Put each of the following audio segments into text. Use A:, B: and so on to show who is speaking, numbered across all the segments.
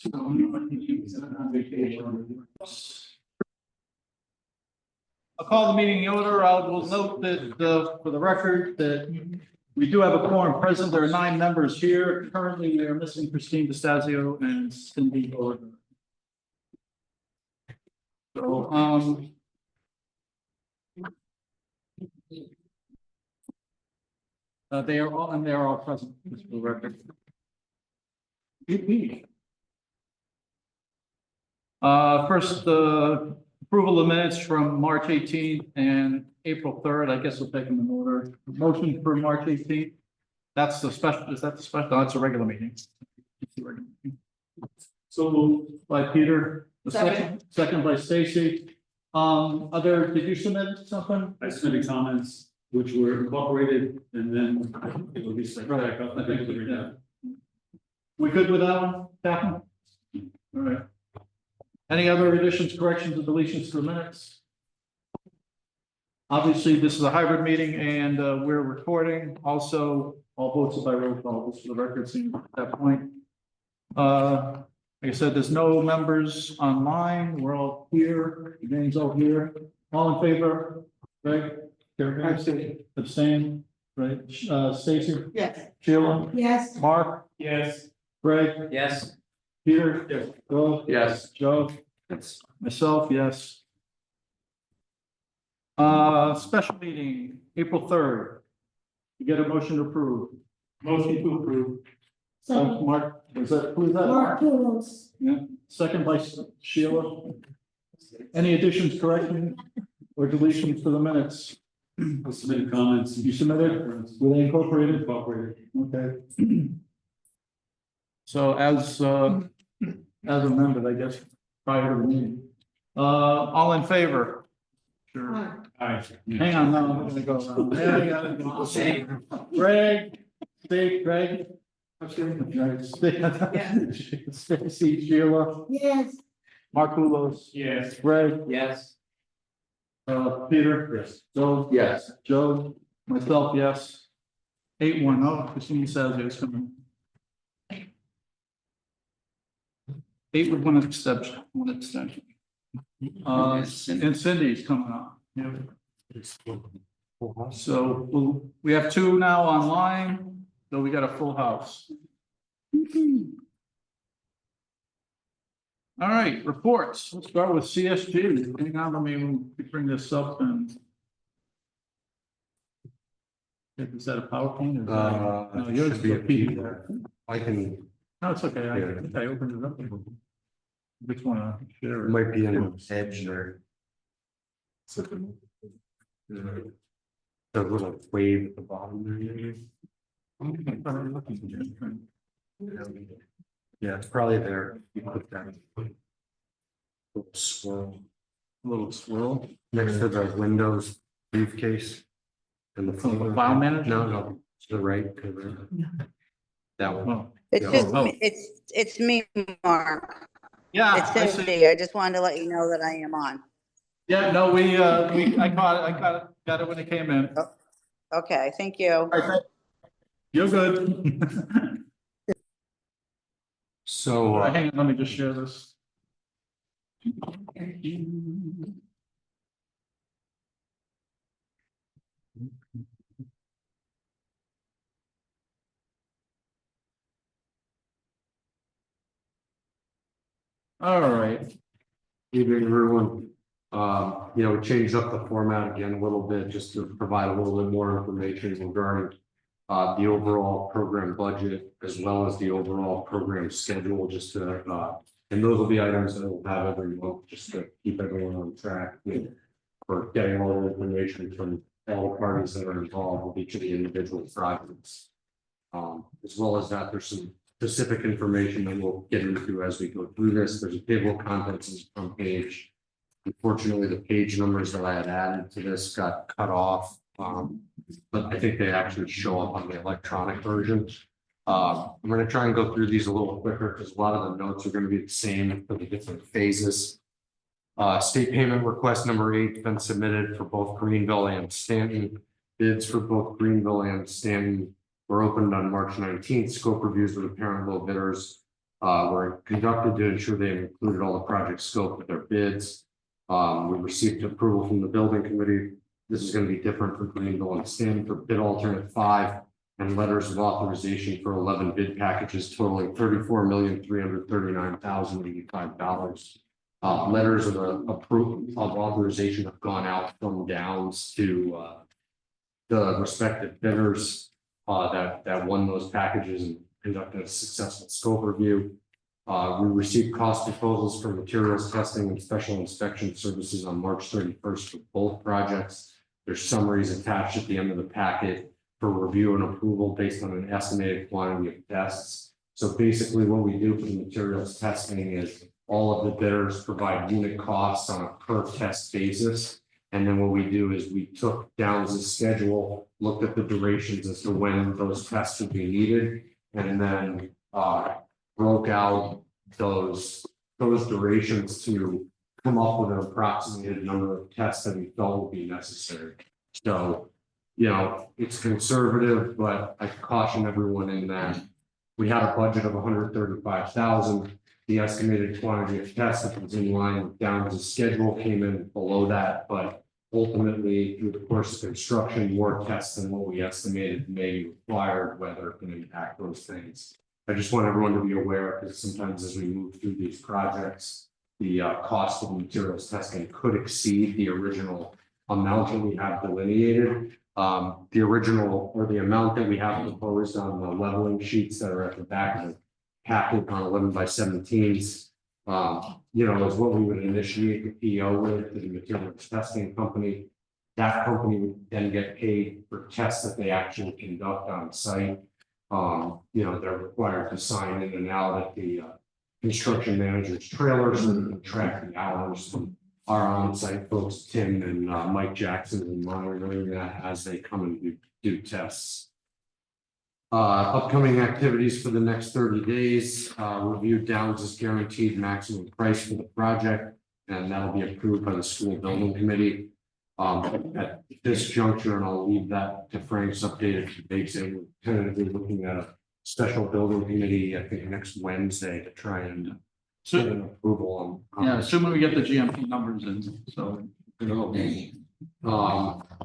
A: I'll call the meeting in order. I will note that, for the record, that we do have a quorum present. There are 9 members here. Currently, we are missing Christine DeStazio and Cindy Gordon. So, they are all present, just for the record. First, the approval of minutes from March 18th and April 3rd. I guess we'll take them in order. Motion for March 18th. That's the special. Is that the special? No, it's a regular meeting. So moved by Peter. The second by Stacy. Did you submit something?
B: I submitted comments which were incorporated, and then it will be sent back up. I think we'll read that.
A: We good with that one, Catherine? All right. Any other additions, corrections, or deletions to the minutes? Obviously, this is a hybrid meeting and we're recording. Also, all votes are by roll call, just for the record, seeing at that point. Like I said, there's no members online. We're all here. The game's all here. All in favor? Greg? Abstain? Right? Stacy?
C: Yes.
A: Sheila?
C: Yes.
A: Mark?
B: Yes.
A: Greg?
B: Yes.
A: Peter? Yes. Bill?
B: Yes.
A: Joe?
B: Yes.
A: Myself, yes. Special meeting, April 3rd. You get a motion to approve.
B: Motion to approve.
A: Mark, who's that?
C: Mark Poulos.
A: Yeah, second by Sheila. Any additions, corrections, or deletions to the minutes?
B: I submitted comments.
A: You submitted, were they incorporated?
B: Incorporated.
A: Okay. So as amended, I guess, prior to the meeting. All in favor? Sure.
B: Aye.
A: Hang on, no, I'm gonna go around. Yeah, I gotta go. Greg, Steve, Greg. Stacy, Sheila,
C: Yes.
A: Mark Poulos,
B: Yes.
A: Greg,
B: Yes.
A: Peter.
B: Yes.
A: Joe.
B: Yes.
A: Joe, myself, yes. 8-1, Christine says it's coming. 8 with one exception, and Cindy's coming on. Yeah. So we have 2 now online, so we got a full house. All right, reports. Let's start with CSG. Hang on, let me bring this up and. Is that a PowerPoint? Or no, yours
D: should be a
A: PDF.
D: I can,
A: No, it's okay. I
D: Yeah.
A: think I opened it up. Which one? Share
D: it
A: it.
D: might be an edge there. The little wave at the bottom there. Yeah, it's probably there. You put that. Little swirl
A: A little swirl.
D: next to the Windows briefcase. And the
A: Oh, the file manager?
D: No, to the right. That one.
A: Oh,
E: It's
D: Yeah.
E: just,
A: Oh.
E: it's me, Mark.
A: yeah,
E: It's
A: I see.
E: Cindy. I just wanted to let you know that I am on.
A: Yeah, no, I got it when it came in.
E: Okay, thank you.
A: You're good.
D: So,
A: All right, hang on, let me just share this. All right.
D: evening, everyone. We changed up the format again a little bit just to provide a little bit more information regarding the overall program budget as well as the overall program schedule, just to and those will be items that we'll have every month just to keep everyone on track for getting all the information from all the parties that are involved with each of the individual projects. As well as that, there's some specific information that we'll get into as we go through this. There's a table of contents on the front page. Unfortunately, the page numbers that I had added to this got cut off. But I think they actually show up on the electronic version. I'm going to try and go through these a little quicker because a lot of the notes are going to be the same for the different phases. State payment request number 8 has been submitted for both Greenville and Stanton. Bids for both Greenville and Stanton were opened on March 19th. Scope reviews with apparent low bidders were conducted to ensure they included all the project scope with their bids. We received approval from the building committee. This is going to be different for Greenville and Stanton for bid alternate 5 and letters of authorization for 11 bid packages totaling $34,339,085. Letters of approval of authorization have gone out from Downs to the respective bidders that won those packages and conducted a successful scope review. We received cost proposals for materials testing and special inspection services on March 31st for both projects. There's summaries attached at the end of the packet for review and approval based on an estimated quantity of tests. So basically what we do for the materials testing is all of the bidders provide unit costs on a per test basis. And then what we do is we took Downs' schedule, looked at the durations as to when those tests would be needed, and then broke out those durations to come up with an approximated number of tests that we felt would be necessary. So, you know, it's conservative, but I caution everyone in that we had a budget of 135,000. The estimated quantity of tests that was in line with Downs' schedule came in below that, but ultimately, through the course of construction, more tests than what we estimated may be required, whether it can impact those things. I just want everyone to be aware, because sometimes as we move through these projects, the cost of materials testing could exceed the original amount that we have delineated. The original or the amount that we have proposed on the leveling sheets that are at the back of the packet on 11 by 17s, you know, is what we would initiate the PO with to the materials testing company. That company would then get paid for tests that they actually conduct on site. You know, they're required to sign in and out at the construction manager's trailer so they can track the hours from our on-site folks, Tim and Mike Jackson, and monitoring that as they come and do tests. Upcoming activities for the next 30 days, review Downs' guaranteed maximum price for the project, and that'll be approved by the school building committee. At this juncture, and I'll leave that to Frank's updated dates, we're tentatively looking at a special building committee, I think next Wednesday, to try and get an approval on.
A: Yeah, assuming we get the GMP numbers in, so.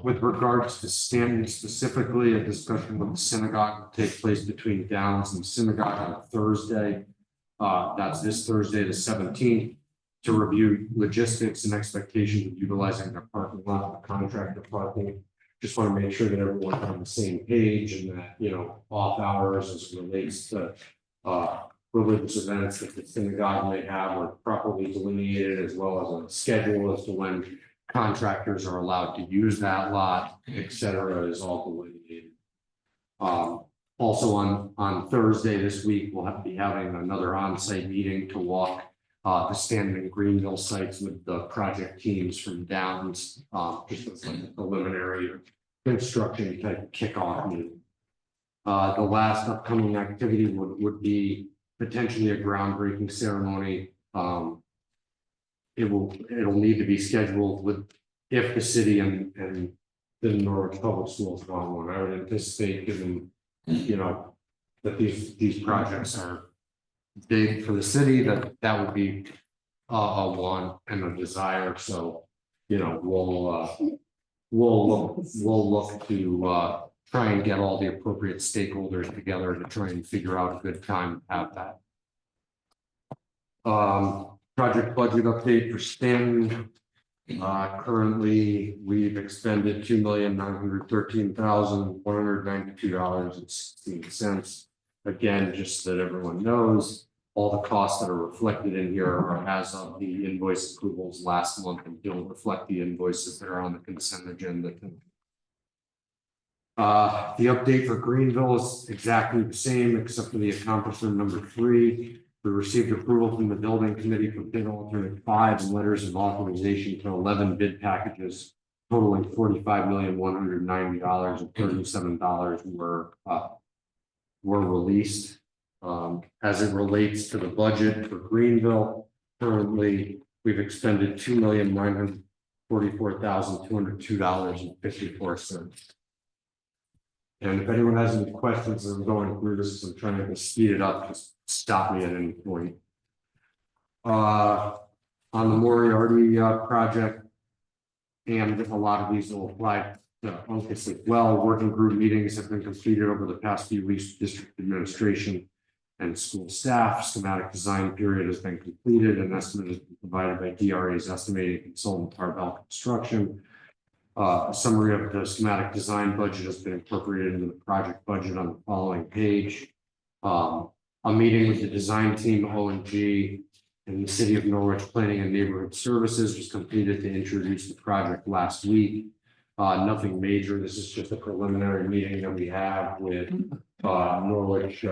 D: With regards to Stanton specifically, a discussion with the synagogue will take place between Downs and synagogue on Thursday. That's this Thursday, the 17th, to review logistics and expectations of utilizing their parking lot, contractor parking. Just want to make sure that everyone's on the same page and that, you know, off hours as it relates to religious events that the synagogue may have are properly delineated, as well as a schedule as to when contractors are allowed to use that lot, et cetera, is all delineated. Also on Thursday this week, we'll be having another on-site meeting to walk the Stanton and Greenville sites with the project teams from Downs, just as like a preliminary construction type kickoff meeting. The last upcoming activity would be potentially a groundbreaking ceremony. It'll need to be scheduled with, if the city and the Norwich Public Schools want one. I would anticipate, given, you know, that these projects are big for the city, that would be a want and a desire. So, you know, we'll look to try and get all the appropriate stakeholders together to try and figure out a good time to have that. Project budget update for Stanton. Currently, we've expended $2,913,192.16. Again, just so that everyone knows, all the costs that are reflected in here are as of the invoice approvals last month and don't reflect the invoices that are on the consent agenda. The update for Greenville is exactly the same, except for the accomplishment number 3. We received approval from the building committee for bid alternate 5 and letters of authorization to 11 bid packages totaling $45,190,037 were released. As it relates to the budget for Greenville, currently we've expended $2,944,202.54. And if anyone has any questions as I'm going through this, I'm trying to speed it up, just stop me at any point. On the Moriarty project, and a lot of these will apply to Uncas as well. Working group meetings have been completed over the past few weeks. District administration and school staff. Schematic design period has been completed. An estimate has been provided by DRA's estimating consultant Tarbell Construction. A summary of the schematic design budget has been incorporated into the project budget on the following page. A meeting with the design team, O&G, and the City of Norwich Planning and Neighborhood Services was completed to introduce the project last week. Nothing major. This is just a preliminary meeting that we have with Norwich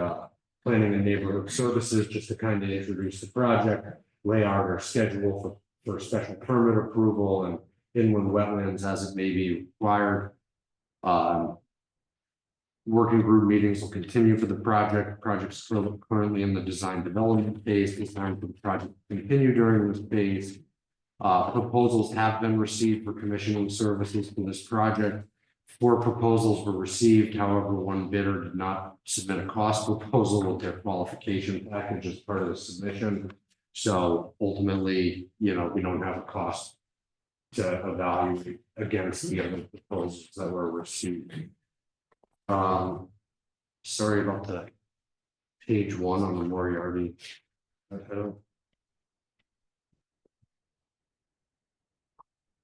D: Planning and Neighborhood Services, just to kind of introduce the project, lay out our schedule for special permit approval and inland wetlands as it may be required. Working group meetings will continue for the project. Project's currently in the design development phase. Design for the project will continue during this phase. Proposals have been received for commissioning services for this project. 4 proposals were received. However, one bidder did not submit a cost proposal with their qualification package as part of the submission. So ultimately, you know, we don't have a cost to evaluate against the other proposals that were received. Sorry about the page 1 on the Moriarty.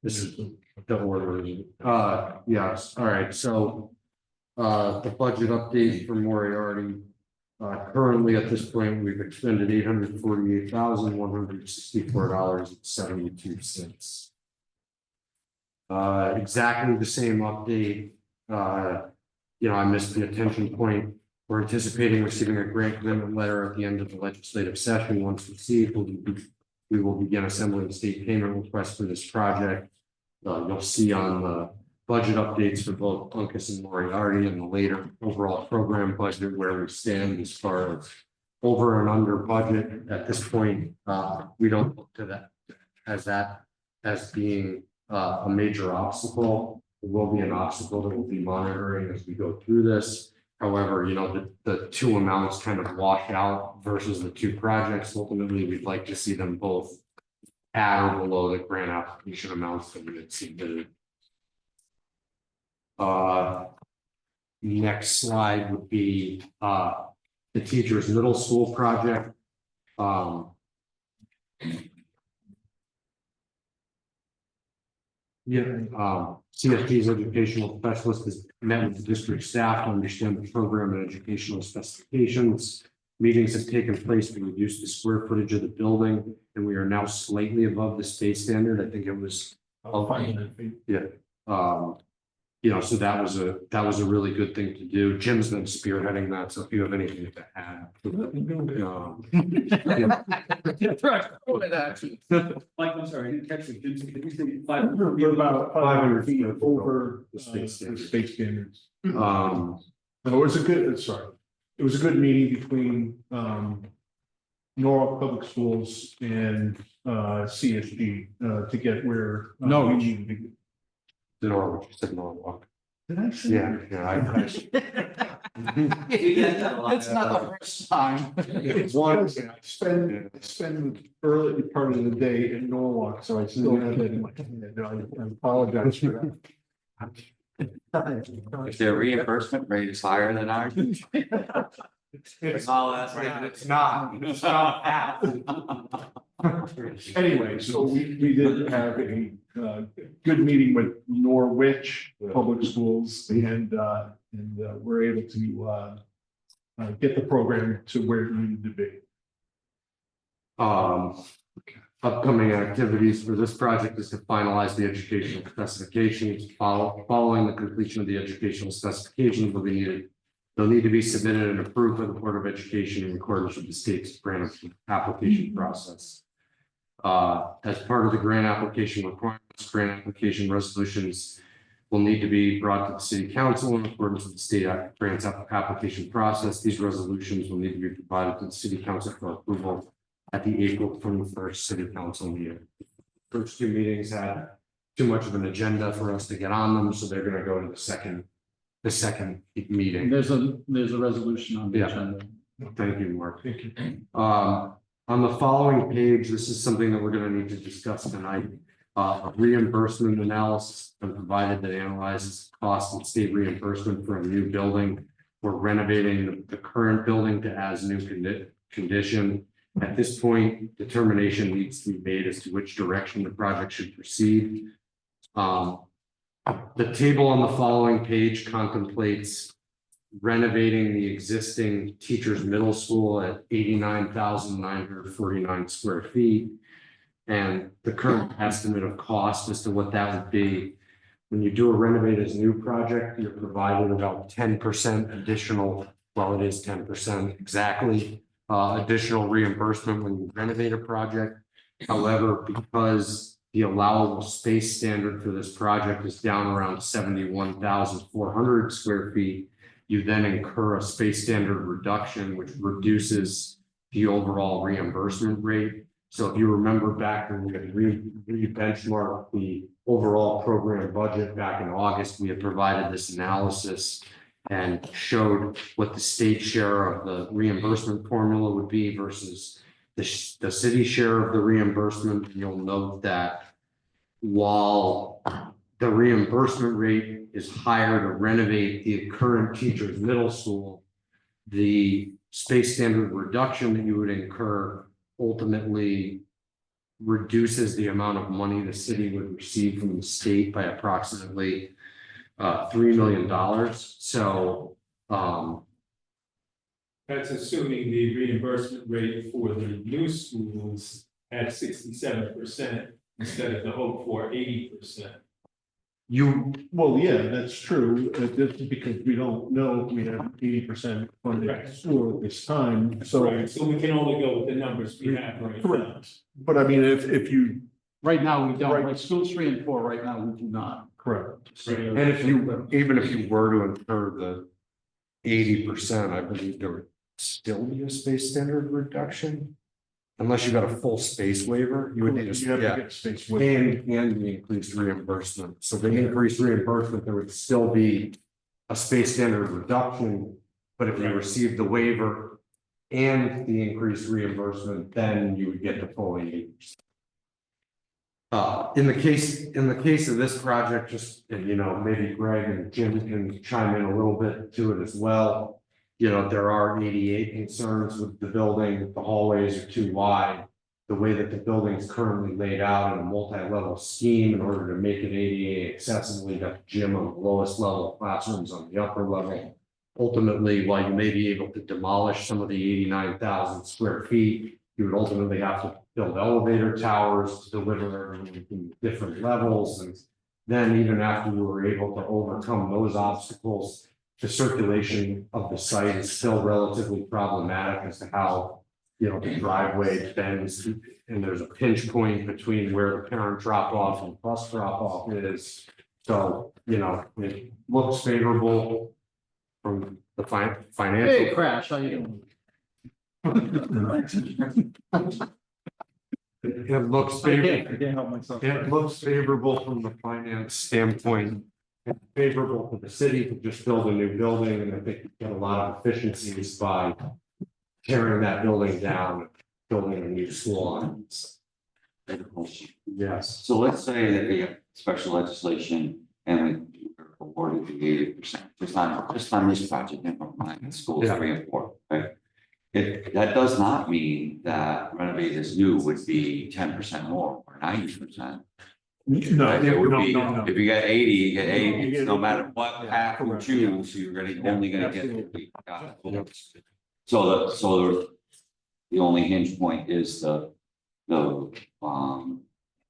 D: This is the order. Yes, all right, so the budget update for Moriarty. Currently at this point, we've expended $848,164.72. Exactly the same update. You know, I missed an attention point. We're anticipating receiving a grant commitment letter at the end of the legislative session. Once received, we will begin assembling state payment requests for this project. You'll see on the budget updates for both Uncas and Moriarty and the later overall program budget where we stand as far as over and under budget. At this point, we don't look to that as being a major obstacle. It will be an obstacle that we'll be monitoring as we go through this. However, you know, the 2 amounts kind of wash out versus the 2 projects. Ultimately, we'd like to see them both at or below the grant application amounts that we had submitted. Next slide would be the teachers middle school project. CFP's educational specialist has met with the district staff to understand the program and educational specifications. Meetings have taken place to reduce the square footage of the building, and we are now slightly above the space standard. I think it was 500 feet. Yeah. You know, so that was a really good thing to do. Jim's been spearheading that. So if you have anything to add,
B: Mike, I'm sorry, I didn't catch it. Did you say 500?
C: We're about 500 feet over
D: the space
C: the
D: standard.
C: state standards. No, it was a good, sorry, it was a good meeting between Norwich Public Schools and CSG to get where
A: No.
C: we needed to get.
D: The Norwich, you said Norwalk.
C: Did I say?
A: It's not the first time.
C: It's one, I spend the early part of the day in Norwalk, so I still have that in my head. I apologize for that.
F: If their reimbursement rate is higher than ours.
C: It's
A: It's not half.
C: Anyway, so we did have a good meeting with Norwich Public Schools and we're able to get the program to where it needed to be.
D: Upcoming activities for this project is to finalize the educational specifications. Following the completion of the educational specifications they'll need to be submitted and approved by the Board of Education in accordance with the state's grant application process. As part of the grant application requirements, grant application resolutions will need to be brought to the City Council in accordance with the state grants application process. These resolutions will need to be provided to the City Council for approval at the April 21st City Council meeting. First 2 meetings had too much of an agenda for us to get on them, so they're going to go to the second the second
A: And
D: meeting.
A: there's a resolution on the
D: Yeah.
A: agenda.
D: Thank you, Mark.
C: Thank you.
D: On the following page, this is something that we're gonna need to discuss tonight. A reimbursement analysis been provided that analyzes cost and state reimbursement for a new building. We're renovating the current building to as new condition. At this point, determination needs to be made as to which direction the project should proceed. The table on the following page contemplates renovating the existing teachers' middle school at 89,949 square feet. And the current estimate of cost as to what that would be. When you do a renovate as new project, you're provided about 10% additional, well, it is 10% exactly, additional reimbursement when you renovate a project. However, because the allowable space standard for this project is down around 71,400 square feet, you then incur a space standard reduction, which reduces the overall reimbursement rate. So if you remember back when we had re-benchmarked the overall program budget back in August, we had provided this analysis and showed what the state share of the reimbursement formula would be versus the city share of the reimbursement. You'll note that while the reimbursement rate is higher to renovate the current teachers' middle school, the space standard reduction that you would incur ultimately reduces the amount of money the city would receive from the state by approximately $3 million. So
G: that's assuming the reimbursement rate for the new schools at 67% instead of the hope for 80%.
C: Well, yeah, that's true, that's because we don't know if we have 80% funded
G: Right.
C: school at this time, so.
G: Right, so we can only go with the numbers we have right now.
C: Correct. But I mean, if you,
A: Right now, we don't,
C: Right.
A: right, schools 3 and 4, right now, we do not.
C: correct.
D: and if you, even if you were to incur the 80%, I believe there would still be a space standard reduction. Unless you got a full space waiver, you would need
C: You have
D: a,
C: to get space with.
D: and the increased reimbursement. So the increased reimbursement, there would still be a space standard reduction. But if you
G: Right.
D: receive the waiver and the increased reimbursement, then you would get the full 80%. In the case of this project, just, and you know, maybe Greg and Jim can chime in a little bit to it as well. You know, there are ADA concerns with the building, the hallways are too wide. The way that the building is currently laid out in a multi-level scheme, in order to make it ADA accessible, you got the gym on the lowest level, classrooms on the upper level. Ultimately, while you may be able to demolish some of the 89,000 square feet, you would ultimately have to build elevator towers to deliver everything in different levels. And then even after you were able to overcome those obstacles, the circulation of the site is still relatively problematic as to how, you know, the driveway bends. And there's a pinch point between where the parent drop off and bus drop off is. So, you know, it looks favorable from the financial.
A: Hey, Crash, how you doing?
D: It looks
A: I
D: favorable.
A: can't help myself.
D: It looks favorable from the finance standpoint. It's favorable for the city to just build a new building, and I think you get a lot of efficiencies by tearing that building down, building a new school on it. Yes.
F: So let's say that we have special legislation and we awarded the 80%, just on this project, never mind, schools
D: Yeah.
F: 3 and 4, right? That does not mean that renovate as new would be 10% more or 90%.
C: No,
F: Right? It would
C: no,
F: be,
C: no, no.
F: if you get 80, you get
C: You
F: 80,
C: get
F: no
C: 80.
F: matter what
C: Yeah,
F: path you
C: correct.
F: choose, you're only gonna get
C: absolutely.
F: 50. Got it. So the only hinge point is the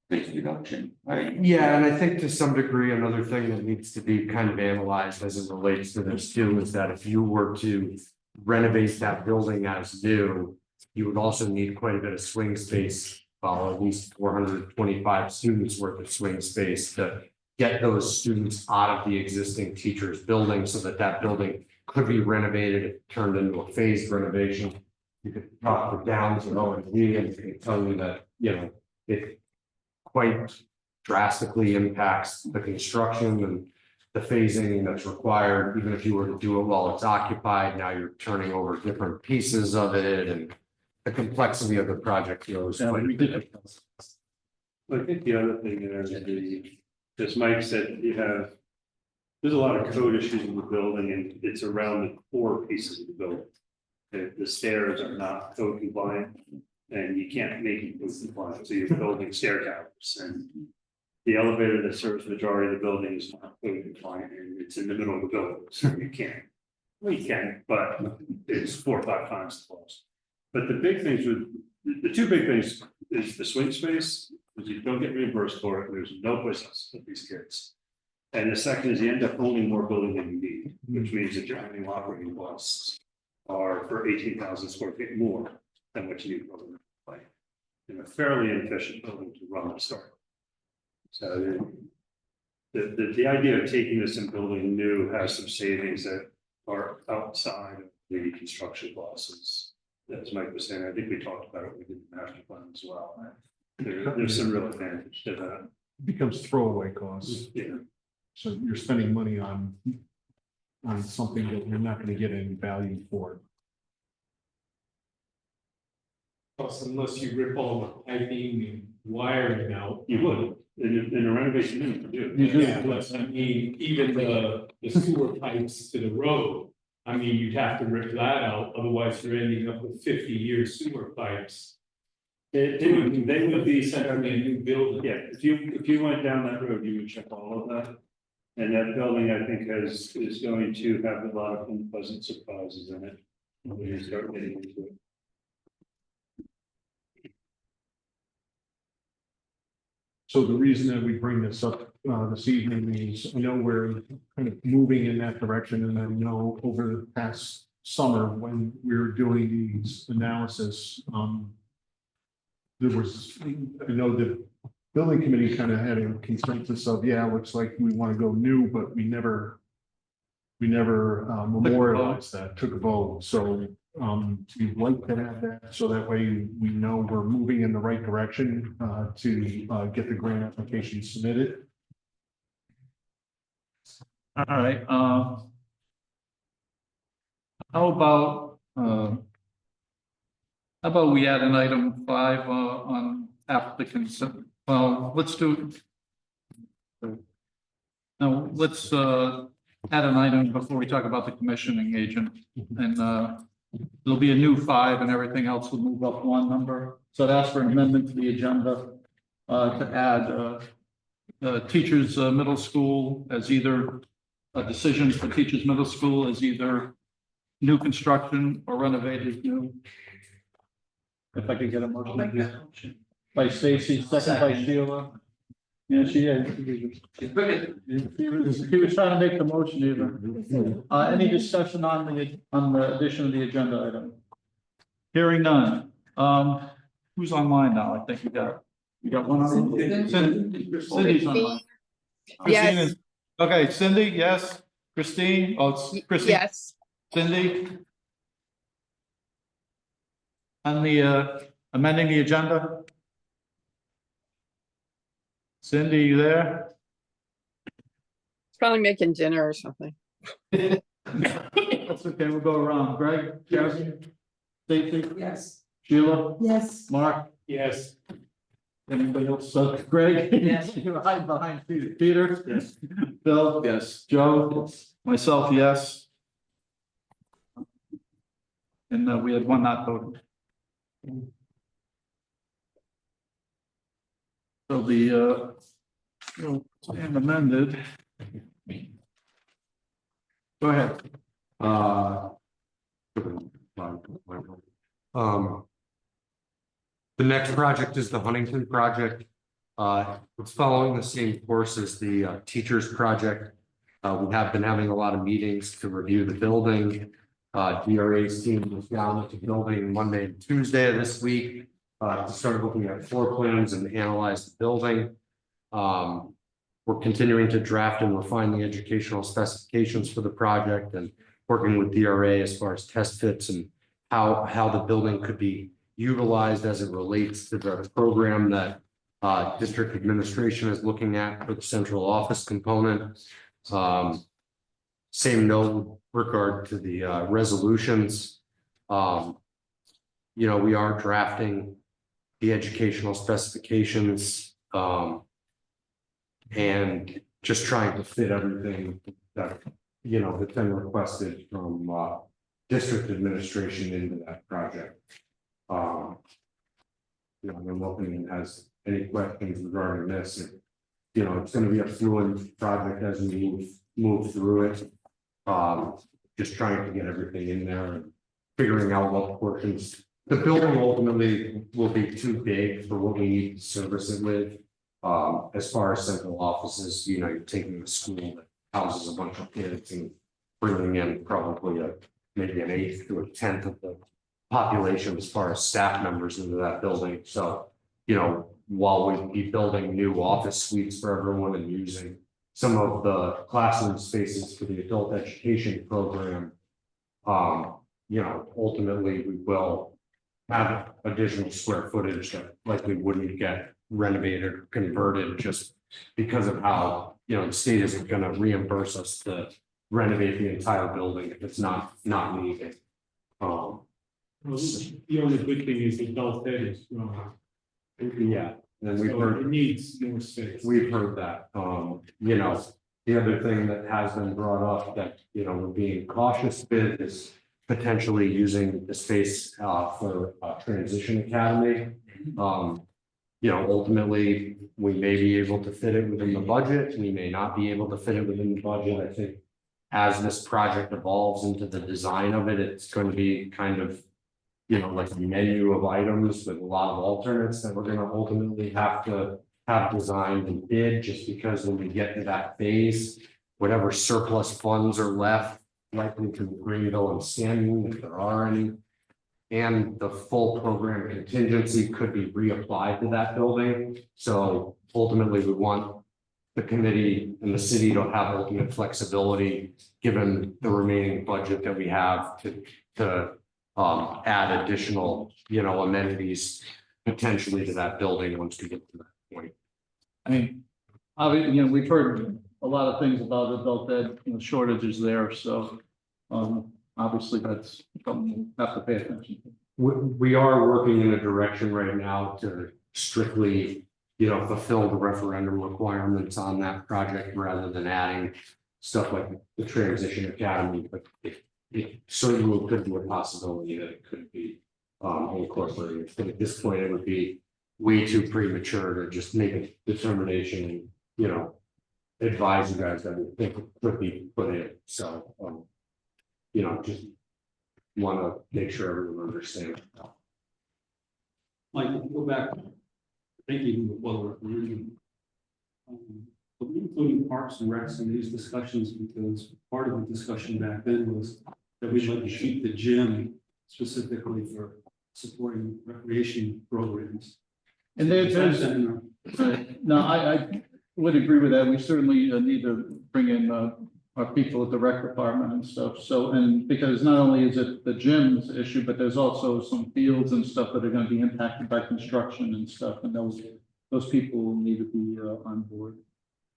F: base reduction, right?
D: Yeah, and I think to some degree, another thing that needs to be kind of analyzed as it relates to this too, is that if you were to renovate that building as new, you would also need quite a bit of swing space, at least 425 students worth of swing space to get those students out of the existing teachers' building so that that building could be renovated, turned into a phased renovation. You could talk the downs and O&D and they can tell you that, you know, it quite drastically impacts the construction and the phasing that's required, even if you were to do it while it's occupied, now you're turning over different pieces of it and the complexity of the project goes
A: Yeah,
D: quite a
A: we
D: bit.
A: did.
B: I think the other thing there is as Mike said, there's a lot of code issues in the building and it's around the core pieces of the building. The stairs are not code compliant and you can't make it code compliant, so you're building stair towers and the elevator that serves the majority of the building is not code compliant and it's in the middle of the building, so you can't. Well, you can, but it's 4 or 5 times the cost. But the big things the two big things is the swing space, because you don't get reimbursed for it, there's no place else to put these kids. And the second is you end up owning more building than you need, which means that your annual operating costs are for 18,000 square feet more than what you need for building. Like, in a fairly inefficient building to run and start. So the idea of taking this and building new has some savings that are outside of the construction costs. As Mike was saying, I think we talked about it, we did the master plan as well. There's some real advantage to that.
C: Becomes throwaway costs.
B: Yeah,
C: So you're spending money on something that you're not gonna get any value for.
G: Plus, unless you rip all the piping and wiring out.
B: you would, in a renovation unit, you do.
A: You do.
G: Yeah, plus, I mean, even the sewer pipes to the road, I mean, you'd have to rip that out, otherwise you're ending up with 50-year sewer pipes.
B: They would be
G: Essentially a new building.
B: yeah, if you went down that road, you would check all of that. And that building, I think, is going to have a lot of unpleasant surprises in it when you start getting into it.
C: So the reason that we bring this up this evening is, I know we're kind of moving in that direction, and I know over the past summer, when we were doing these analysis, there was, I know the building committee kind of had a consensus of, yeah, looks like we want to go new, but we never memorialized that, took a vote. So we'd like to have that, so that way we know we're moving in the right direction to get the grant application submitted.
A: All right, how about we add an item 5 on applicants? Well, let's do. No, let's add an item before we talk about the commissioning agent, and there'll be a new 5 and everything else will move up 1 number. So I'd ask for an amendment to the agenda to add teachers middle school as either decisions for teachers middle school as either new construction or renovated new. If I could get a motion by Stacy, second by Sheila. Yeah, she was trying to make the motion even. Any discussion on the addition of the agenda item? Hearing none. Who's online now? I think you got one on. Cindy's online. Christine is, okay, Cindy, yes. Christine, oh, it's Christine.
H: Yes,
A: Cindy? On the amending the agenda? Cindy, you there?
H: it's probably making dinner or something.
A: That's okay, we'll go around. Greg, Jesse, Stacy,
H: Yes.
A: Sheila,
H: Yes.
A: Mark,
G: Yes,
A: anybody else? Greg? Yes. You're hiding behind Peter. Peter?
B: Yes.
A: Bill? Yes. Joe? Yes. Myself, yes. And we had one not voted. So the stand amended. Go ahead.
D: The next project is the Huntington project. It's following the same course as the teachers project. We have been having a lot of meetings to review the building. DRA's team was down at the building Monday and Tuesday of this week to start looking at floor plans and analyze the building. We're continuing to draft and refine the educational specifications for the project and working with DRA as far as test fits and how the building could be utilized as it relates to the program that district administration is looking at for the central office component. Same note regard to the resolutions. We are drafting the educational specifications. And just trying to fit everything that, that's been requested from district administration into that project. I'm looking has any questions regarding this. It's going to be a fluid project as we move through it. Just trying to get everything in there and figuring out what portions. The building ultimately will be too big for what we need to service it with. As far as central offices, you're taking a school that houses a bunch of kids and bringing in probably maybe an eighth to a tenth of the population as far as staff members into that building. So, while we'd be building new office suites for everyone and using some of the classroom spaces for the adult education program, ultimately we will have additional square footage that likely wouldn't get renovated or converted just because of how, the state isn't going to reimburse us to renovate the entire building if it's not needed.
G: Well, the only good thing is the adult ed is growing.
D: Yeah, and we've
G: So
D: heard.
G: it needs more space.
D: We've heard that, the other thing that has been brought up that, we're being cautious with is potentially using the space for a transition academy. Ultimately, we may be able to fit it within the budget, we may not be able to fit it within the budget. I think as this project evolves into the design of it, it's going to be kind of, like a menu of items with a lot of alternates that we're going to ultimately have to have designed and bid, just because when we get to that phase, whatever surplus funds are left, likely from Greenville and Stanton, if there are any, and the full program contingency could be reapplied to that building. So ultimately, we want the committee and the city to have ultimate flexibility, given the remaining budget that we have to add additional, amenities potentially to that building once we get to that point.
A: I mean, obviously, we've heard a lot of things about adult ed, shortages there, so, obviously that's something we have to pay attention to.
D: We are working in a direction right now to strictly, fulfill the referendum requirements on that project rather than adding stuff like the transition academy, but it certainly could be a possibility that it could be incorporated. But at this point, it would be way too premature to just make a determination and, advise you guys that we think it could be put in. So, just want to make sure everyone understands.
I: Mike, if you go back, thinking of what we're reading. Including parks and recs in these discussions, because part of the discussion back then was that we'd like to keep the gym specifically for supporting recreation programs.
A: And there's, no, I would agree with that. We certainly need to bring in our people at the rec department and stuff. So, and because not only is it the gym's issue, but there's also some fields and stuff that are going to be impacted by construction and stuff. And those people will need to be on board.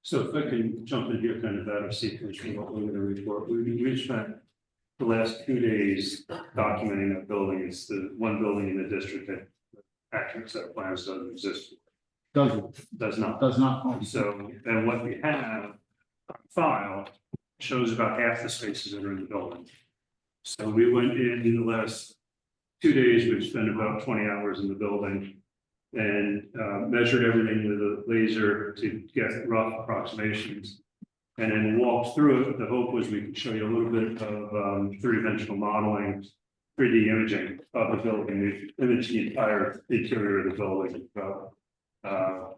B: So if I can jump in here kind of out of sequence from what we're going to report, we spent the last 2 days documenting that building. It's the one building in the district that actual set of plans doesn't exist. Does not. So then what we have on file shows about half the spaces that are in the building. So we went in the last 2 days, we've spent about 20 hours in the building and measured everything with a laser to get rough approximations. And then walked through it. The hope was we could show you a little bit of three-dimensional modeling, 3D imaging of the building. We've imaged the entire interior of the building, about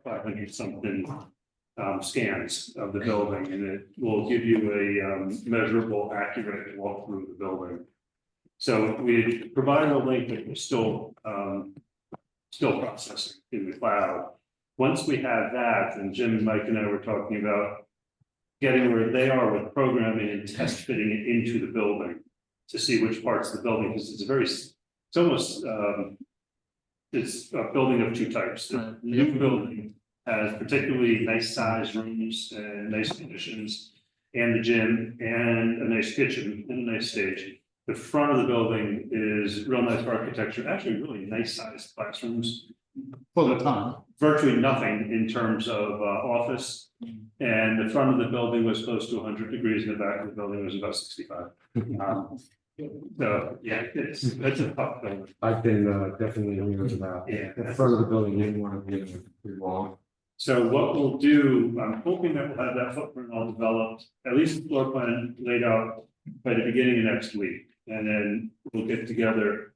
B: 500 something scans of the building, and it will give you a measurable, accurate walkthrough of the building. So we provided a link that was still processing in the cloud. Once we have that, and Jim, Mike, and I were talking about getting where they are with programming and test fitting it into the building to see which parts of the building, because it's almost it's a building of two types. The new building has particularly nice sized rooms and nice conditions. and the gym and a nice kitchen and a nice stage. The front of the building is real nice architecture, actually really nice sized classrooms.
A: For the time.
B: Virtually nothing in terms of office. And the front of the building was close to 100 degrees, and the back of the building was about 65. So, yeah, it's a tough building.
D: I've been definitely aware of that.
B: Yeah.
D: The front of the building didn't want to be too long.
B: So what we'll do, I'm hoping that we'll have that footprint all developed, at least the floor plan laid out by the beginning of next week. And then we'll get together,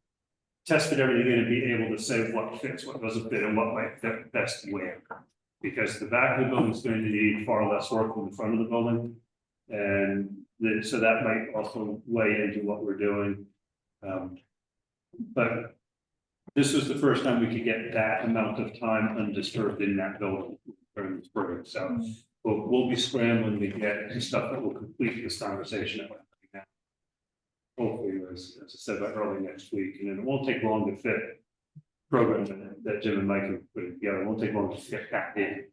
B: test fit everything in and be able to say what fits, what doesn't fit, and what might fit best where. Because the back of the building is going to need far less work than the front of the building. And so that might also weigh into what we're doing. But this was the first time we could get that amount of time undisturbed in that building during the spring. So we'll be scrambling to get stuff that will complete this conversation that we're having now. Hopefully, as I said, by early next week, and then it won't take long to fit program that Jim and Mike have put together. It won't take long to get that in,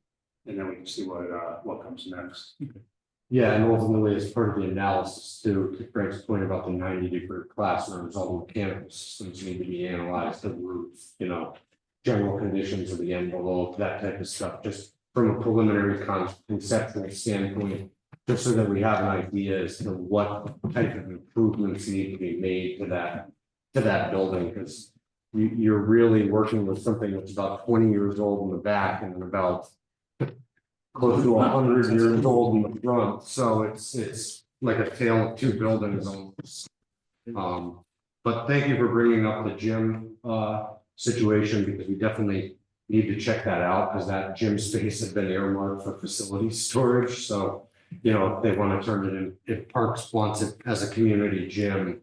B: and then we can see what comes next.
D: Yeah, and ultimately, as part of the analysis too, to Greg's point about the 90-degree classrooms, all the mechanical systems need to be analyzed, the roof, you know, general conditions of the envelope, that type of stuff, just from a preliminary conceptual standpoint, just so that we have an idea as to what type of improvements need to be made to that building, because you're really working with something that's about 20 years old in the back and about close to 100 years old in the front, so it's like a tale of two buildings almost. But thank you for bringing up the gym situation, because we definitely need to check that out, because that gym space has been earmarked for facility storage. So, you know, if they want to turn it in, if Parks wants it as a community gym,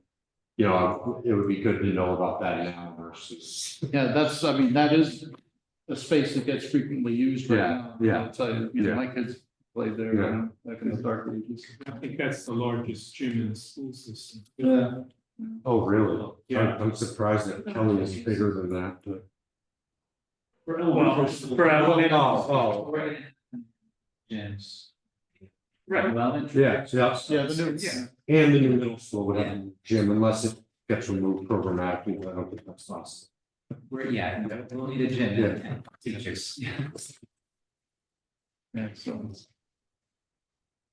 D: you know, it would be good to know about that now versus.
A: Yeah, I mean, that is a space that gets frequently used right now.
D: Yeah,
A: I'll tell you, my kids played there, back in the dark ages.
G: I think that's the largest gym in the school system.
A: Yeah.
D: Oh, really?
G: Yeah.
D: I'm surprised that Kelly is bigger than that, but.
G: For elementary.
D: Oh,
J: Gyms.
G: Right.
D: yeah,
A: Yeah, the new,
D: and the new middle school would have a gym, unless it gets removed programmatically, but I don't think that's possible.
J: We'll need a gym and teachers.
A: yeah, so.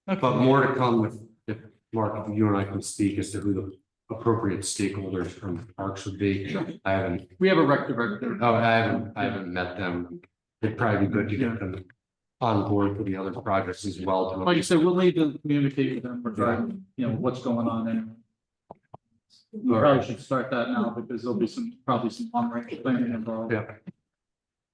D: But more to come if Mark, you and I can speak as to who the appropriate stakeholders from Parks would be. I haven't,
A: We have a rec director.
D: I haven't met them. It'd probably be good to get them on board for the other projects as well. to-
A: Like you said, we'll need to communicate with them regarding, what's going on anyway. We probably should start that now, because there'll be probably some long range planning involved.
D: Yeah.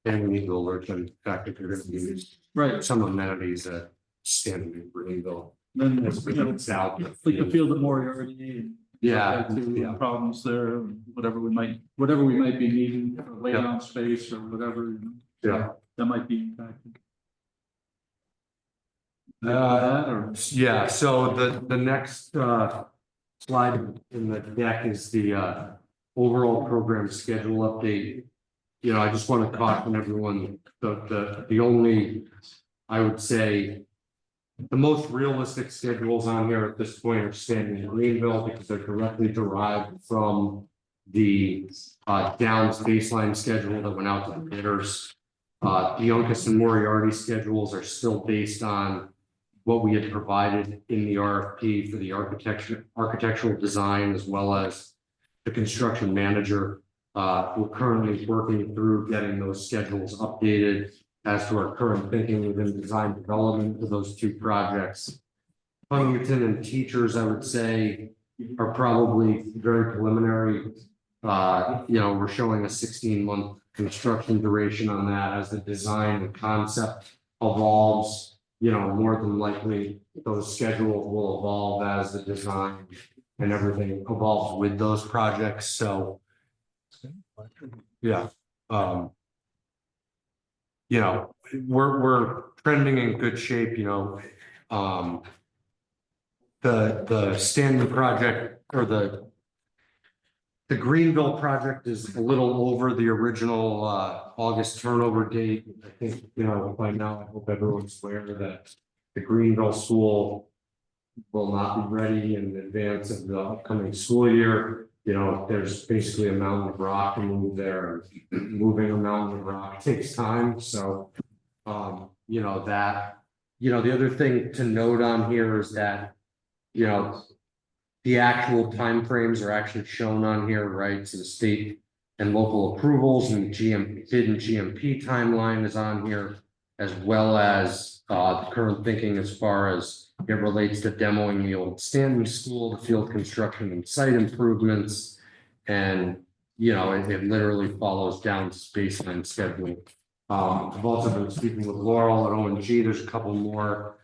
D: And we need to alert them, in fact, if you're gonna use
A: Right,
D: some amenities that standing in Greenville.
A: then,
D: It's out.
A: we can feel the Moriarty and.
D: Yeah,
A: To problems there, whatever we might be needing, for lay down space or whatever.
D: Yeah.
A: That might be impacted.
D: Yeah, so the next slide in the deck is the overall program schedule update. You know, I just want to caution everyone, the only, I would say, the most realistic schedules on here at this point are standing in Greenville, because they're directly derived from the Downs baseline schedule that went out to the bidders. The Uncas and Moriarty schedules are still based on what we had provided in the RFP for the architectural design, as well as the construction manager. We're currently working through getting those schedules updated as to our current thinking within design development for those two projects. Huntington and teachers, I would say, are probably very preliminary. We're showing a 16-month construction duration on that as the design and concept evolves. More than likely, those schedules will evolve as the design and everything evolves with those projects. So, yeah. We're trending in good shape, the Stanley project, or the Greenville project, is a little over the original August turnover date. I think, by now, I hope everyone's aware that the Greenville school will not be ready in advance of the upcoming school year. You know, there's basically a mountain of rock to move there. Moving a mountain of rock takes time, so. You know, the other thing to note on here is that, you know, the actual timeframes are actually shown on here, right? So the state and local approvals and bid and GMP timeline is on here, as well as the current thinking as far as it relates to demoing the old Stanley School, the field construction and site improvements. And, you know, it literally follows down baseline schedule. I've also been speaking with Laurel at ONG. There's a couple more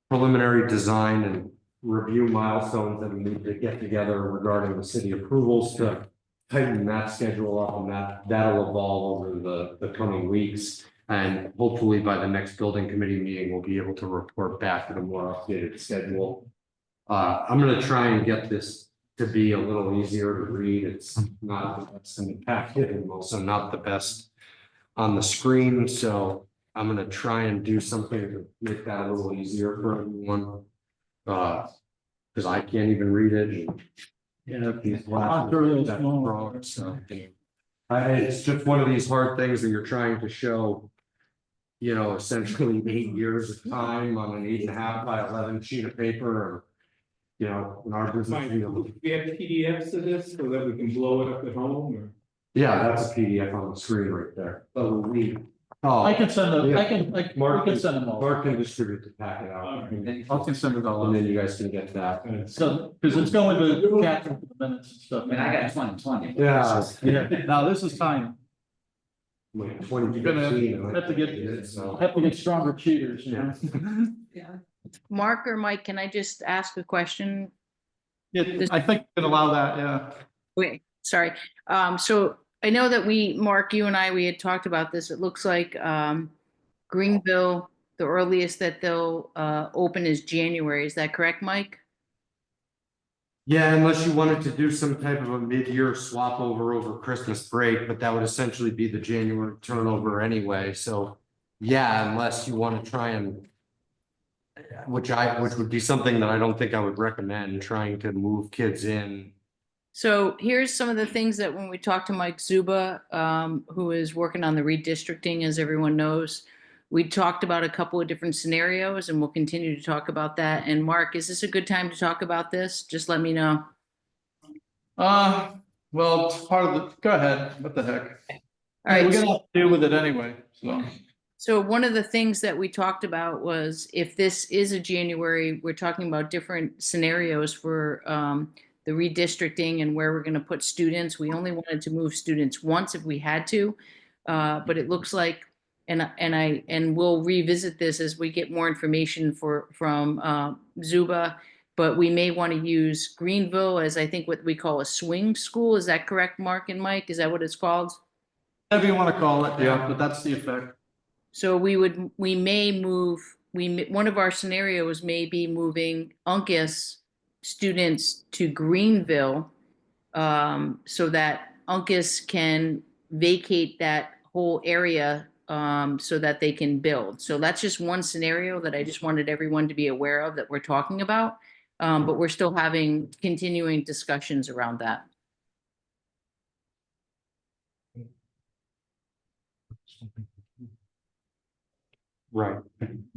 D: preliminary design and review milestones that we need to get together regarding the city approvals to tighten that schedule up, and that'll evolve over the coming weeks. And hopefully by the next building committee meeting, we'll be able to report back with a more updated schedule. I'm going to try and get this to be a little easier to read. It's not the best in the packet and also not the best on the screen, so I'm gonna try and do something to make that a little easier for everyone. Because I can't even read it. Yeah, it's just one of these hard things that you're trying to show. You know, essentially 8 years of time on an 8.5 by 11 sheet of paper. Or, you know, in our business.
G: Fine. We have PDFs of this so that we can blow it up at home, or?
D: Yeah, that's a PDF on the screen right there. But we. Oh,
A: I can send them,
D: yeah.
A: I can, like,
D: Mark
A: we can send them all.
D: Mark can distribute the packet out.
A: I can send it all
D: And
A: out.
D: then you guys can get that.
A: So, because it's going to Catherine for the minutes and stuff.
J: I mean, I got 2020.
D: Yeah.
A: Yeah, now this is time.
D: Like
A: You're gonna
D: 2015.
A: have to get,
D: So.
A: have to get stronger cheaters, you know?
E: Mark or Mike, can I just ask a question?
A: Yeah, I think we can allow that, yeah.
E: Wait, sorry. So I know that Mark, you and we had talked about this. It looks like Greenville, the earliest that they'll open is January. Is that correct, Mike?
D: Yeah, unless you wanted to do some type of a mid-year swap over Christmas break, but that would essentially be the January turnover anyway, so. Yeah, unless you want to try and. Which would be something that I don't think I would recommend, trying to move kids in.
E: So here's some of the things that when we talked to Mike Zuba, who is working on the redistricting, as everyone knows, we talked about a couple of different scenarios and we'll continue to talk about that. And Mark, is this a good time to talk about this? Just let me know.
A: Well, it's part of the, go ahead, what the heck?
E: All right.
A: We're gonna have to deal with it anyway, so.
E: So one of the things that we talked about was if this is a January, we're talking about different scenarios for the redistricting and where we're going to put students. We only wanted to move students once if we had to, but it looks like, and we'll revisit this as we get more information from Zuba. But we may want to use Greenville as I think what we call a swing school. Is that correct, Mark and Mike? Is that what it's called?
A: Whatever you want to call it, yeah, but that's the effect.
E: So we may move, one of our scenarios may be moving Uncas students to Greenville so that Uncas can vacate that whole area so that they can build. So that's just one scenario that I just wanted everyone to be aware of that we're talking about. But we're still having continuing discussions around that.
D: Right,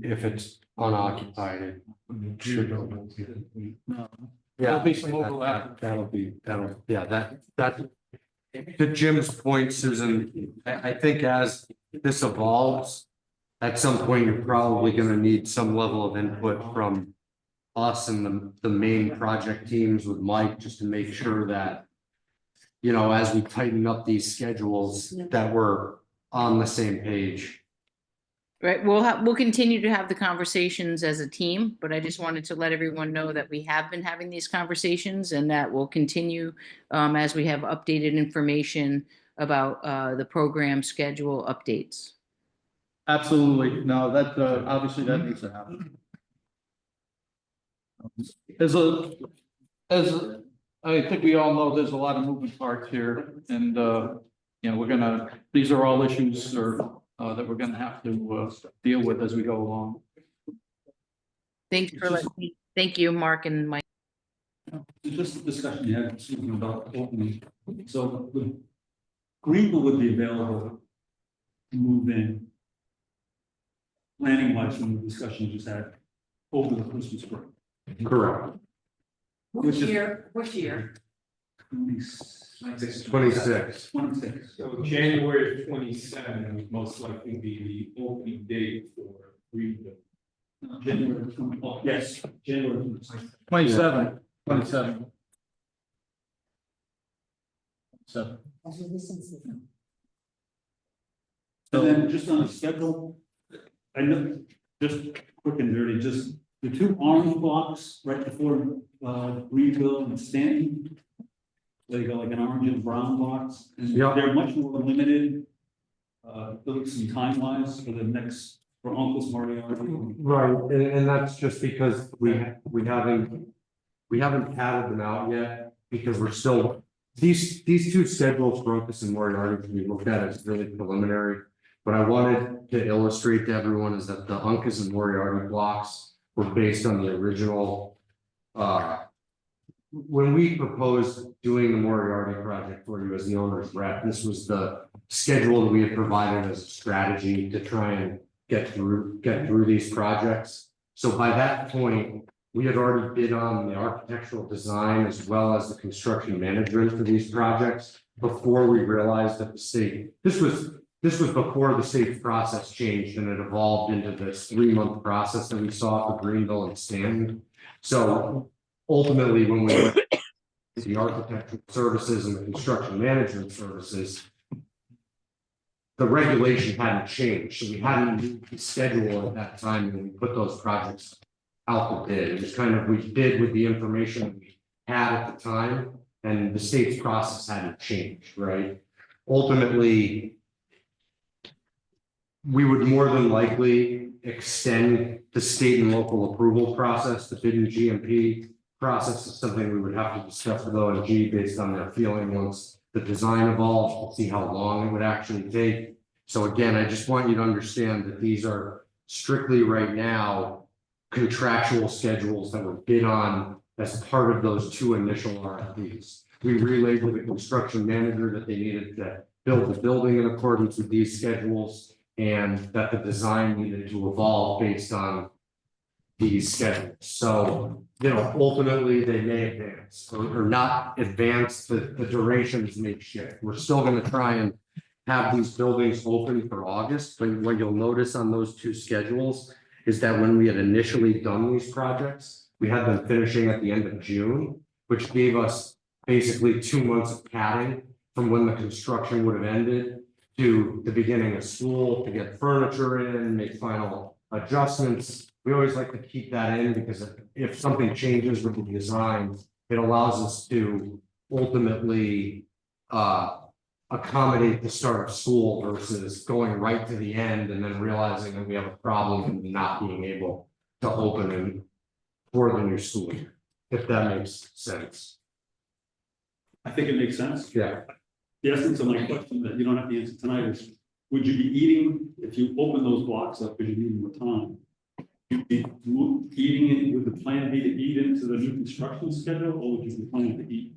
D: if it's unoccupied, it should.
A: No.
D: Yeah,
A: There'll be some overlap.
D: that'll, to Jim's point, Susan, I think as this evolves, at some point, you're probably gonna need some level of input from us and the main project teams with Mike, just to make sure that, you know, as we tighten up these schedules, that we're on the same page.
E: Right, we'll continue to have the conversations as a team, but I just wanted to let everyone know that we have been having these conversations and that will continue as we have updated information about the program schedule updates.
A: Absolutely, no, that obviously that needs to happen. As I think we all know, there's a lot of moving parts here, and you know, these are all issues that we're gonna have to deal with as we go along.
E: Thanks for letting me Thank you, Mark and Mike.
I: Just a discussion you had, Susan, about opening, so the Greenville would be available to move in. Planning wise, from the discussion you just had over the Christmas break.
D: Correct.
I: Which is-
H: Which year?
I: 26.
D: 26.
I: 26.
G: So January 27 would most likely be the opening date for Greenville.
I: January 20, oh, yes, January 26.
A: 27. 27. 7.
I: And then just on the schedule, I know, just quick and dirty, just the two orange blocks right before Greenville and Stanton. They go like an orange and brown box, and
D: Yeah.
I: they're much more limited. Some time wise for the next, for Uncle's Moriarty.
D: Right, and that's just because we haven't added them out yet, because we're still, these two schedules for Uncas and Moriarty can be looked at as really preliminary. What I wanted to illustrate to everyone is that the Uncas and Moriarty blocks were based on the original. When we proposed doing the Moriarty project for you as the owner's rep, this was the schedule that we had provided as a strategy to try and get through these projects. So by that point, we had already bid on the architectural design as well as the construction management for these projects before we realized that the state, this was before the state's process changed and it evolved into this 3-month process that we saw for Greenville and Stanton. So ultimately, when we went to the architectural services and the construction management services, the regulation hadn't changed, so we hadn't moved the schedule at that time when we put those projects out the bid. It was kind of, we did with the information we had at the time, and the state's process hadn't changed, right? Ultimately, we would more than likely extend the state and local approval process. The bid and GMP process is something we would have to discuss with ONG based on their feeling once the design evolves, to see how long it would actually take. So again, I just want you to understand that these are strictly right now contractual schedules that were bid on as part of those two initial RFPs. We relayed with the construction manager that they needed to build the building in accordance with these schedules, and that the design needed to evolve based on these schedules. So, ultimately they may advance or not advance, the durations may shift. We're still going to try and have these buildings open for August, but what you'll notice on those two schedules is that when we had initially done these projects, we had them finishing at the end of June, which gave us basically 2 months of padding from when the construction would have ended to the beginning of school, to get furniture in, make final adjustments. We always like to keep that in because if something changes with the design, it allows us to ultimately accommodate the start of school versus going right to the end and then realizing that we have a problem and not being able to open in for the new school year, if that makes sense.
I: I think it makes sense.
D: Yeah.
I: The essence of my question that you don't have to answer tonight is, would you be eating, if you open those blocks up, because you need more time? You'd be eating it, would the plan be to eat into the new construction schedule, or would you be planning to eat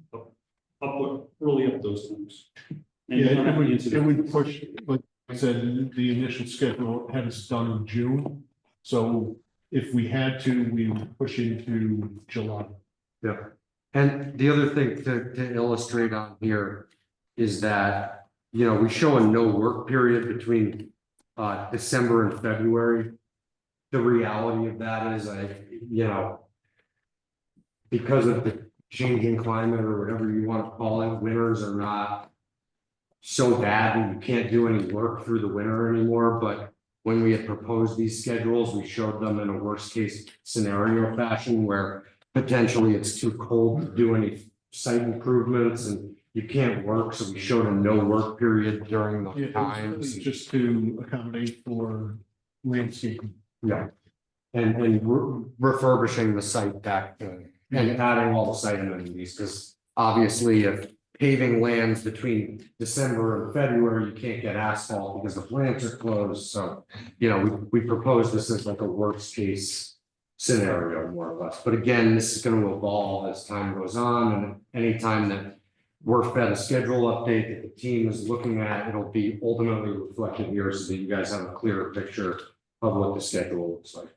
I: early up those times? And you don't have to answer
C: It
I: that.
C: would push, like I said, the initial schedule had us done in June. So if we had to, we would push into July.
D: Yeah. And the other thing to illustrate on here is that, we show a no work period between December and February. The reality of that is because of the changing climate or whatever you want to call it, winters are not so bad and you can't do any work through the winter anymore. But when we had proposed these schedules, we showed them in a worst case scenario fashion where potentially it's too cold to do any site improvements and you can't work. So we showed a no work period during
C: Yeah,
D: those
C: it was
D: times.
C: just to accommodate for landscaping.
D: Yeah. And refurbishing the site back to, and adding all the site amenities, because obviously if paving lands between December and February, you can't get asphalt because the plants are closed. So, we propose this as like a worst case scenario, more or less. But again, this is going to evolve as time goes on, and anytime that we're fed a schedule update that the team is looking at, it'll be ultimately reflected here so that you guys have a clearer picture of what the schedule looks like.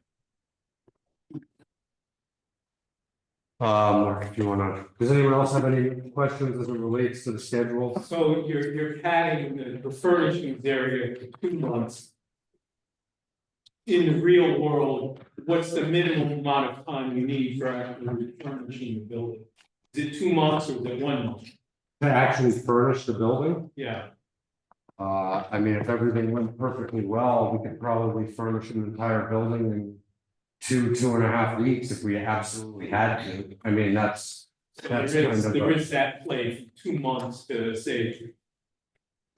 D: If you wanna, does anyone else have any questions as it relates to the schedule?
G: So you're padding the furnishings area to 2 months. In the real world, what's the minimum amount of time you need for actually furnishing the building? Is it 2 months or is it 1 month?
D: To actually furnish the building?
G: Yeah,
D: I mean, if everything went perfectly well, we could probably furnish an entire building in 2.5 weeks if we absolutely had to. I mean, that's
G: so
D: kind
G: there is,
D: of
G: there
D: a-
G: is that play for 2 months to say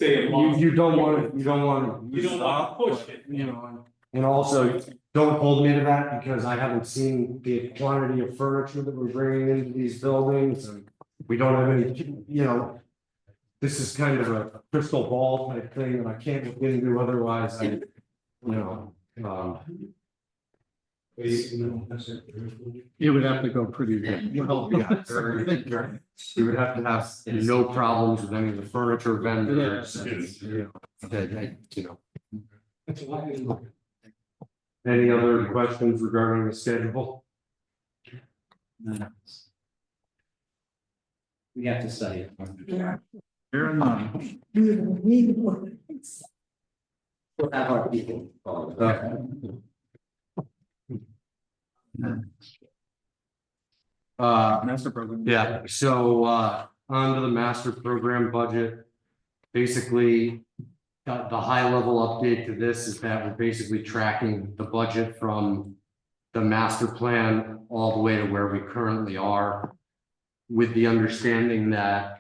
G: a month.
D: You don't want to
G: You don't want to push it.
D: you know, and also don't hold me to that because I haven't seen the quantity of furniture that we're bringing into these buildings and we don't have any, you know. This is kind of a crystal ball type thing that I can't look into, otherwise you know.
A: You would have to go pretty well.
D: Yeah, you would have to have no problems with any of the furniture vendors.
A: Yes.
D: You know. Any other questions regarding the schedule?
J: We have to study it.
A: Here and now.
J: We'll have our people.
A: Master program.
D: Yeah, so onto the master program budget. Basically, the high level update to this is that we're basically tracking the budget from the master plan all the way to where we currently are, with the understanding that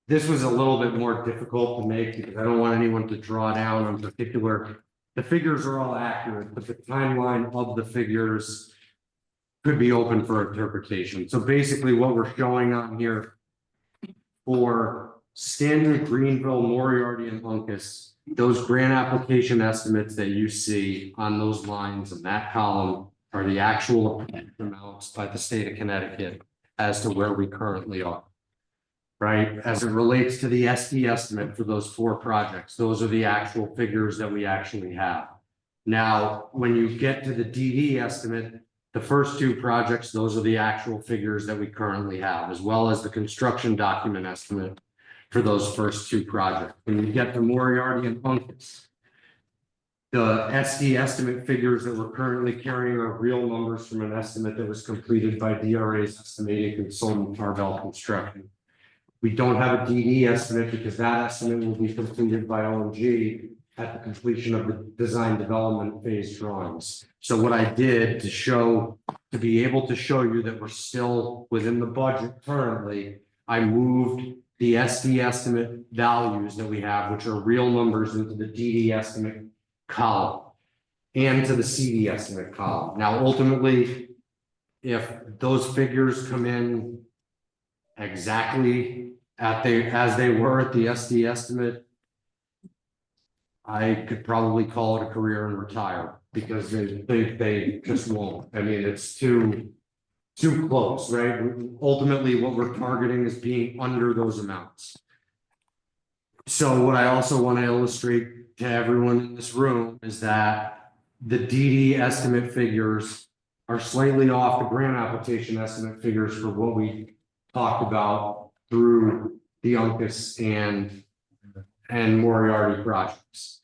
D: this was a little bit more difficult to make because I don't want anyone to draw down on particular. The figures are all accurate, but the timeline of the figures could be open for interpretation. So basically what we're showing on here for Stanley, Greenville, Moriarty, and Uncas, those grant application estimates that you see on those lines in that column are the actual amounts by the state of Connecticut as to where we currently are. Right, as it relates to the SD estimate for those 4 projects, those are the actual figures that we actually have. Now, when you get to the DD estimate, the first 2 projects, those are the actual figures that we currently have, as well as the construction document estimate for those first 2 projects. When you get to Moriarty and Uncas, the SD estimate figures that we're currently carrying are real numbers from an estimate that was completed by DRA's estimating consultant Carvel Construction. We don't have a DD estimate because that estimate will be completed by OMG at the completion of the design development phase drawings. So what I did to be able to show you that we're still within the budget currently, I moved the SD estimate values that we have, which are real numbers, into the DD estimate column and to the CD estimate column. Now, ultimately, if those figures come in exactly as they were at the SD estimate, I could probably call it a career and retire because they just won't. I mean, it's too close, right? Ultimately, what we're targeting is being under those amounts. So what I also want to illustrate to everyone in this room is that the DD estimate figures are slightly off the grant application estimate figures for what we talked about through the Uncas and Moriarty projects.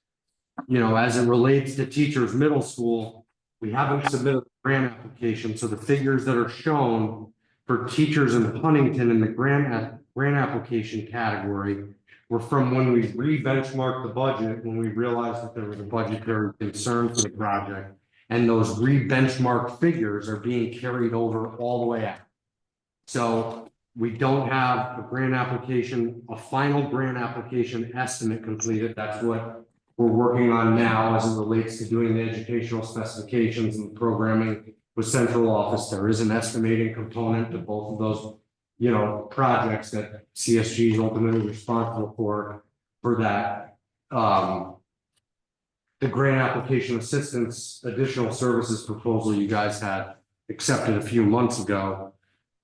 D: You know, as it relates to teachers middle school, we haven't submitted a grant application, so the figures that are shown for teachers in Huntington in the grant application category were from when we re-benchmarked the budget, when we realized that there was a budgetary concern for the project, and those re-benchmarked figures are being carried over all the way out. So we don't have a grant application, a final grant application estimate completed. That's what we're working on now as it relates to doing the educational specifications and programming with central office. There is an estimating component to both of those, you know, projects that CSG is ultimately responsible for that. the grant application assistance additional services proposal you guys had accepted a few months ago.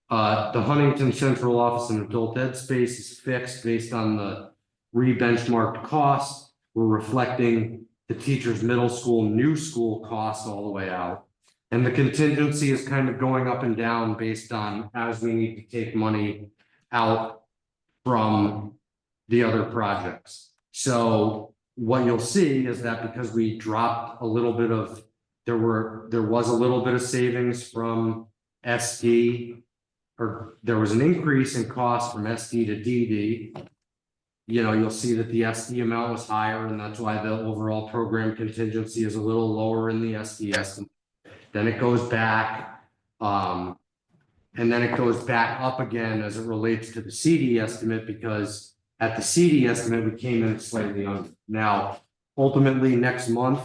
D: The Huntington Central Office and Adult Ed space is fixed based on the re-benchmarked cost. We're reflecting the teacher's middle school, new school costs all the way out. And the contingency is kind of going up and down based on as we need to take money out from the other projects. So what you'll see is that because we dropped a little bit of, there was a little bit of savings from SD, or there was an increase in cost from SD to DD. You know, you'll see that the SD amount was higher, and that's why the overall program contingency is a little lower in the SD estimate. Then it goes back, and then it goes back up again as it relates to the CD estimate, because at the CD estimate, we came in slightly under. Now, ultimately, next month,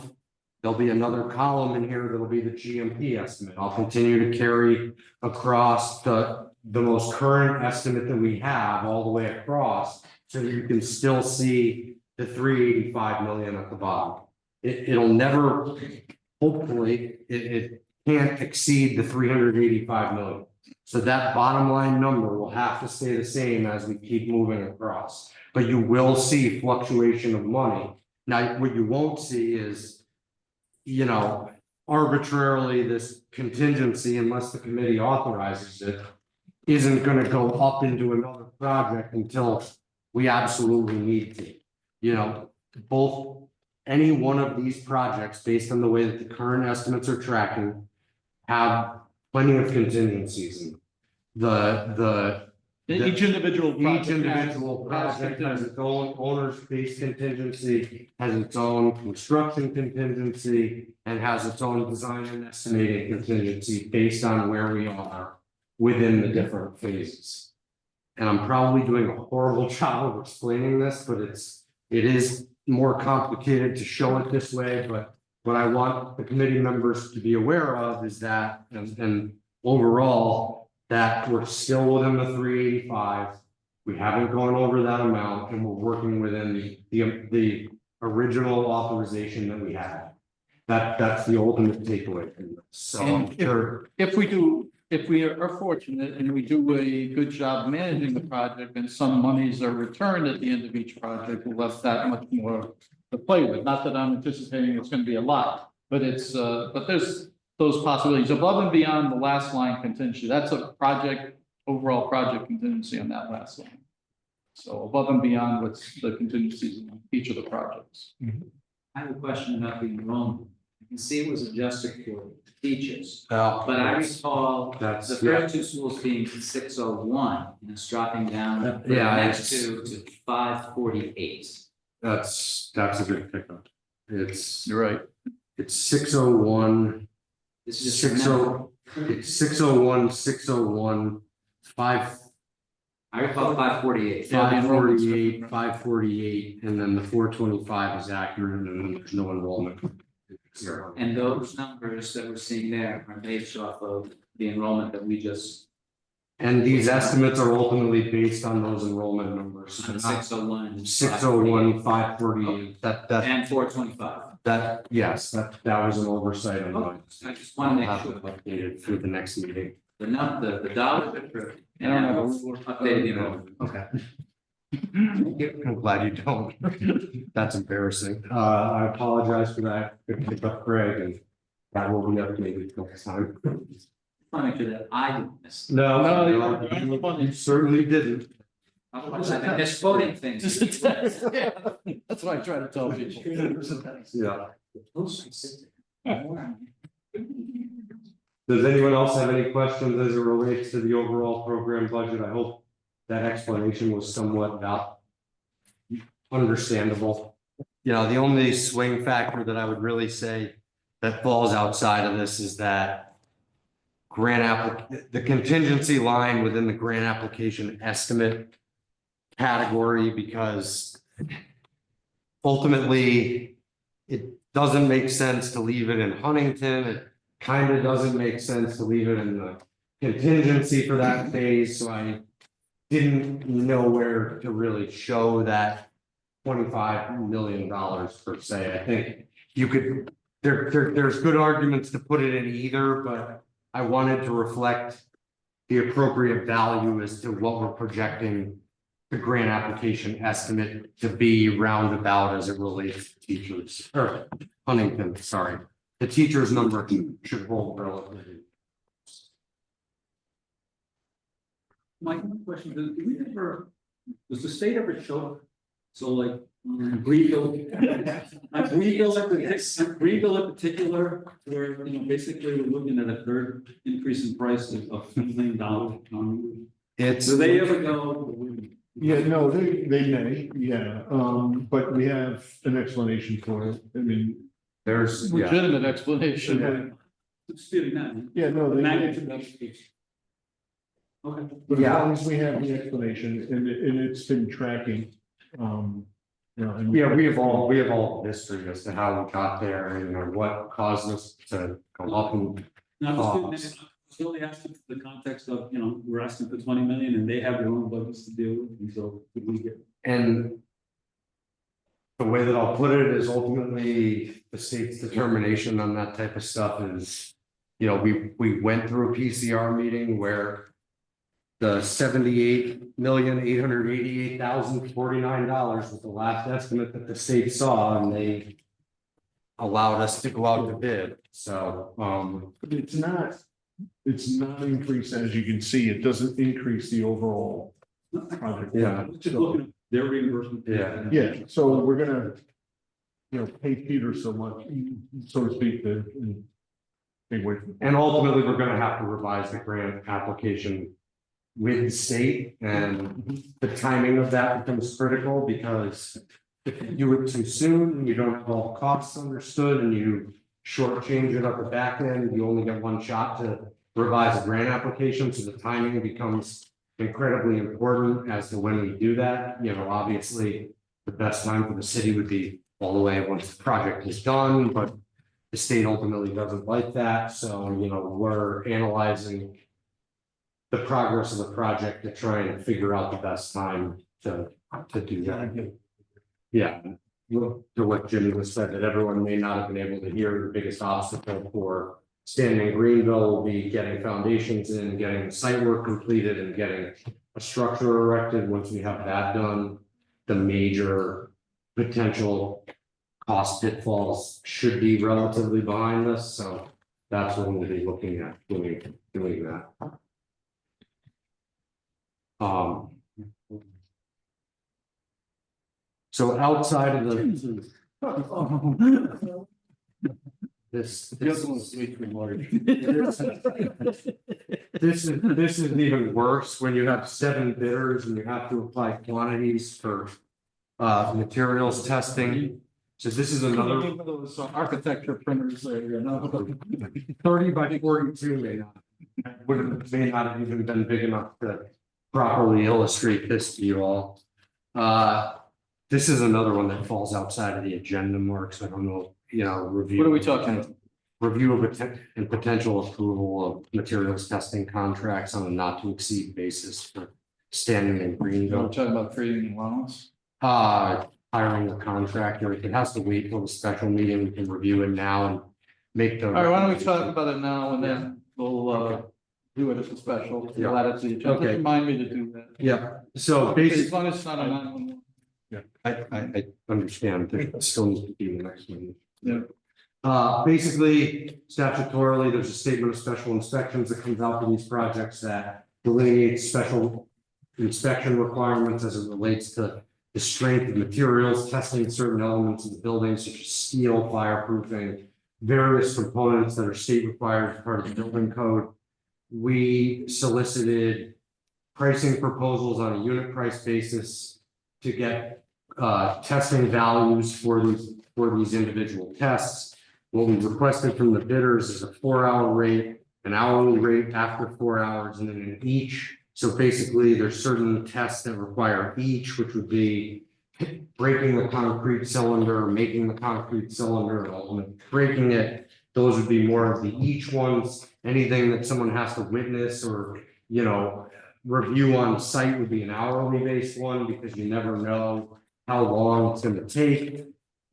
D: there'll be another column in here that'll be the GMP estimate. I'll continue to carry across the most current estimate that we have all the way across, so that you can still see the 385 million at the bottom. It'll never, hopefully, it can't exceed the 385 million. So that bottom line number will have to stay the same as we keep moving across, but you will see fluctuation of money. Now, what you won't see is, you know, arbitrarily this contingency, unless the committee authorizes it, isn't going to go up into another project until we absolutely need to. You know, both any one of these projects, based on the way that the current estimates are tracking, have plenty of contingencies in them.
A: Each individual
D: Each
A: project
D: individual project has its own owner's base contingency, has its own construction contingency, and has its own design and estimating contingency based on where we are within the different phases. And I'm probably doing a horrible job of explaining this, but it is more complicated to show it this way. But what I want the committee members to be aware of is that, and overall, that we're still within the 385. We haven't gone over that amount, and we're working within the original authorization that we had. That's the ultimate takeaway from this. So
A: And if we are fortunate and we do a good job managing the project, and some monies are returned at the end of each project, we'll have that much more to play with. Not that I'm anticipating it's going to be a lot, but it's but there's those possibilities above and beyond the last line contingency. That's a overall project contingency on that last line. So above and beyond what's the contingencies in each of the projects.
J: I have a question about the enrollment. I can see it was adjusted for teachers,
D: Oh,
J: but I recall the
D: that's
J: first two schools being 601 and it's dropping down for the
D: Yeah,
J: next
D: it's-
J: two to 548.
D: that's a good pickup.
A: You're right.
D: It's 601.
J: This is just
D: 60, it's 601, 601, 5,
J: I recall 548.
A: Yeah, the enrollment's
D: 548,
A: different.
D: 548, and then the 425 is accurate, and then there's no enrollment. Zero.
J: And those numbers that we're seeing there are based off of the enrollment that we just,
D: And these estimates are ultimately based on those enrollment numbers.
J: on 601 and
D: 601, 548, that,
J: and 425.
D: yes, that was an oversight on mine.
J: I just want to
D: I'll
J: make
D: have it
J: sure
D: updated for the next meeting.
J: the dollars are true.
A: I don't have a
J: Updated the enrollment.
D: Okay. I'm glad you don't. That's embarrassing. I apologize for that. Good pick up, Greg, and that will be updated next time.
J: I want to make sure that I didn't miss.
D: No,
A: you're
D: you certainly didn't.
J: Otherwise, I've been misquoting things.
A: Yeah, that's what I try to tell people.
D: Yeah. Does anyone else have any questions as it relates to the overall program budget? I hope that explanation was somewhat understandable. You know, the only swing factor that I would really say that falls outside of this is that the contingency line within the grant application estimate category, because ultimately it doesn't make sense to leave it in Huntington. It kind of doesn't make sense to leave it in the contingency for that phase. So I didn't know where to really show that $25 million per se. I think you could, there's good arguments to put it in either, but I wanted to reflect the appropriate value as to what we're projecting the grant application estimate to be roundabout as it relates to teachers, or Huntington, sorry. The teachers number should hold relatively.
I: My question, does the state ever show, so like, Greenville, Greenville in particular, where, you know, basically we're looking at a third increase in price of $2 million.
D: It's,
I: Do they ever go?
C: Yeah, no, they may, yeah, but we have an explanation for it. I mean,
D: there's, yeah,
A: Legitimate explanation.
I: Disputing that.
C: yeah, no,
I: The
C: they.
I: magnitude of the. Okay.
C: But as long as we have the explanation and it's been tracking, you know. and-
D: yeah, we have all history as to how we got there and, you know, what caused us to go up and.
I: Now, I'm just really asking for the context of, you know, we're asking for 20 million and they have their own budgets to deal with, and so could we get?
D: And the way that I'll put it is ultimately the state's determination on that type of stuff is, you know, we went through a PCR meeting where the $78,888,049 was the last estimate that the state saw, and they allowed us to go out to bid. So,
C: It's not increased, as you can see, it doesn't increase the overall project.
D: Yeah.
I: Just looking at their reimbursement.
D: Yeah.
C: Yeah, so we're gonna, you know, pay Peter so much, so to speak, to. Big way.
D: and ultimately, we're gonna have to revise the grant application with the state, and the timing of that becomes critical because if you do it too soon, you don't have all costs understood, and you shortchange it at the back end, you only get one shot to revise a grant application, so the timing becomes incredibly important as to when we do that. You know, obviously, the best time for the city would be all the way once the project is done, but the state ultimately doesn't like that, so, you know, we're analyzing the progress of the project to try and figure out the best time to do that. Yeah, to what Jimmy was said, that everyone may not have been able to hear, the biggest obstacle for standing in Greenville will be getting foundations in, getting the site work completed, and getting a structure erected. Once we have that done, the major potential cost pitfalls should be relatively behind us, so that's what we'll be looking at doing that. So outside of the. This is even worse when you have 7 bidders and you have to apply quantities for materials testing. So this is another.
A: Those architecture printers there, you know.
D: 30 by 42 may not have even been big enough to properly illustrate this to you all. This is another one that falls outside of the agenda, Mark, so I don't know, you know, review.
A: What are we talking about?
D: Review of and potential approval of materials testing contracts on a not to exceed basis for standing in
A: We're
D: Greenville.
A: talking about creating an allowance.
D: Hiring a contractor, if it has to wait till the special meeting, we can review it now and make the.
A: All right, why don't we talk about it now and then we'll do it as a special. We'll add it to the agenda.
D: Okay.
A: Remind me to do that.
D: Yeah, so
A: As
D: basically,
A: long as it's not a 911.
D: I understand, there still needs to be the next one.
A: Yeah.
D: Basically, statutorily, there's a statement of special inspections that comes out for these projects that delineates special inspection requirements as it relates to the strength of materials, testing certain elements of the building, such as steel, fireproofing, various components that are state required as part of the building code. We solicited pricing proposals on a unit price basis to get testing values for these individual tests. What we requested from the bidders is a 4-hour rate, an hourly rate after 4 hours, and then an each. So basically, there's certain tests that require each, which would be breaking the concrete cylinder, making the concrete cylinder, and ultimately breaking it. Those would be more of the each ones. Anything that someone has to witness or, you know, review on site would be an hourly based one, because you never know how long it's going to take.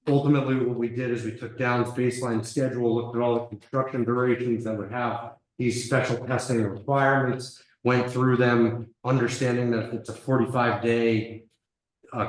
D: ultimately what we did is we took Down's baseline schedule, looked at all the construction durations that would have these special testing requirements, went through them, understanding that if it's a 45-day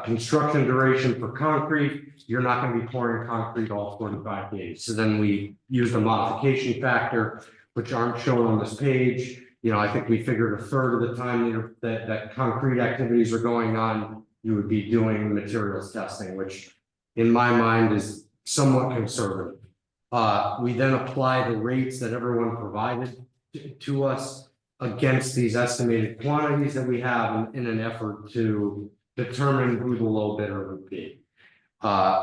D: construction duration for concrete, you're not going to be pouring concrete all 45 days. So then we used a modification factor, which aren't shown on this page. You know, I think we figured a third of the time that concrete activities are going on, you would be doing materials testing, which in my mind is somewhat conservative. We then apply the rates that everyone provided to us against these estimated quantities that we have in an effort to determine who the low bidder would be.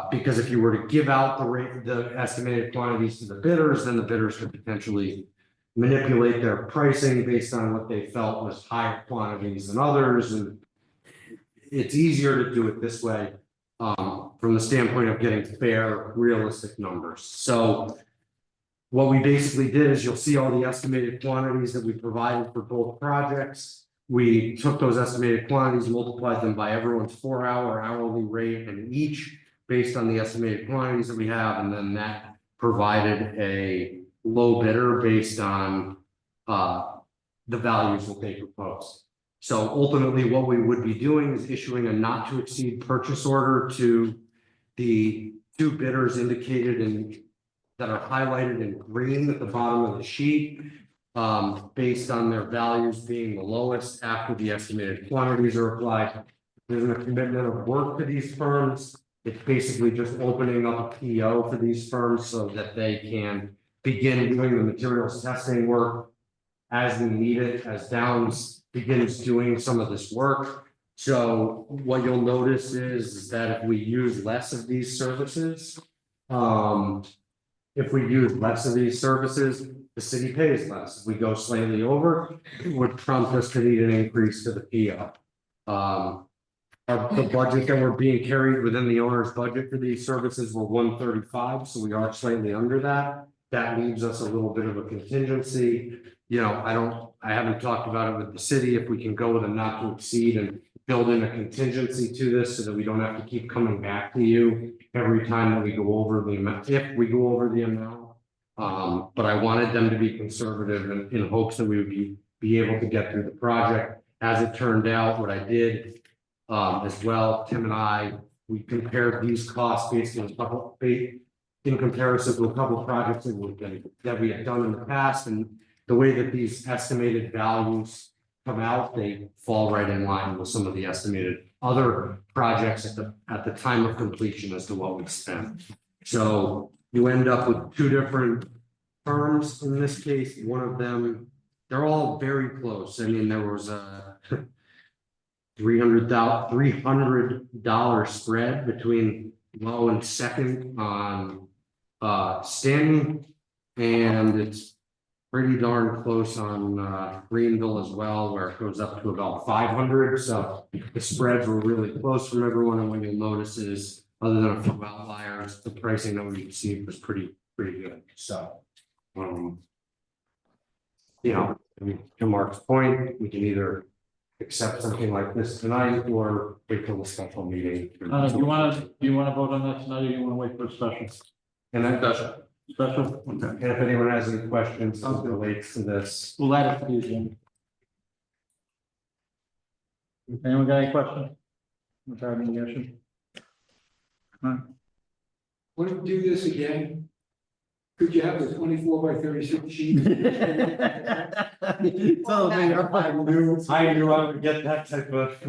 D: Because if you were to give out the estimated quantities to the bidders, then the bidders could potentially manipulate their pricing based on what they felt was higher quantities than others. And it's easier to do it this way from the standpoint of getting fair, realistic numbers. So what we basically did is you'll see all the estimated quantities that we provided for both projects. We took those estimated quantities, multiplied them by everyone's 4-hour hourly rate and each based on the estimated quantities that we have, and then that provided a low bidder based on the values that they proposed. So ultimately what we would be doing is issuing a not to exceed purchase order to the two bidders indicated in that are highlighted in green at the bottom of the sheet, based on their values being the lowest after the estimated quantities are applied. There's a commitment of work to these firms. It's basically just opening up a PO for these firms so that they can begin doing the materials testing work as we need it, as Downs begins doing some of this work. So what you'll notice is that if we use less of these services, the city pays less. If we go slightly over, it would prompt us to need an increase to the PO. The budget that we're being carried within the owner's budget for these services were 135, so we are slightly under that. That leaves us a little bit of a contingency. You know, I haven't talked about it with the city, if we can go with a not to exceed and build in a contingency to this so that we don't have to keep coming back to you every time that we go over the amount, if we go over the amount. But I wanted them to be conservative in hopes that we would be able to get through the project. As it turned out, what I did as well, Tim and I, we compared these costs based on in comparison to a couple of projects that we had done in the past, and the way that these estimated values come out, they fall right in line with some of the estimated other projects at the time of completion as to what we spent. So you end up with two different firms in this case. One of them, they're all very close. I mean, there was a $300 spread between low and second on Stanton, and it's pretty darn close on Greenville as well, where it goes up to about 500. So the spreads were really close from everyone, and what you'll notice is, other than a few outliers, the pricing that we received was pretty good. So, you know, I mean, to Mark's point, we can either accept something like this tonight or wait till the special meeting.
A: Do you want to vote on that tonight, or do you want to wait for a special?
D: And then
A: Special? Okay.
D: and if anyone has any questions as it relates to this.
A: We'll add it to the agenda. Anyone got any questions regarding the issue?
G: When we do this again, could you have the 24x36 sheet?
D: I knew I would get that type of.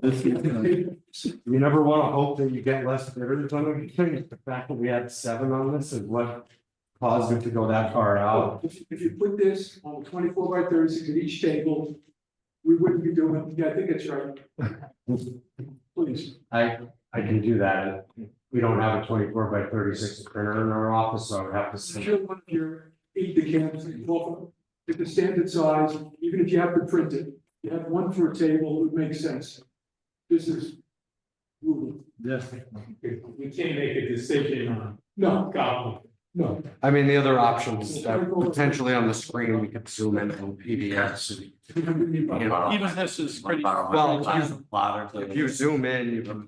A: This is-
D: You never want to hope that you get less bidders on everything. The fact that we had 7 on this is what caused it to go that far out.
G: If you put this on 24x36 at each table, we wouldn't be doing, yeah, I think it's right. Please.
D: I can do that. We don't have a 24x36 printer in our office, so I would have to
G: I'm
D: send.
G: sure one of your 8 decants, if the standard size, even if you have to print it, you have one for a table, it would make sense. This is.
A: Yes.
G: We can't make a decision on. No, God,
C: No.
D: I mean, the other options that potentially on the screen, we could zoom in on PDFs.
A: Even this is pretty.
D: Well, if you zoom in, you can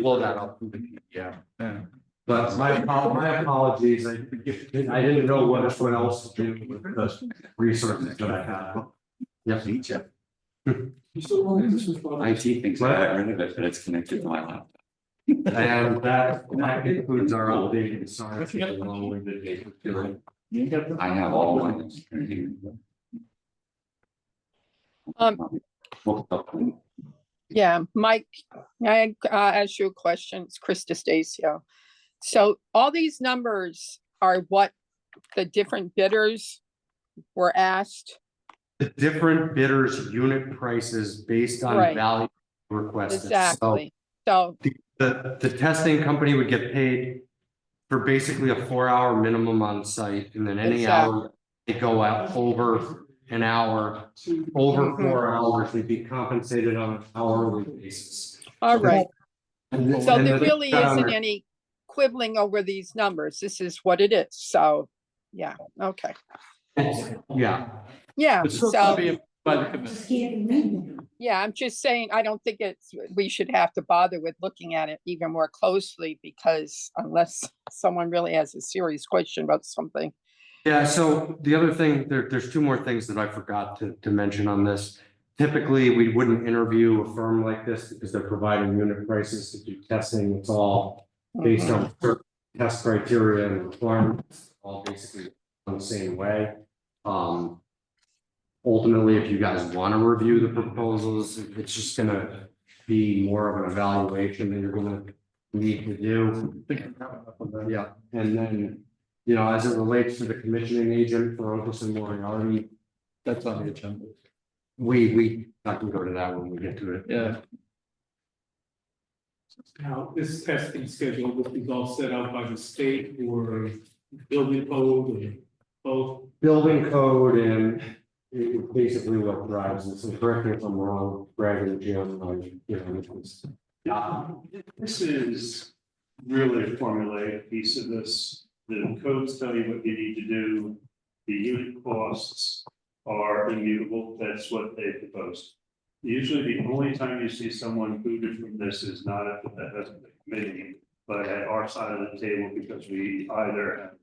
D: blow that up. Yeah.
A: Yeah.
D: But my apologies, I didn't know what else to do with the resources that I have. Yes.
F: IT thinks I got rid of it, but it's connected to my laptop.
D: And that includes our updated science.
F: I have all mine.
H: Yeah, Mike, I ask you a question. It's Chris DeStacio. So all these numbers are what the different bidders were asked?
D: The different bidders' unit prices based on
H: Right.
D: value requested.
H: Exactly. So,
D: The testing company would get paid for basically a 4-hour minimum on site, and then any hour they go out over an hour, over 4 hours, we'd be compensated on an hourly basis.
H: all right.
D: And
H: So
D: and
H: there
D: the-
H: really isn't any quibbling over these numbers. This is what it is. So, yeah, okay.
D: Yeah,
H: Yeah,
A: It's still
H: so,
A: gonna be by the committee.
H: yeah, I'm just saying, I don't think we should have to bother with looking at it even more closely because unless someone really has a serious question about something.
D: yeah, so the other thing, there's two more things that I forgot to mention on this. Typically, we wouldn't interview a firm like this because they're providing unit prices to do testing. It's all based on certain test criteria and requirements, all basically on the same way. Ultimately, if you guys want to review the proposals, it's just gonna be more of an evaluation that you're gonna need to do. Yeah, and then, you know, as it relates to the commissioning agent for Otis and Moriarty,
A: That's on the agenda.
D: I can go to that when we get to it.
A: Yeah.
G: Now, this testing schedule, this is all set out by the state or building code or both.
D: Building code and it basically what drives this, and correct me if I'm wrong, Greg and Jim, you know, it's.
B: This is really a formulaic piece of this. The codes tell you what you need to do. The unit costs are immutable. That's what they proposed. Usually the only time you see someone booted from this is not at the committee, but at our side of the table because we either have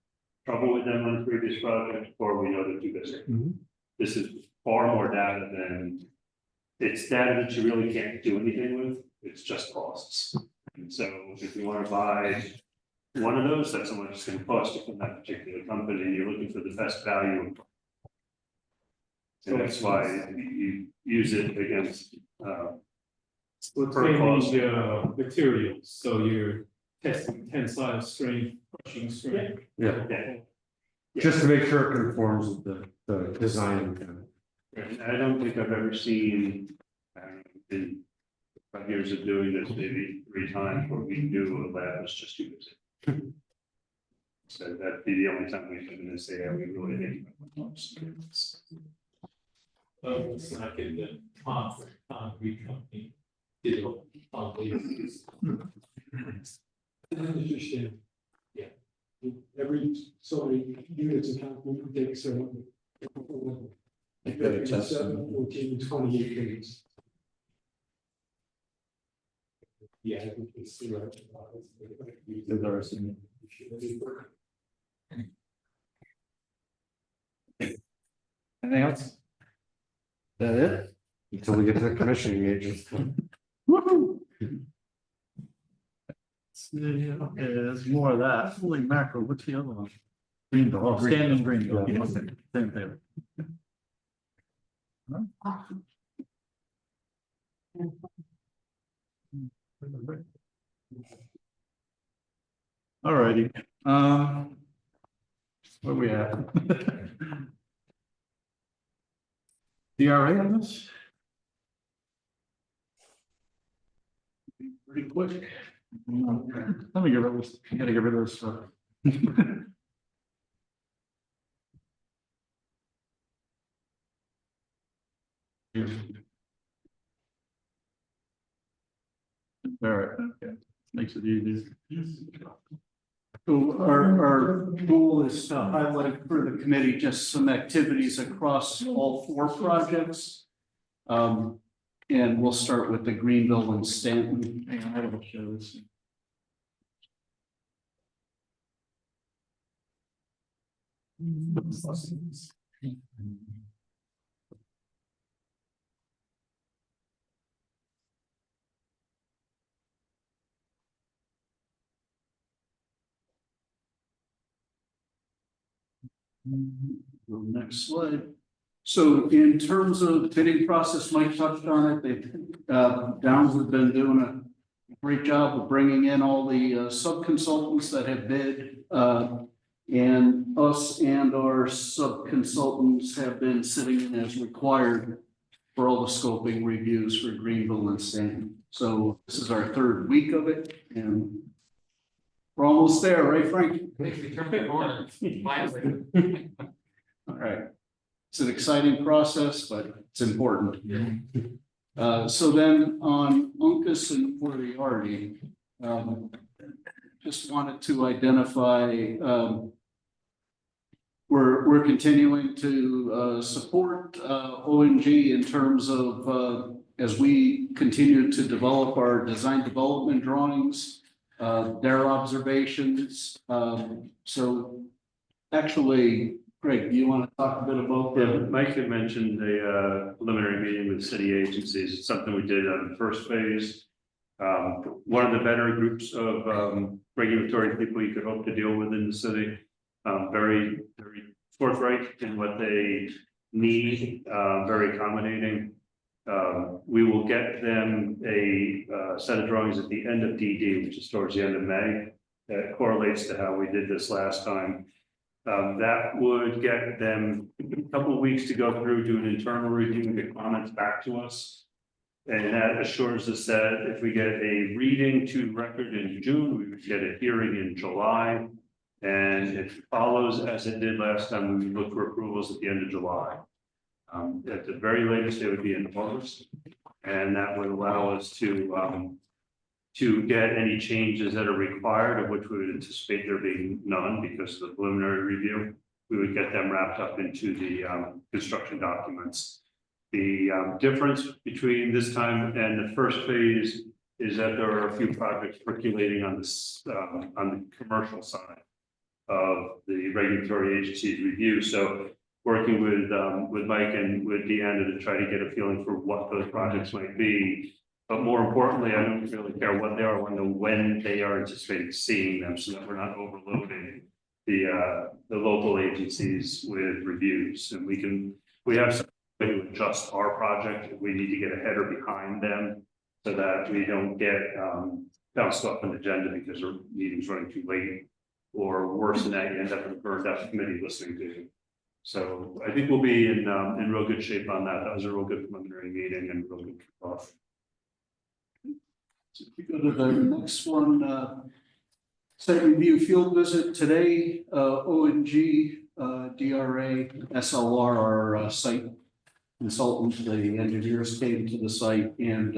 B: trouble with them on the previous project or we know they're too busy. This is far more data than, it's data that you really can't do anything with. It's just costs. And so if you want to buy one of those, that's how much it's going to cost you from that particular company, and you're looking for the best value. And that's why you use it against,
G: What's
B: per cost.
G: materials, so you're testing tensile strength, crushing strength.
D: Yeah,
B: Yeah.
D: just to make sure it conforms with the design.
B: And I don't think I've ever seen, in 5 years of doing this, maybe 3 times where we do a lab is just too busy. So that'd be the only time we come in and say, yeah, we really need.
G: It's like in the concrete company. Did it.
C: Interesting. Yeah. Every so many units of concrete takes 7, 14, 28 days. Yeah, I think it's
A: Interesting. Anything else? That it?
D: Until we get to the commissioning agent.
A: Woohoo! See, okay, there's more of that. Holy mackerel, what's the other one? Green Dog, oh, standing green dog,
D: Yeah.
A: okay, same thing. All righty, where we at? DRA on this? Pretty quick. Let me get rid of this, I gotta get rid of this stuff. All right, okay, makes it easier.
K: So our goal is to highlight for the committee just some activities across all 4 projects. And we'll start with the Greenville and Stanton. Hang on, I will show this. Next slide. So in terms of bidding process, Mike touched on it. Downs have been doing a great job of bringing in all the sub-consultants that have bid. And us and our sub-consultants have been sitting in as required for all the scoping reviews for Greenville and Stanton. So this is our 3rd week of it, and we're almost there, right, Frank?
J: We turned the corner, finally.
K: All right. It's an exciting process, but it's important. So then on Uncas and Moriarty, just wanted to identify, we're continuing to support ONG in terms of as we continue to develop our design development drawings, their observations. So actually, Greg, do you want to talk a bit about that?
B: Yeah, Mike had mentioned a preliminary meeting with city agencies. It's something we did on the first phase. One of the better groups of regulatory people you could hope to deal with in the city. Very forthright in what they need, very accommodating. We will get them a set of drawings at the end of DD, which is towards the end of May. That correlates to how we did this last time. That would get them a couple of weeks to go through, do an internal review and get comments back to us. And that assures us that if we get a reading to record in June, we would get a hearing in July. And if it follows as it did last time, we would look for approvals at the end of July. At the very latest, it would be in August. And that would allow us to get any changes that are required, of which we would anticipate there being none because of the preliminary review. We would get them wrapped up into the construction documents. The difference between this time and the first phase is that there are a few projects percolating on the commercial side of the regulatory agency's review. So working with Mike and with Deanna to try to get a feeling for what those projects might be. But more importantly, I don't really care what they are, I want to know when they are anticipating seeing them so that we're not overloading the local agencies with reviews. And we have some way to adjust our project if we need to get ahead or behind them so that we don't get bounced off an agenda because our meeting's running too late, or worse than that, you end up in a burned out committee listening to you. So I think we'll be in real good shape on that. That was a real good preliminary meeting and real good kickoff.
K: So if we go to the next one, site review field visit today, ONG, DRA, SLR, our site consultants, the engineers came to the site and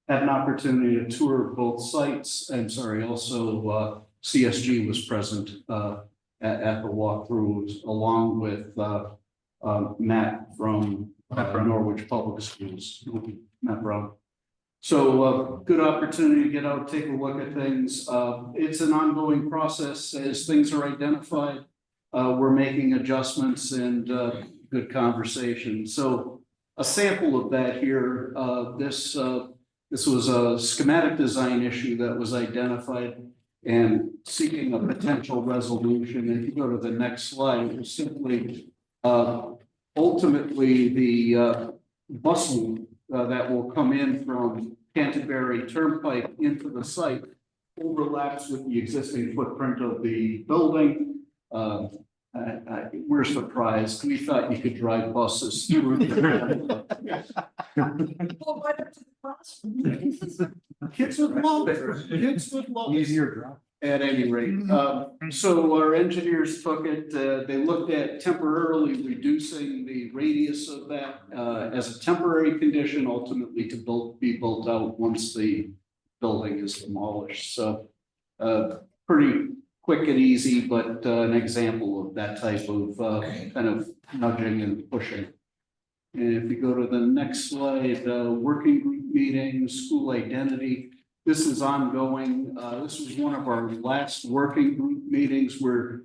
K: had an opportunity to tour both sites. I'm sorry, also CSG was present at the walkthroughs along with Matt from Norwich Public Schools, Matt Brown. So good opportunity to get out, take a look at things. It's an ongoing process as things are identified. We're making adjustments and good conversation. So a sample of that here, this was a schematic design issue that was identified and seeking a potential resolution. If you go to the next slide, it was simply ultimately the bus loop that will come in from Canterbury Turnpike into the site overlaps with the existing footprint of the building. We're surprised. We thought you could drive buses through. Kids would love it. Kids would love it.
D: Easier drop.
K: At any rate, so our engineers took it, they looked at temporarily reducing the radius of that as a temporary condition, ultimately to be built out once the building is demolished. So pretty quick and easy, but an example of that type of kind of nudging and pushing. And if you go to the next slide, working group meetings, school identity. This is ongoing. This was one of our last working group meetings where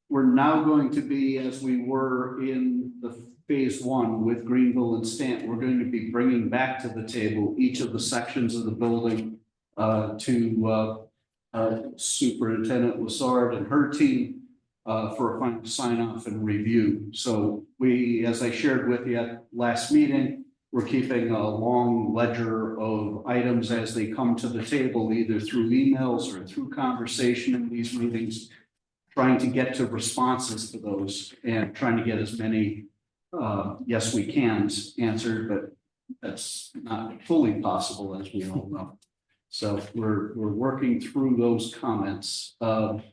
K: we're now going to be, as we were in the phase one with Greenville and Stanton, we're going to be bringing back to the table each of the sections of the building to Superintendent Lassard and her team for a final sign off and review. So we, as I shared with you at last meeting, we're keeping a long ledger of items as they come to the table, either through emails or through conversation in these meetings, trying to get to responses to those and trying to get as many yes, we can answered, but that's not fully possible, as we all know. So we're working through those comments. If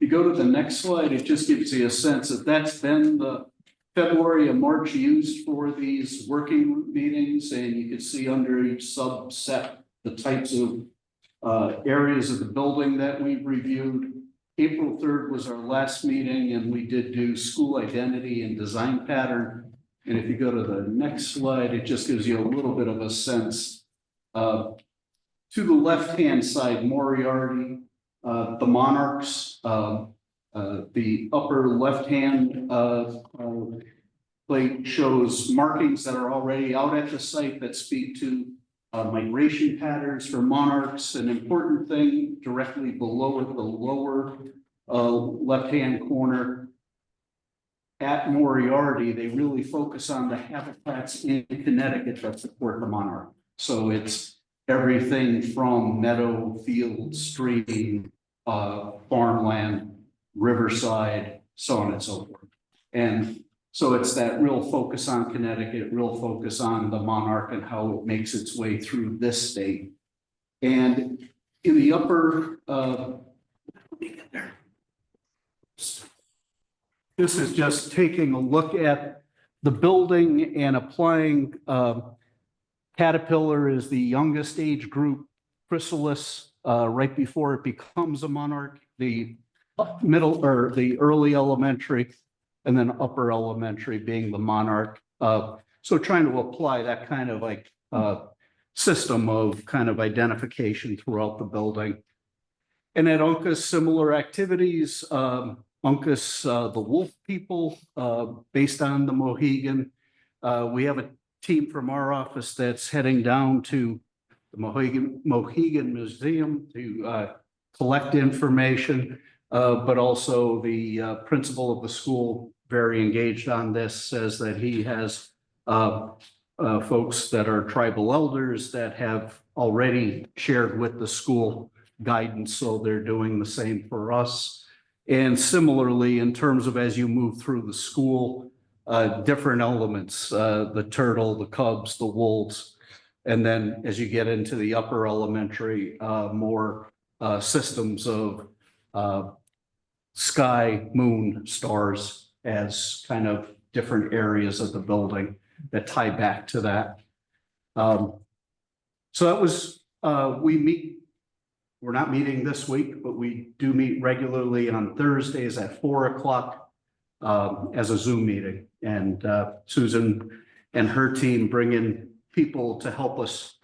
K: you go to the next slide, it just gives you a sense that that's been the February and March used for these working group meetings, and you can see under each subset the types of areas of the building that we've reviewed. April 3rd was our last meeting, and we did do school identity and design pattern. And if you go to the next slide, it just gives you a little bit of a sense. To the left-hand side, Moriarty, the Monarchs, the upper left-hand plate shows markings that are already out at the site that speak to migration patterns for monarchs. An important thing directly below it, the lower left-hand corner. At Moriarty, they really focus on the habitats in Connecticut that support the monarch. So it's everything from meadow, field, stream, farmland, riverside, so on and so forth. And so it's that real focus on Connecticut, real focus on the monarch and how it makes its way through this state. And in the upper, this is just taking a look at the building and applying Caterpillar is the youngest age group, Chrysalis, right before it becomes a monarch, the middle or the early elementary, and then upper elementary being the monarch. So trying to apply that kind of like system of kind of identification throughout the building. And at Uncas, similar activities. Uncas, the Wolf people, based on the Mohegan. We have a team from our office that's heading down to the Mohegan Museum to collect information, but also the principal of the school, very engaged on this, says that he has folks that are tribal elders that have already shared with the school guidance, so they're doing the same for us. And similarly, in terms of as you move through the school, different elements, the turtle, the cubs, the wolves, and then as you get into the upper elementary, more systems of sky, moon, stars as kind of different areas of the building that tie back to that. So that was, we meet. We're not meeting this week, but we do meet regularly on Thursdays at 4 o'clock as a Zoom meeting. And Susan and her team bring in people to help us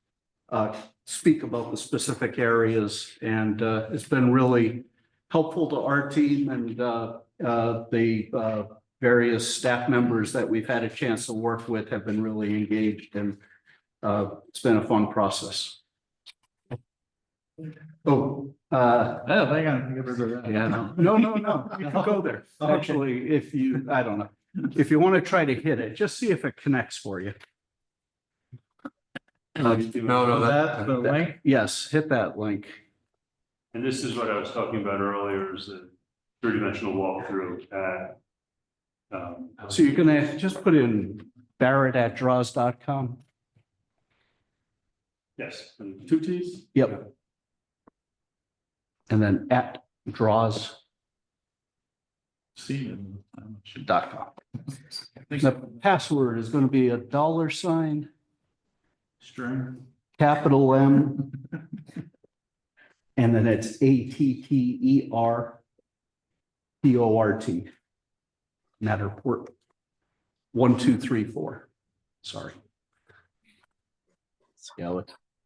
K: speak about the specific areas. And it's been really helpful to our team and the various staff members that we've had a chance to work with have been really engaged, and it's been a fun process. Oh,
A: they gotta give her that.
K: yeah, no, you can go there. Actually, if you, I don't know, if you want to try to hit it, just see if it connects for you.
D: No,
A: That, the link,
K: Yes, hit that link.
B: And this is what I was talking about earlier, is the three-dimensional walkthrough at.
K: So you're gonna just put in barrett@draws.com.
B: Yes. And
I: 2 Ts?
K: Yep. And then @draws.com.
A: see.
K: The password is going to be $,
A: String.
K: capital M, and then it's ATTER P-O-R-T. Matterport. 1234. Sorry. Yeah.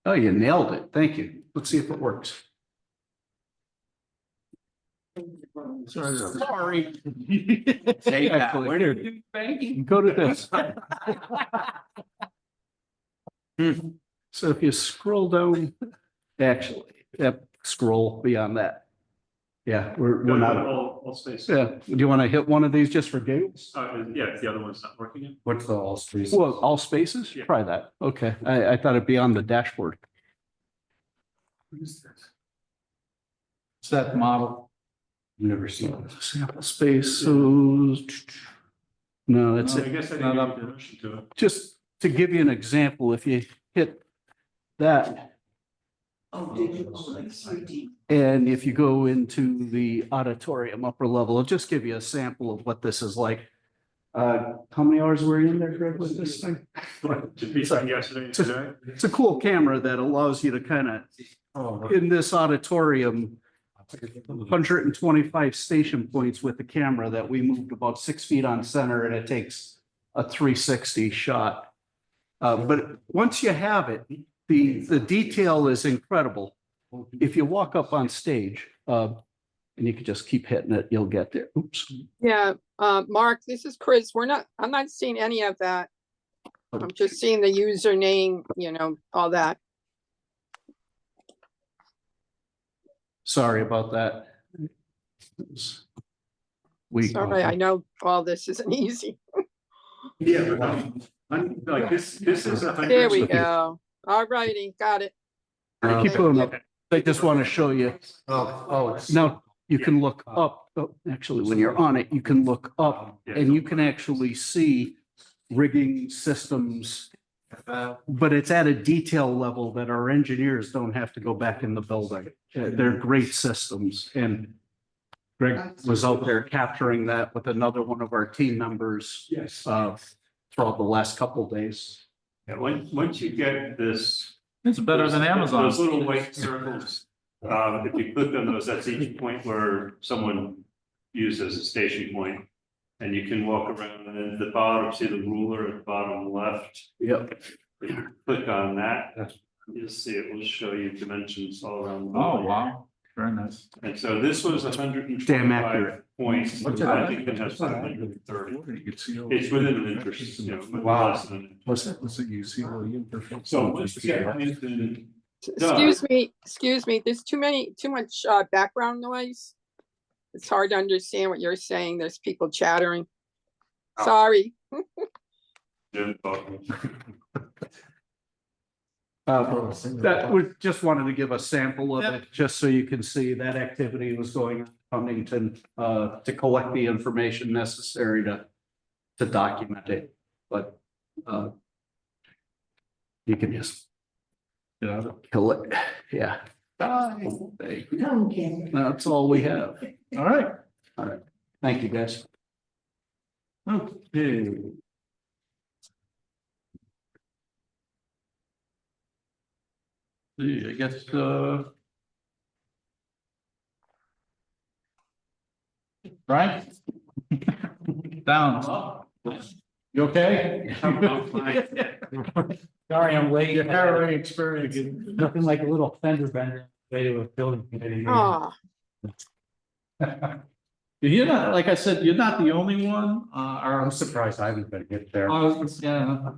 K: Oh, you nailed it. Thank you. Let's see if it works. Sorry. Actually, go to this. So if you scroll down, actually, yep, scroll beyond that. Yeah, we're not.
B: All space.
K: Yeah, do you want to hit one of these just for giggles?
B: Yeah, the other one's not working yet.
D: What's the all spaces?
K: Well, all spaces?
B: Yeah.
K: Try that. Okay, I thought it'd be on the dashboard.
A: What is this? It's that model.
D: Never seen it.
K: Sample space, so. No, that's
B: I
K: it.
B: guess I
A: Not
B: didn't
A: up
B: give permission to it.
K: Just to give you an example, if you hit that. And if you go into the auditorium upper level, it'll just give you a sample of what this is like. How many hours were you in there, Greg, with this thing?
B: To be from yesterday, today.
K: It's a cool camera that allows you to kind of, in this auditorium, 125 station points with the camera that we moved about 6 feet on center, and it takes a 360 shot. But once you have it, the detail is incredible. If you walk up on stage, and you can just keep hitting it, you'll get there. Oops.
H: Yeah, Mark, this is Chris. I'm not seeing any of that. I'm just seeing the username, all that.
K: Sorry about that.
H: Sorry, I know all this isn't easy.
B: Yeah, but I'm like, this is a.
H: There we go. All righty, got it.
K: Keep going up. I just want to show you.
D: Oh,
K: Now, you can look up, oh, actually, when you're on it, you can look up and you can actually see rigging systems. But it's at a detail level that our engineers don't have to go back in the building. They're great systems, and Greg was out there capturing that with another one of our team members.
C: Yes.
K: Throughout the last couple of days.
B: Yeah, once you get this.
A: It's better than Amazon.
B: Those little white circles, if you click on those, that's each point where someone used as a station point. And you can walk around, and then at the bottom, see the ruler at the bottom left.
K: Yep.
B: If you click on that, you'll see it will show you dimensions all around. the
A: Oh,
B: building.
A: wow. Very nice.
B: And so this was 125
K: Damn accurate.
B: points.
A: What's
B: I
A: that?
B: think it has 530.
C: You could see all-
B: It's within an inch,
D: Wow.
B: less than an inch.
C: What's that? What's it? You see all the imperfect.
B: So once you get anything,
H: Excuse me, there's too much background noise. It's hard to understand what you're saying. There's people chattering.
B: Oh.
H: Sorry.
K: That we just wanted to give a sample of it, just so you can see that activity was going on in Huntington, to collect the information necessary to document it, but, you can just, kill it, yeah. That's all we have.
A: All right.
K: Thank you, guys.
A: Okay. See, I guess, Brian? Down. You okay?
J: Sorry, I'm late.
A: Your harrowing experience.
J: Nothing like a little fender bender way to a building committee. meeting.
H: Ah,
A: You're not, like I said, you're not the only one,
D: I'm surprised I haven't been hit there.
A: yeah.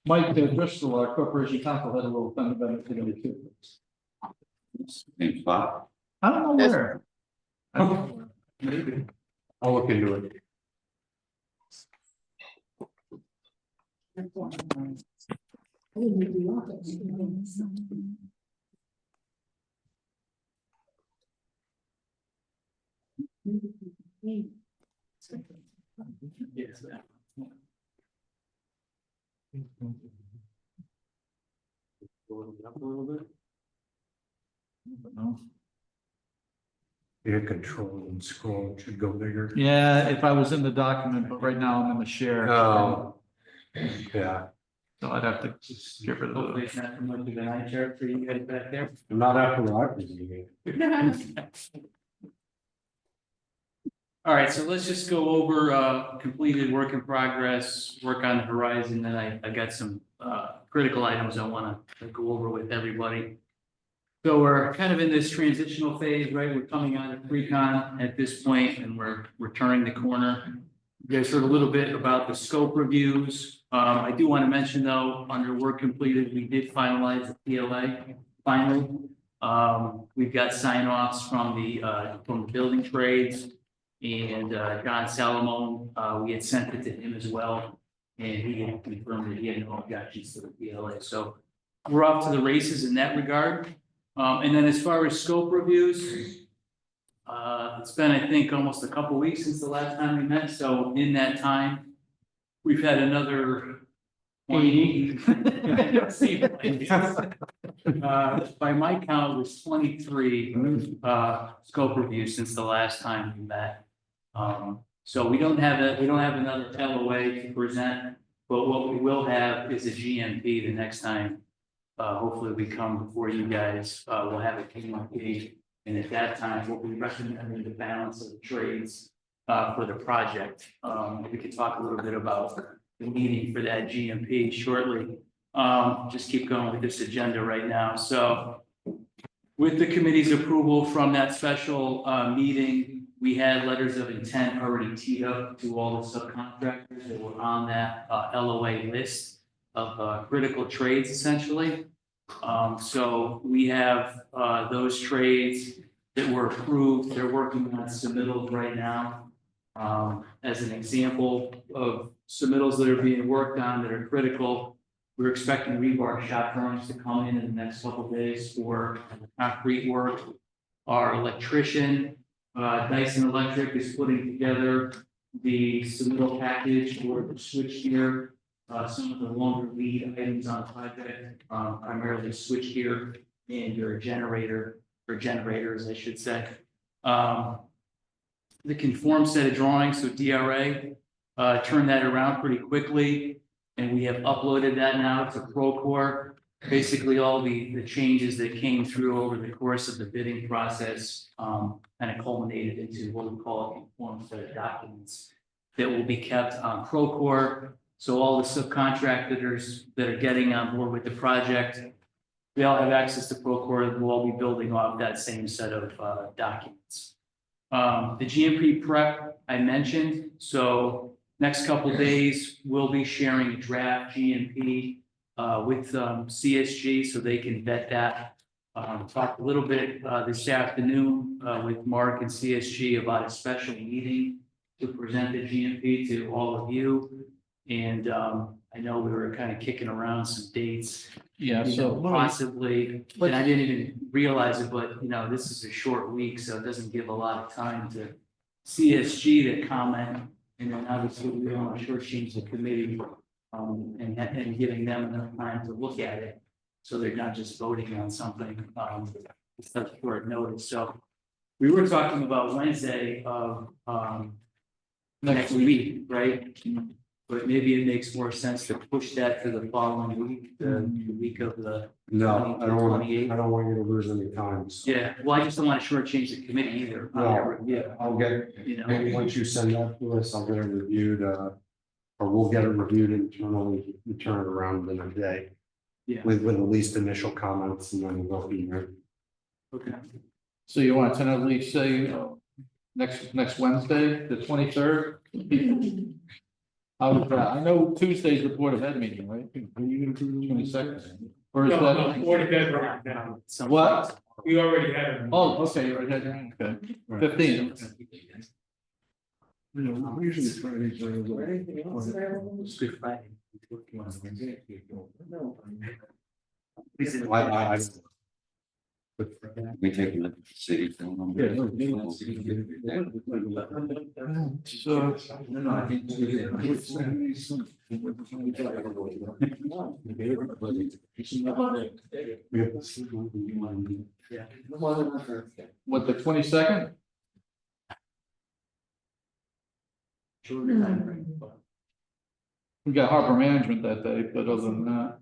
A: Mike Bristol, our corporation counsel, had a little fender bender today too.
F: Same spot.
A: I don't know
H: Yes.
A: where. Maybe.
D: I'll look into it.
A: No.
D: Air control and scroll should go bigger.
A: Yeah, if I was in the document, but right now I'm in the share.
D: Oh. Yeah,
A: So I'd have to get rid of
J: Hopefully
A: the.
J: it's not too much of an eye chart for you guys back there.
D: not after I was in it.
L: All right, so let's just go over completed work in progress, work on the horizon, then I got some critical items I want to go over with everybody. So we're kind of in this transitional phase, right? We're coming out of pre-con at this point, and we're turning the corner. You guys heard a little bit about the scope reviews. I do want to mention though, under work completed, we did finalize the PLA finally. We've got sign-offs from the building trades and John Salamone, we had sent it to him as well. And he had confirmed that he had no objections to the PLA. So we're off to the races in that regard. And then as far as scope reviews, it's been, I think, almost a couple weeks since the last time we met. So in that time, we've had another 80. By my count, it was 23 scope reviews since the last time we met. So we don't have another LOA to present, but what we will have is a GMP the next time. Hopefully we come before you guys, we'll have a GMP. And at that time, we'll be recommending the balance of the trades for the project. We could talk a little bit about the meeting for that GMP shortly. Just keep going with this agenda right now. So with the committee's approval from that special meeting, we had letters of intent already teed up to all the subcontractors that were on that LOA list of critical trades, essentially. So we have those trades that were approved. They're working on submittals right now. As an example of submittals that are being worked on that are critical, we're expecting rebar shop drawings to come in the next couple of days for concrete work. Our electrician, Dyson Electric, is putting together the submittal package for the switchgear. Some of the longer lead items on the project, primarily switchgear and your generator, or generators, I should say. The conform set of drawings, so DRA, turned that around pretty quickly, and we have uploaded that now to Procore. Basically, all the changes that came through over the course of the bidding process kind of culminated into what we call a conform set of documents that will be kept on Procore. So all the subcontractors that are getting on board with the project, they all have access to Procore. We'll all be building off that same set of documents. The GMP prep I mentioned. So next couple of days, we'll be sharing a draft GMP with CSG so they can vet that. Talk a little bit this afternoon with Mark and CSG about a special meeting to present the GMP to all of you. And I know we were kind of kicking around some dates.
A: Yeah, so
L: Possibly, and I didn't even realize it, but this is a short week, so it doesn't give a lot of time to CSG to comment. And then obviously we don't want to shortchange the committee and giving them enough time to look at it. So they're not just voting on something such short notice. So we were talking about Wednesday of next week, right? But maybe it makes more sense to push that to the following week, the week of the.
D: No, I don't want
L: 28th.
D: I don't want you to lose any time. So.
L: Yeah, well, I just don't want to shortchange the committee either.
D: No,
L: Yeah,
D: I'll get, maybe once you send that to us, I'll get it reviewed, or we'll get it reviewed internally, and turn it around in a day.
L: Yeah.
D: With at least initial comments, and then we'll go from there.
L: Okay.
A: So you want to tentatively say next Wednesday, the 23rd? How was that? I know Tuesday's the Board of Ed meeting, right? Are you going to do the 22nd? Or is
G: No,
A: that?
G: Board of Ed right now.
A: What?
G: We already had it.
A: Oh, okay, you're right, okay. 15.
C: Usually Fridays are.
L: It's Good Friday.
D: I
F: We take a look at the city.
A: What, the 22nd? We got harbor management that day, but other than that.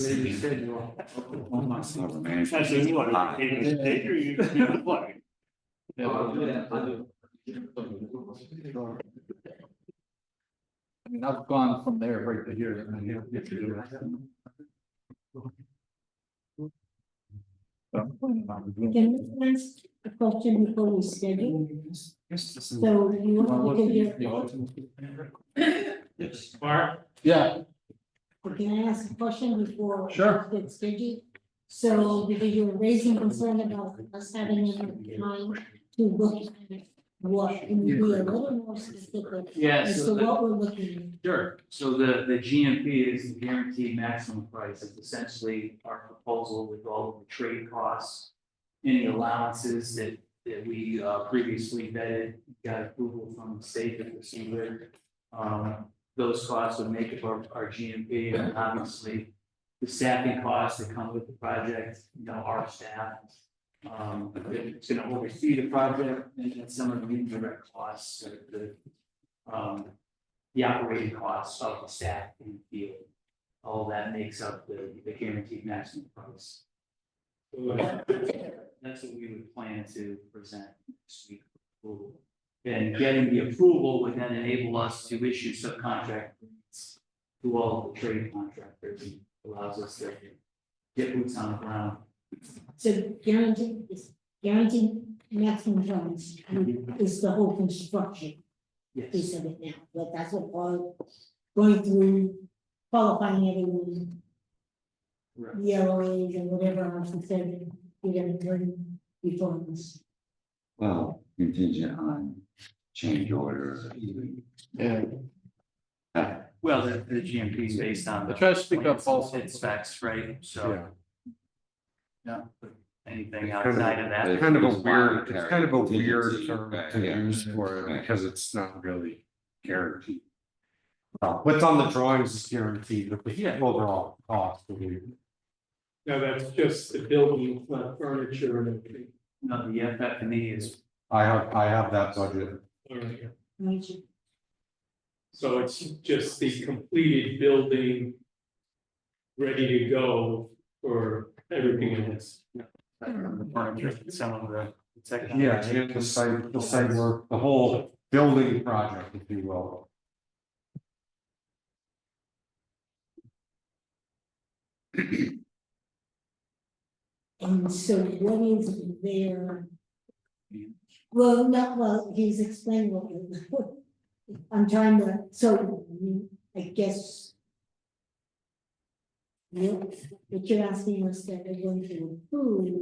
L: Maybe you said you were-
B: Actually, what, take or you can play?
J: I'll do that, I'll do
A: I mean, I've gone from there right to here, and then you have to do it.
M: Can I ask a question before we schedule? So you want to look at your,
G: Mark,
A: Yeah,
M: can I ask a question before?
A: Sure.
M: we get scheduled? So because you were raising concern about us having enough time to look at what, can you be a little more specific
L: Yeah,
M: as
L: so
M: to
L: the-
M: what we're looking
L: Sure, so the GMP is the guaranteed maximum price, it's essentially our proposal with all of the trade costs. Any allowances that we previously vetted, got approval from the state that receiver. Those costs would make up our GMP, and obviously the staffing costs that come with the project, our staff. It's gonna oversee the project and then some of the indirect costs, the operating costs of the staff in the field. All that makes up the guaranteed maximum price. That's what we would plan to present this week. for approval. And getting the approval would then enable us to issue subcontract agreements to all the trade contractors, and allows us to get boots on the ground.
M: So guaranteed maximum funds is the whole construction piece
L: Yes,
M: of it now, but that's what all going through qualifying everyone.
L: Right.
M: ELOAs and whatever else and said, you're gonna turn before us.
F: Well, contingent on change order.
A: yeah.
L: well, the GMP is based on.
A: I try to speak up also.
L: It specs, right, so.
D: Yeah.
L: Yeah, but anything
D: It's kind of-
L: outside of that.
D: It's kind of a weird term to
F: Yeah.
D: use for it
F: Right.
D: because it's not really guaranteed. What's on the drawings is guaranteed, but the overall cost will be.
G: no, that's just the building, not furniture and everything.
L: No, the FF&E is,
D: I have that budget.
G: All right.
M: Right?
G: So it's just the completed building. Ready to go for everything else.
L: the furniture, some of the. second-
D: Yeah, and the site work, the whole building project, if you will.
M: And so what is there? Well, not, well, he's explaining what, I'm trying to, so I guess. What you're asking us that we're going to approve,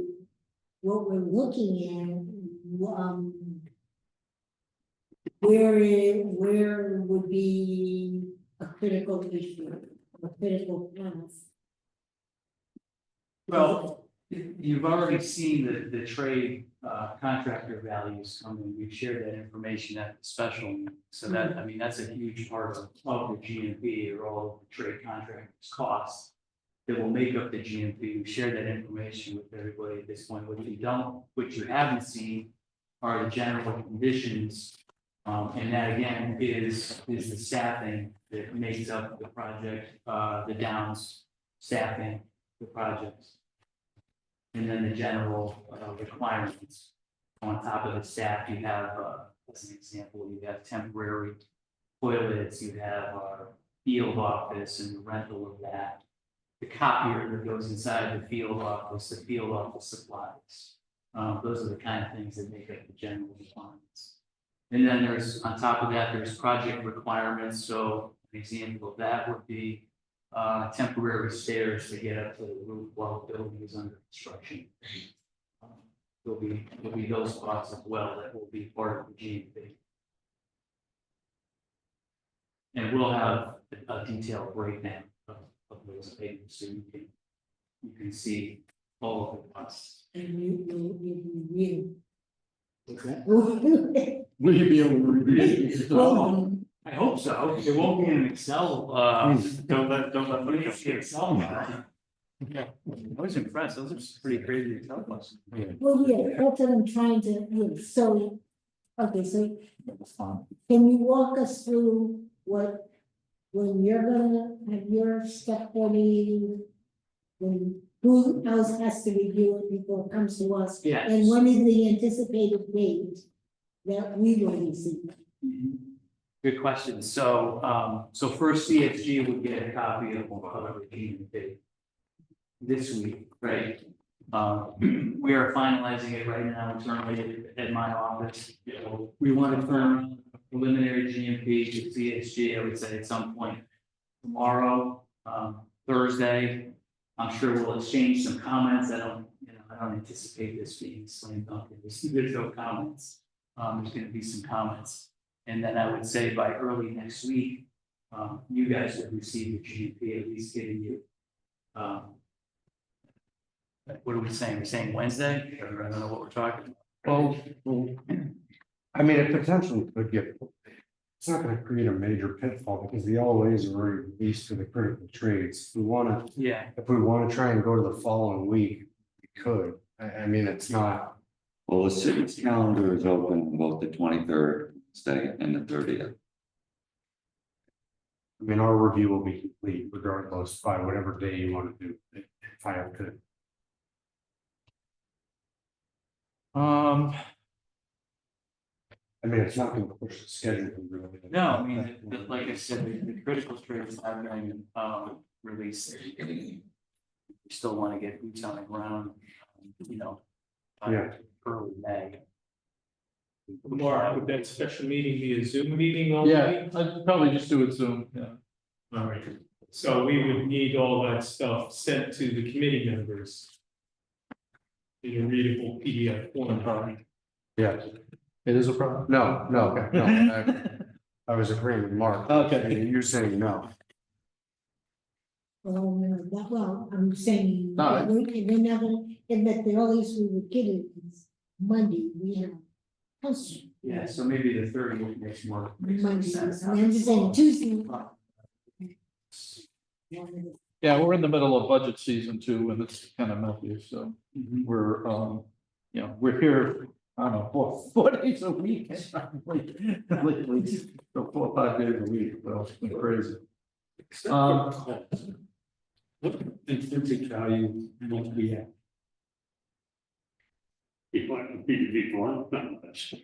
M: what we're looking at, where would be a critical issue, a critical path?
L: Well, you've already seen the trade contractor values come in. We've shared that information at the special. meeting. So that, I mean, that's a huge part of the GMP or all of the trade contractors' costs that will make up the GMP. We've shared that information with everybody at this point. What you haven't seen are the general conditions. And that again is the staffing that makes up the project, the downs staffing the projects. And then the general requirements. On top of the staff, you have, as an example, you have temporary toilets, you have field office and the rental of that. The copier that goes inside the field office supplies. Those are the kind of things that make up the general requirements. And then there's, on top of that, there's project requirements. So an example of that would be temporary stairs to get up to the roof while the building is under construction. There'll be those costs as well that will be part of the GMP. And we'll have a detailed breakdown of those payments, so you can see all of the costs.
M: And you.
A: Will you be able to review it?
M: Well,
L: I hope so. It won't be in Excel.
B: Don't let
L: Excel. Yeah, I was impressed. Those are pretty crazy Excel files.
M: well, yeah, that's what I'm trying to, so, okay, so can you walk us through what, when you're gonna have your step ready then who else has to review it before it comes to us?
L: Yes.
M: And when is the anticipated date that we will receive?
L: Good question. So first CSG would get a copy of the GMP this week, right? We are finalizing it right now internally at my office. We want to turn preliminary GMP to CSG, I would say at some point tomorrow, Thursday. I'm sure we'll exchange some comments. I don't anticipate this being slam dunk. There's no comments. There's gonna be some comments. And then I would say by early next week, you guys would receive the GMP, at least getting you. What are we saying? We're saying Wednesday? I don't know what we're talking about.
D: Well, I mean, it potentially could get, it's not gonna create a major pitfall because the LOAs are already released to the critical trades. We wanna,
L: Yeah,
D: if we wanna try and go to the following week, we could. I mean, it's not,
F: Well, the city's calendar is open on both the 23rd Wednesday and the 30th.
D: I mean, our review will be complete regardless by whatever day you wanna do, if I have to. I mean, it's not gonna push the schedule really.
L: no, I mean, like I said, the critical trades have been released. We still want to get boots on the ground,
D: Yeah.
L: early May.
G: Mark, would that special meeting be a Zoom meeting only?
A: Yeah, I'd probably just do it Zoom, yeah.
G: All right, so we would need all that stuff sent to the committee members. In a readable PDF format.
D: Yeah,
A: It is a problem.
D: no, I was agreeing with Mark.
A: Okay.
D: You're saying no.
M: Well, I'm saying,
A: No, I-
M: we're not gonna, and that the earliest we would get it is Monday, we have. House
L: Yeah, so maybe the 30th makes more
M: Monday,
L: sense.
M: I'm just saying Tuesday.
A: Yeah, we're in the middle of budget season too, and it's kind of messy, so we're, we're here, I don't know, 4 days a week. Lately, so 4 or 5 days a week, well, it's been crazy.
I: What intrinsic value might we have?
B: You want me to be blunt? Not much.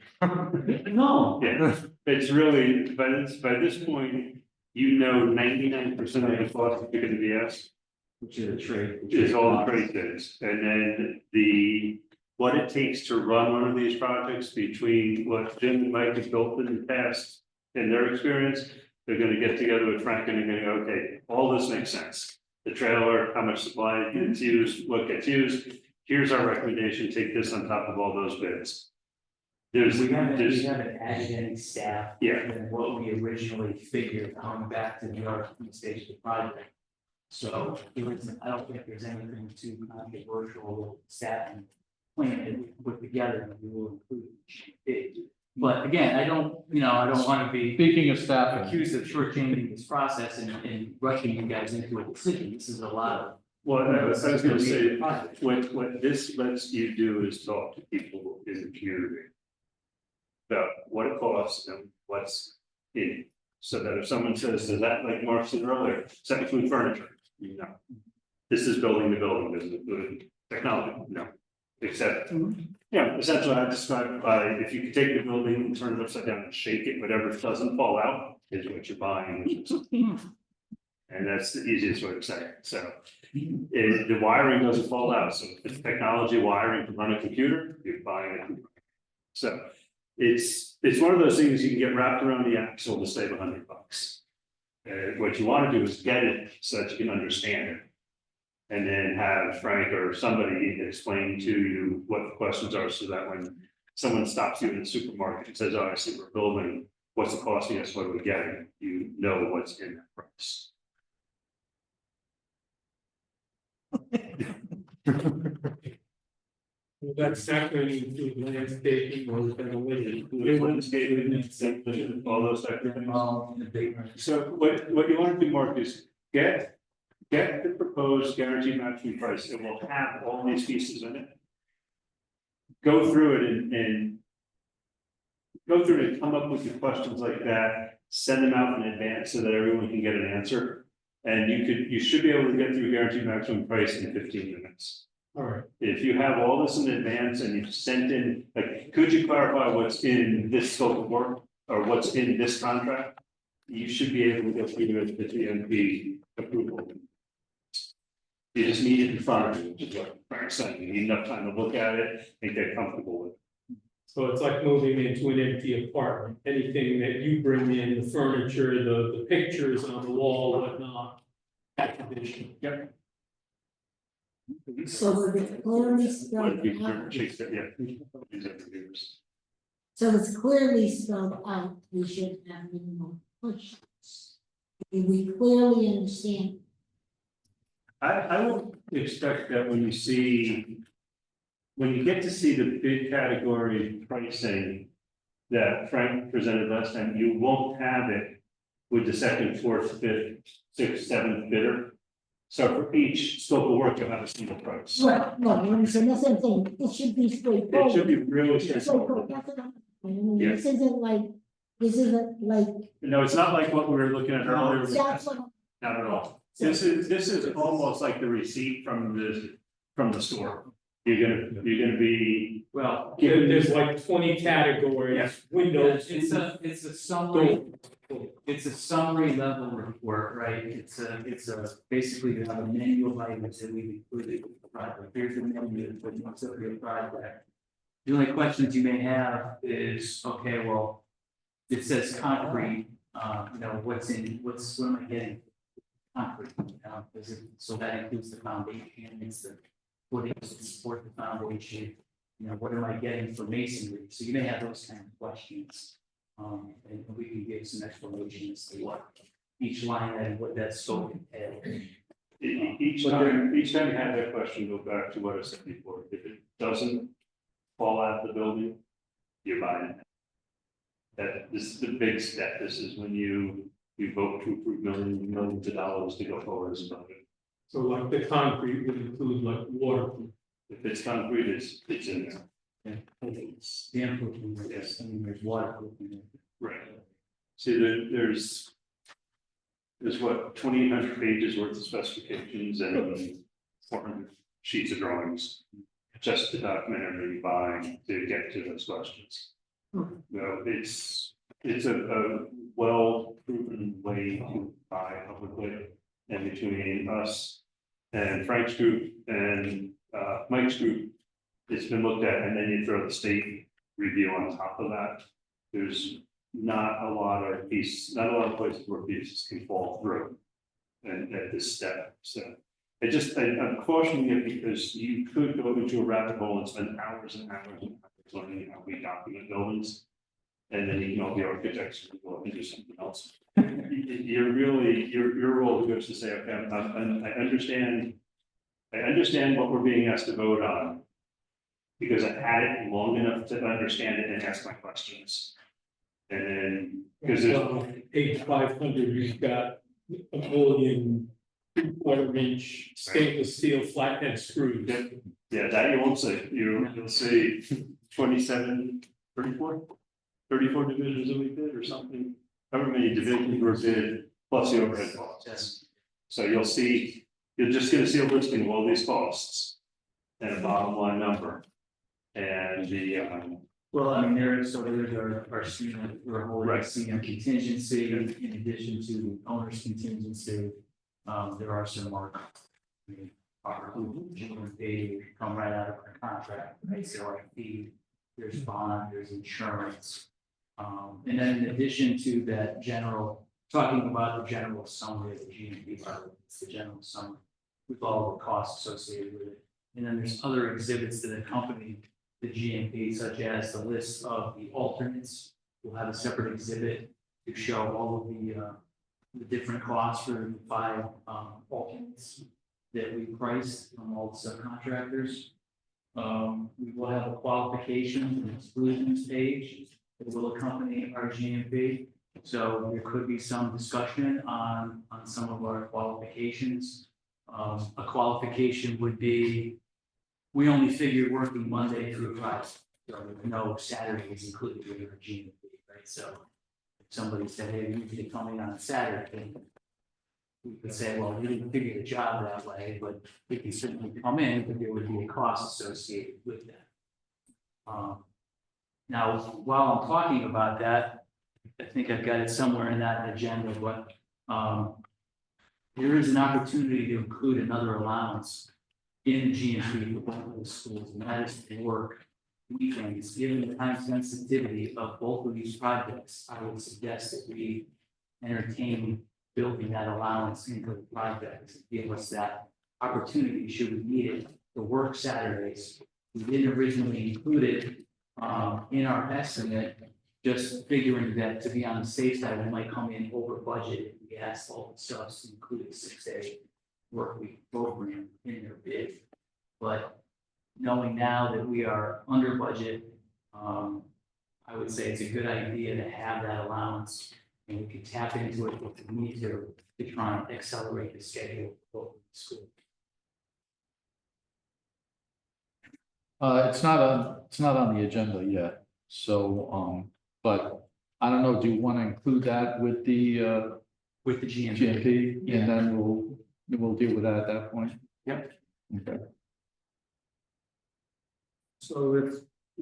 I: No.
B: Yeah, it's really, by this point, 99% of the cost you're gonna be asked.
L: Which is a trade.
B: Is all the trade bids, and then what it takes to run one of these projects between what Jim and Mike have built in the past. In their experience, they're gonna get together with Frank and they're gonna go, okay, all this makes sense. The trailer, how much supply gets used, what gets used, here's our recommendation, take this on top of all those bids.
L: We haven't added any staff.
B: Yeah.
L: Than what we originally figured coming back to the RFP stage of the project. So I don't think there's anything too controversial with staff and plan that we put together that we will include. But again, I don't want to be
A: Speaking of staffing,
L: accused of shortchanging this process and rushing you guys into a decision. This is a lot of.
B: Well, I was gonna say, what this lets you do is talk to people in the community. About what it costs and what's in it. So that if someone says, does that, like Mark said earlier, does that include furniture? No. This is building the building, doesn't include technology, no. Except, essentially I described it by, if you could take the building and turn it upside down and shake it, whatever doesn't fall out is what you're buying. And that's the easiest way to say it, so. The wiring doesn't fall out, so if it's technology wiring to run a computer, you're buying it. So it's one of those things you can get wrapped around the axle to save $100. What you want to do is get it so that you can understand it. And then have Frank or somebody explain to you what the questions are, so that when someone stops you in the supermarket and says, oh, I see we're building, what's it costing us, what are we getting? You know what's in that price.
G: That's not going to include landscaping or
B: Landscaping, all those types of things. So what you want to do, Mark, is get the proposed guaranteed maximum price. It will have all these pieces in it. Go through it and come up with your questions like that. Send them out in advance so that everyone can get an answer. And you should be able to get through guaranteed maximum price in 15 minutes.
G: All right,
B: If you have all this in advance and you've sent in, like, could you clarify what's in this scope of work or what's in this contract? You should be able to get through the GMP approval. You just need it in front of you, which is what Frank's saying. You need enough time to look at it and get comfortable with it.
G: so it's like moving into an empty apartment, anything that you bring in, the furniture, the pictures on the wall, whatnot. Activation.
B: Yep.
M: So was it clearly
B: What
M: spelled
B: if you
M: out?
B: chase that, yeah. These are the viewers.
M: So it's clearly spelled out, we should have minimum questions. We clearly understand.
B: I would expect that when you get to see the bid category pricing that Frank presented last time, you won't have it with the second, fourth, fifth, sixth, seventh bidder. So for each scope of work, you'll have a single price.
M: Well, no, I'm saying the same thing, it should be straightforward.
B: It should be really
M: Straightforward,
B: straightforward.
M: that's what I'm saying. I mean,
B: Yeah.
M: this isn't like,
B: No, it's not like what we were looking at earlier. with-
M: that's what.
B: Not at all. This is almost like the receipt from the store. You're gonna be,
L: Well,
G: There's like 20 categories,
B: Yeah.
G: windows.
L: it's a summary, it's a summary level report, right? It's a, basically you have a menu of items that we've included. Right, here's the menu, but what's up your project. The only questions you may have is, okay, well, it says concrete, what am I getting? Concrete, so that includes the foundation, it's the footings to support the foundation. What am I getting for masonry? So you may have those kind of questions. And we can give some explanation as to what each line and what that scope entails.
B: each time you have that question, go back to what I said before. If it doesn't fall out of the building, you're buying it. This is the big step. This is when you vote to approve millions of dollars to go forward as a budget.
G: So like the concrete would include like water.
B: If it's concrete, it's in there.
L: It's the input, yes, I mean, there's water.
B: Right. See, there's what, 2,800 pages worth of specifications and 400 sheets of drawings. Just to document everything you buy to get to those questions. It's a well-proven way to buy publicly, and between us and Frank's group and Mike's group, it's been looked at, and then you throw the state review on top of that. There's not a lot of places where pieces can fall through. And at this step, so I'm cautioning it because you could go into a rabbit hole and spend hours and hours and hours learning how we document buildings. And then you know the architects will go into something else. You're really, your role is to say, okay, I understand what we're being asked to vote on. Because I've had it long enough to understand it and ask my questions. And then, because there's.
G: Page 500, you've got 1,000,000 3/4-inch stainless steel flathead screws.
B: Yeah, that you won't see. You'll see 27, 34 divisions that we did or something. However many divisions were bid plus the overhead costs.
L: Yes.
B: So you're just gonna see a listing of all these costs. And a bottom line number. And
L: Well, I mean, there's our student, we're holding a
B: Right.
L: senior contingency in addition to the owner's contingency. There are some more. Our they come right out of our contract, right? So our fee, there's bond, there's insurance. And then in addition to that general, talking about the general summary of the GMP, it's the general summary with all the costs associated with it. And then there's other exhibits that accompany the GMP, such as the list of the alternates. We'll have a separate exhibit to show all of the different costs for the 5 alternates that we priced from all the subcontractors. We will have a qualifications and exclusions page that will accompany our GMP. So there could be some discussion on some of our qualifications. A qualification would be, we only figure working Monday through Friday, so no Saturdays included in our GMP, right? So if somebody said, hey, we need to come in on Saturday, we could could say, well, we didn't figure the job that way, but we can certainly come in, but there would be a cost associated with that. Now, while I'm talking about that, I think I've got it somewhere in that agenda, but, there is an opportunity to include another allowance in GMP for both of the schools, and that is to work weekends. Given the time sensitivity of both of these projects, I would suggest that we entertain building that allowance into the project, to give us that opportunity, should we need it, to work Saturdays. We didn't originally include it in our estimate, just figuring that to be on the safe side, we might come in over budget. We asked all the subs to include a 6-day work week program in their bid. But knowing now that we are under budget, I would say it's a good idea to have that allowance, and we can tap into it if we need to try and accelerate the schedule for the school.
A: It's not on the agenda yet, so, but I don't know, do you want to include that with the
L: GMP?
A: GMP?
L: Yeah.
A: And then we'll deal with that at that point?
L: Yep.
A: Okay.
I: So if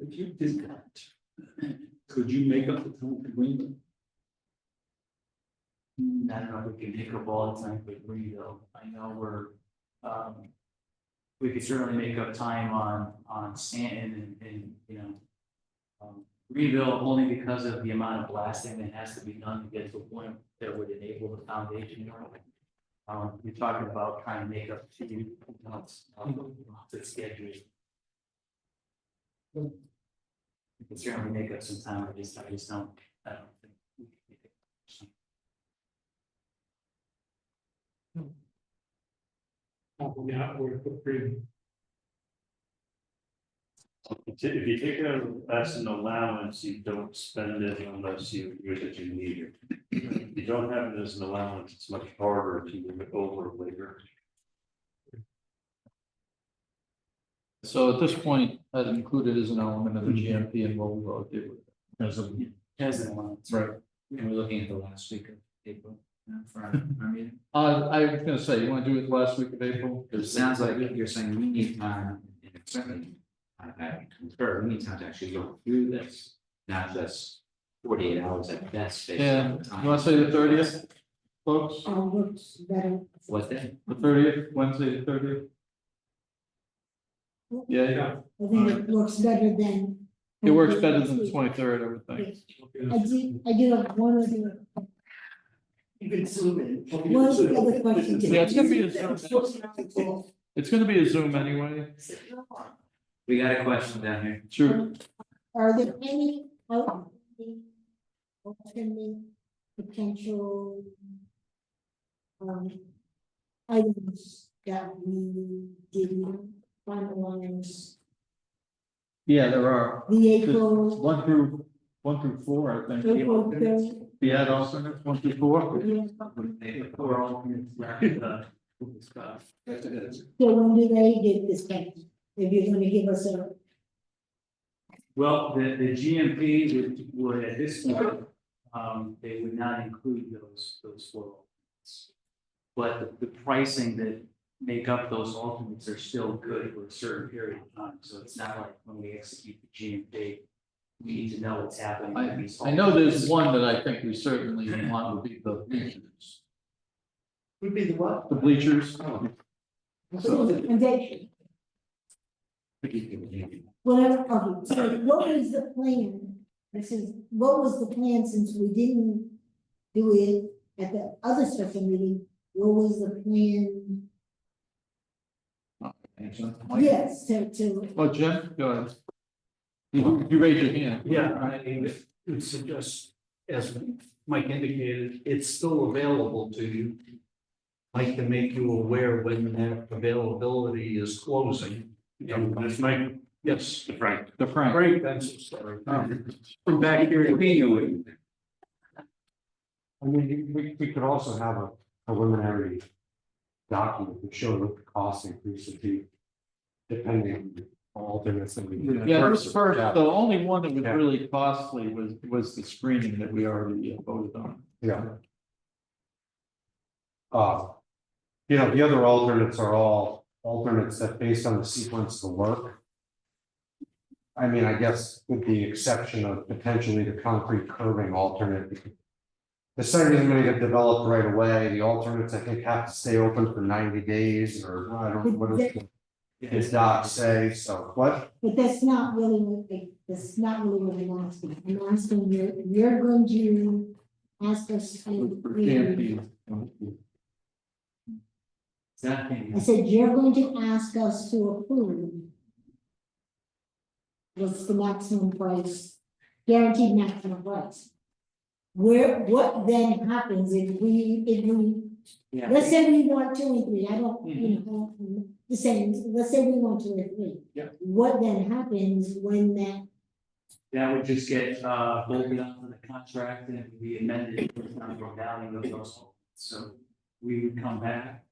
I: you did that, could you make up the time for Greenville?
L: I don't know if we can pick up all the time for Greenville. I know we're, we could certainly make up time on Stanton and you know, Greenville, only because of the amount of blasting that has to be done to get to a point that would enable the foundation work. We're talking about trying to make up 2 months of the schedule. We can certainly make up some time, I just don't, I don't think. We can make it.
G: Yeah, we're pretty.
B: If you take it out as an allowance, you don't spend it unless you use it, you need it. If you don't have it as an allowance, it's much harder to move it over later.
A: So at this point, I'd include it as an element of the GMP and we'll deal with it.
C: As of,
L: As an allowance.
A: Right.
L: And we're looking at the last week of April, for our meeting.
A: I was gonna say, you wanna do it last week of April?
F: It sounds like you're saying we need time, and certainly, I concur, we need time to actually go through this, not just 48 hours at best. based
A: Yeah,
F: on the time.
A: you wanna say the 30th, folks?
M: Works better.
F: What's that?
A: The 30th, Wednesday, the 30th? Yeah,
M: I think it works better than.
A: it works better than the 23rd, I would think.
M: I do have one other.
K: You can zoom in.
M: One other question.
A: Yeah, it's gonna be a Zoom. It's gonna be a Zoom anyway.
F: We got a question down here.
A: Sure.
M: Are there any alternate potential items that we didn't finalize?
A: Yeah, there are.
M: The April.
A: 1 through 4, I think.
M: April 3rd.
A: The add alternates 1 through 4.
M: Yeah.
L: We're all we'll discuss.
M: So when do they get this back? If you're gonna give us a.
L: Well, the GMP would at this point, they would not include those 4 alternates. But the pricing that make up those alternates are still good for a certain period of time, so it's not like when we execute the GMP, we need to know what's happening with these.
A: I know there's one that I think we certainly want would be the bleachers.
K: Would be the what?
A: The bleachers. So,
M: And they, whatever, okay, so what was the plan? What was the plan since we didn't do it at the other special meeting? What was the plan? Yes, to.
A: oh, Jim, go ahead. You raised your hand.
K: Yeah, I would suggest, as Mike indicated, it's still available to you. I can make you aware when that availability is closing.
B: That's Mike,
K: Yes,
B: Frank.
A: The Frank.
K: Frank, I'm so sorry.
F: From back here to you. I mean, we could also have a preliminary document to show what the cost increase would be, depending on alternates that we.
A: Yeah, this first, the only one that was really costly was the screening that we already voted on.
F: Yeah.
D: You know, the other alternates are all alternates that based on the sequence of the work. I mean, I guess with the exception of potentially the concrete curving alternate. The site isn't gonna get developed right away. The alternates, I think, have to stay open for 90 days or I don't know what his docs say, so what?
M: But that's not really what that's not really what I'm asking. I'm asking you're going to ask us to. I said, you're going to ask us to approve. What's the maximum price, guaranteed maximum price? What then happens if we, let's say we want 2 and 3, I don't, you know, the same, let's say we want 2 and 3.
L: Yeah.
M: What then happens when
L: That would just get bolted onto the contract and be amended for the value of those. So we would come back.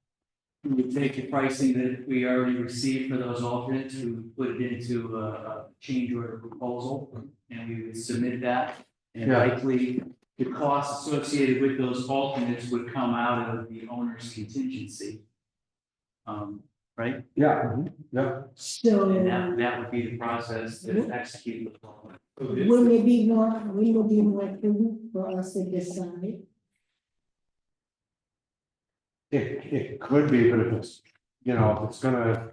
L: We would take the pricing that we already received for those alternates, we would put it into a change order proposal, and we would submit that. And
D: Yeah.
L: likely, the costs associated with those alternates would come out of the owner's contingency. Right?
D: Yeah, yeah.
M: so,
L: And that would be the process to execute the plan.
M: wouldn't it be more prudent for us to decide?
D: It could be, but if it's, you know, if it's gonna.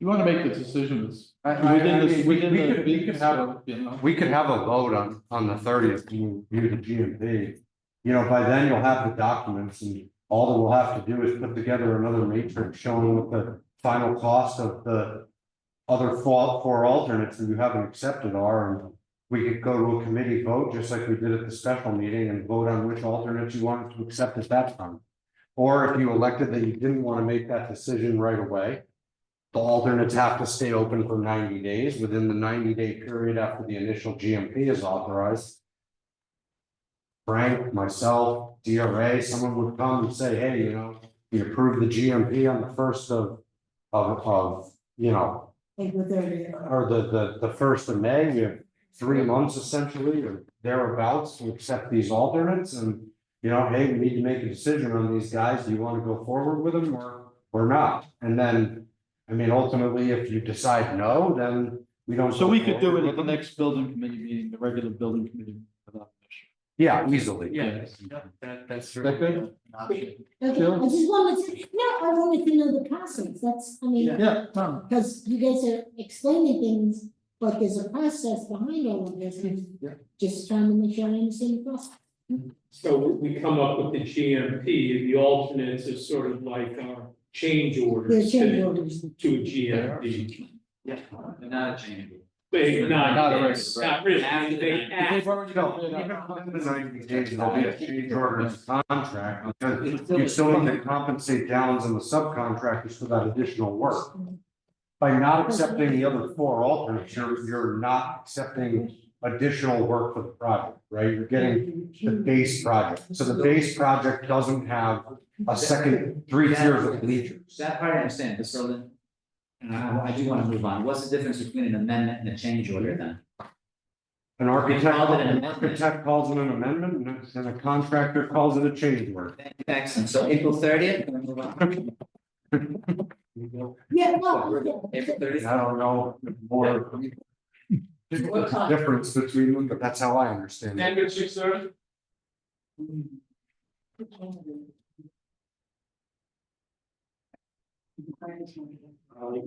A: You want to make the decisions
D: I
A: within
D: mean, we
A: the
D: could
A: week,
D: have,
A: so, you know.
D: we could have a vote on the 30th to review the GMP. You know, by then you'll have the documents and all that we'll have to do is put together another matrix showing what the final cost of the other four alternates that you haven't accepted are, and we could go to a committee vote, just like we did at the special meeting, and vote on which alternates you wanted to accept at that time. Or if you elected that you didn't want to make that decision right away, the alternates have to stay open for 90 days. Within the 90-day period after the initial GMP is authorized, Frank, myself, DRA, someone would come and say, hey, you know, we approved the GMP on the 1st of you know,
M: Like with their,
D: or the 1st of May. We have 3 months essentially or thereabouts to accept these alternates, and you know, hey, we need to make a decision on these guys. Do you want to go forward with them or not? And then, I mean, ultimately, if you decide no, then we don't.
A: So
D: go
A: we could do
D: forward
A: it
D: with
A: at the
D: them.
A: next building committee meeting, the regular building committee. without issue.
D: Yeah, easily.
L: Yeah, that's.
A: That good?
L: an option.
M: okay,
A: Sure.
M: I just wanted to, no, I wanted to know the process, that's, I mean.
A: Yeah, no,
M: Because you guys are explaining things, but there's a process behind all of this, and
A: Yeah.
M: just trying to make sure I understand the process.
G: So we come up with the GMP, and the alternates are sort of like our change
M: Their
G: orders
M: change
G: to
M: orders.
G: to a GMP.
L: Yeah.
J: They're not a change.
G: But
A: Not
G: not,
A: a
G: it's not really, they act.
A: they've already
D: No,
A: got it
D: even
A: out.
D: within the 90 days, there'll be a change order contract, because you still need to compensate Downs and the subcontractors for that additional work. By not accepting the other 4 alternates, you're not accepting additional work for the project, right? You're getting the base project. So the base project doesn't have a second 3 tiers of bleachers.
J: That part I understand, but so then, and I do want to move on. What's the difference between an amendment and a change order then?
D: An architect,
J: called it an
D: an
J: amendment.
D: architect calls it an amendment, and a contractor calls it a change order.
J: Excellent. So April 30th, can we move on?
M: Yeah, no,
J: April 30th?
D: I don't know more difference between them, but that's how I understand it.
G: And it's 6:30?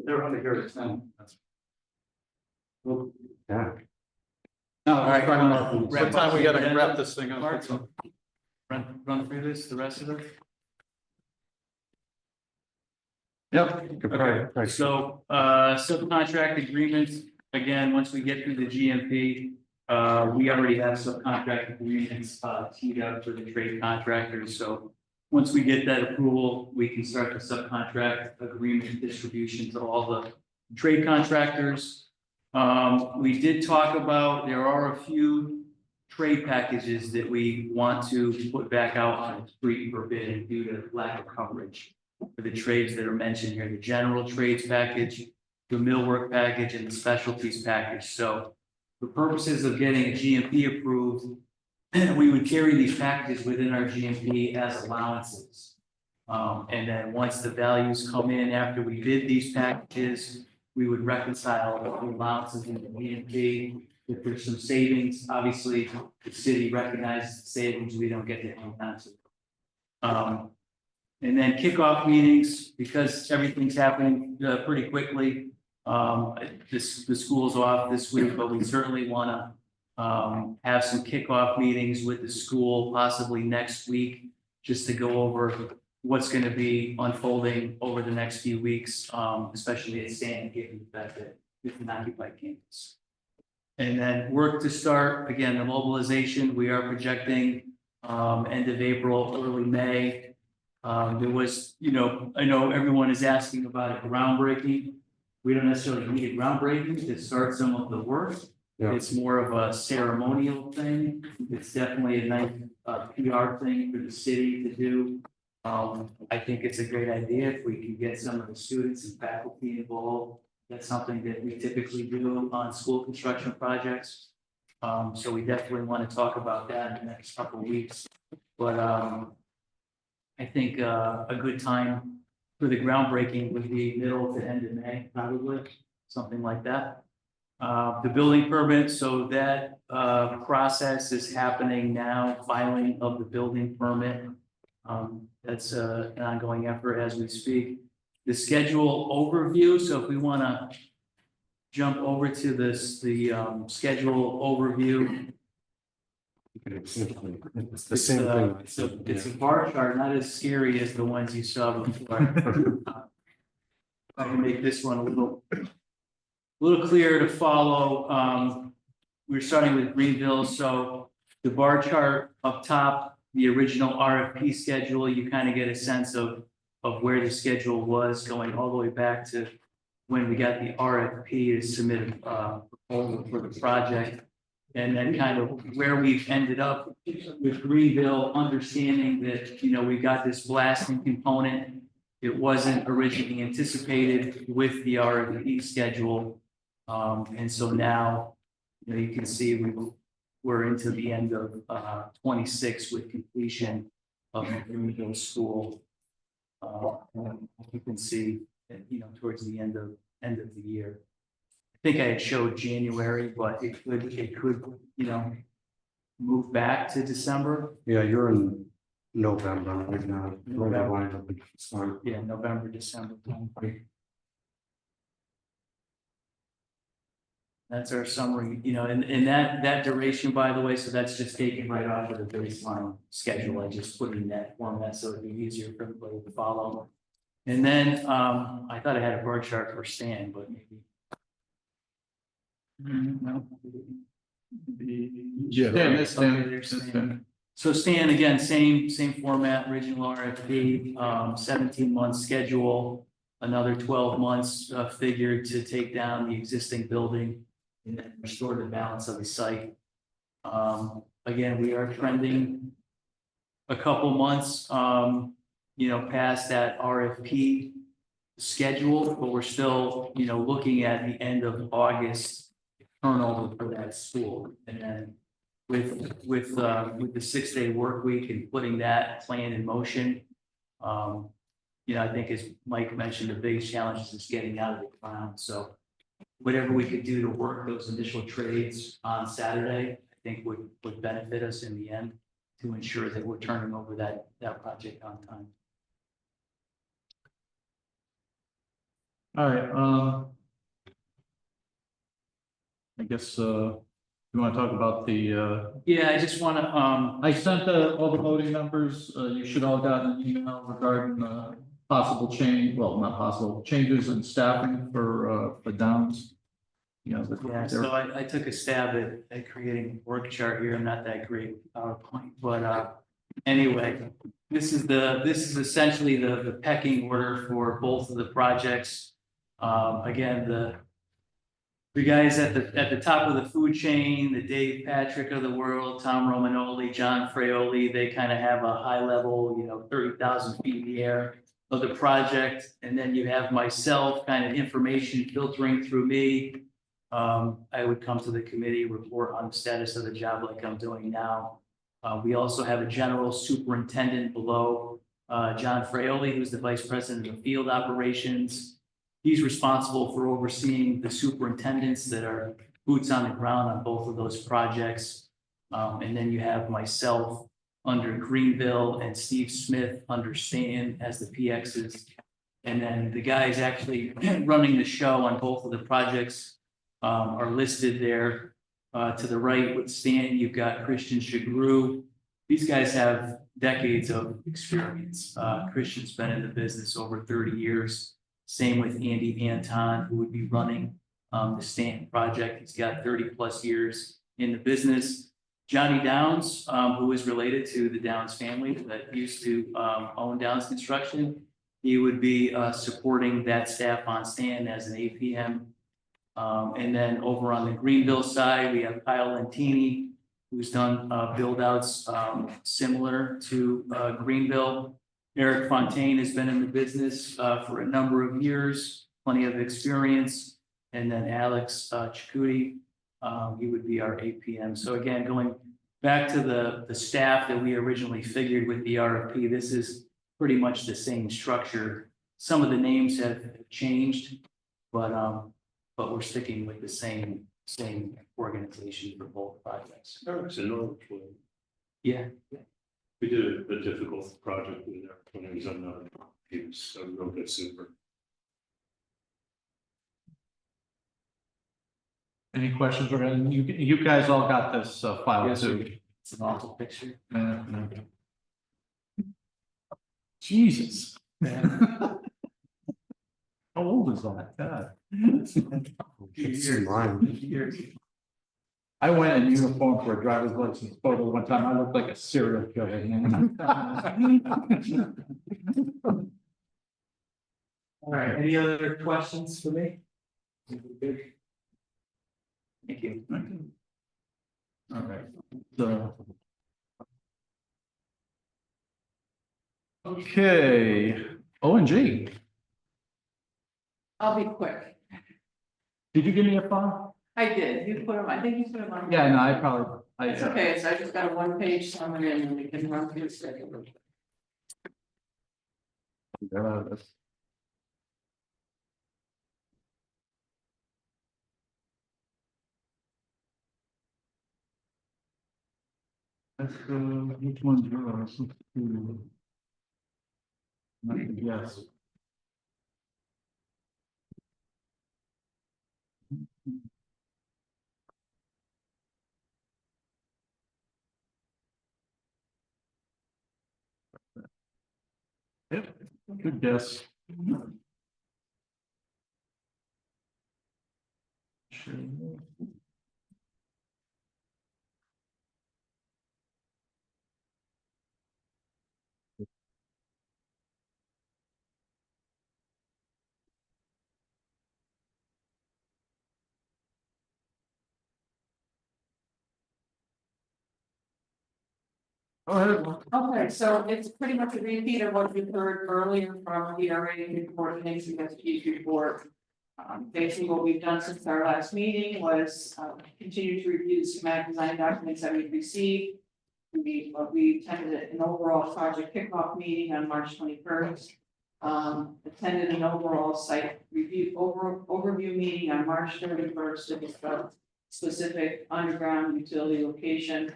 L: They're under here at 10.
D: Yeah.
A: No,
L: All right,
A: what time we gotta wrap this thing up?
L: Mark,
A: That's all.
L: run through this, the rest of it.
A: Yep.
D: Okay, right.
L: So, subcontract agreements, again, once we get through the GMP, we already have subcontract agreements, teed up for the trade contractors, so. Once we get that approval, we can start the subcontract agreement distribution to all the trade contractors. We did talk about, there are a few trade packages that we want to put back out on the street for bidding due to lack of coverage. For the trades that are mentioned here, the general trades package, the millwork package, and the specialties package. So for purposes of getting a GMP approved, we would carry these packages within our GMP as allowances. And then once the values come in after we bid these packages, we would reconcile the allowances in the GMP. If there's some savings, obviously, the city recognizes the savings, we don't get to hang on to. And then kickoff meetings, because everything's happening pretty quickly. The school's off this week, but we certainly want to have some kickoff meetings with the school, possibly next week, just to go over what's going to be unfolding over the next few weeks, especially at Stanton, given the fact that it's an occupied campus. And then work to start, again, the mobilization, we are projecting end of April, early May. There was, I know everyone is asking about a groundbreaking. We don't necessarily need a groundbreaking to start some of the work.
D: Yeah.
L: It's more of a ceremonial thing. It's definitely a nice PR thing for the city to do. I think it's a great idea if we can get some of the students and faculty involved. That's something that we typically do on school construction projects. So we definitely want to talk about that in the next couple of weeks. But I think a good time for the groundbreaking would be middle to end of May, probably, something like that. The building permit, so that process is happening now, filing of the building permit. That's an ongoing effort as we speak. The schedule overview, so if we want to jump over to this, the schedule overview.
D: It's the same thing.
L: It's a bar chart, not as scary as the ones you saw before. I can make this one a little clearer to follow. We're starting with Greenville, so the bar chart up top, the original RFP schedule, you kind of get a sense of where the schedule was going all the way back to when we got the RFP to submit a proposal for the project. And then kind of where we've ended up with Greenville, understanding that, we got this blasting component. It wasn't originally anticipated with the RFP schedule. And so now, you can see we're into the end of 26 with completion of the Greenville school. You can see, towards the end of the year. I think I had showed January, but it could, move back to December.
D: Yeah, you're in November right now.
L: Yeah, November, December. That's our summary, and that duration, by the way, so that's just taken right off of the baseline schedule. I just put in that format so it'd be easier for everybody to follow. And then I thought I had a bar chart for Stan, but maybe. No.
C: Yeah.
A: That's Stan.
L: Okay, there's Stan. So Stan, again, same format, original RFP, 17-month schedule, another 12 months figured to take down the existing building and then restore the balance of the site. Again, we are trending a couple months, past that RFP schedule, but we're still, looking at the end of August turnover for that school. And then with the 6-day work week and putting that plan in motion, I think as Mike mentioned, the biggest challenge is getting out of the ground. So whatever we could do to work those initial trades on Saturday, I think would benefit us in the end to ensure that we're turning over that project on time.
A: All right, I guess, you want to talk about the,
L: Yeah, I just want to,
A: I sent all the voting numbers, you should all got an email regarding, possible change, well, not possible, changes in staffing for Downs.
L: yeah, so I took a stab at creating a work chart here. I'm not that great with PowerPoint, but anyway, this is essentially the pecking order for both of the projects. Again, the guys at the top of the food chain, the Dave Patrick of the world, Tom Romanoli, John Fraioli, they kind of have a high level, 30,000 feet in the air of the project. And then you have myself, kind of information filtering through me. I would come to the committee, report on the status of the job like I'm doing now. We also have a general superintendent below John Fraioli, who's the vice president of field operations. He's responsible for overseeing the superintendents that are boots on the ground on both of those projects. And then you have myself under Greenville and Steve Smith under Stanton as the PXs. And then the guys actually running the show on both of the projects are listed there. To the right with Stanton, you've got Christian Chagru. These guys have decades of experience. Christian's been in the business over 30 years. Same with Andy Anton, who would be running the Stanton project. He's got 30+ years in the business. Johnny Downs, who is related to the Downs family that used to own Downs Construction. He would be supporting that staff on Stanton as an APM. And then over on the Greenville side, we have Kyle Lentini, who's done build outs similar to Greenville. Eric Fontaine has been in the business for a number of years, plenty of experience. And then Alex Chikuti, he would be our APM. So again, going back to the staff that we originally figured with the RFP, this is pretty much the same structure. Some of the names have changed, but we're sticking with the same organization for both projects.
B: Eric's in Norwich.
L: Yeah.
B: We did a difficult project with Eric when he was on he was a real good super.
A: Any questions or you guys all got this file
L: Yes,
A: too?
L: it's an awful picture.
A: Jesus. How old is that? God.
D: It's in mine.
A: I went in uniform for a driver's license photo one time. I looked like a serial killer.
J: All right, any other questions for me?
L: Thank you.
A: All right. So. Okay, O&G.
N: I'll be quick.
A: Did you give me a file?
N: I did, you put them, I think you put them on.
A: Yeah, no, I probably.
N: It's okay, so I just got a 1-page summary and we can run through the schedule.
A: Which one's yours? Yes. Yep, good guess. Go ahead.
N: Okay, so it's pretty much a repeat of what you heard earlier from the DRA coordination investigation report. Basically what we've done since our last meeting was continue to review the schematic design documents that we've received. We attended an overall project kickoff meeting on March 21st. Attended an overall site review overview meeting on March 31st to discuss specific underground utility location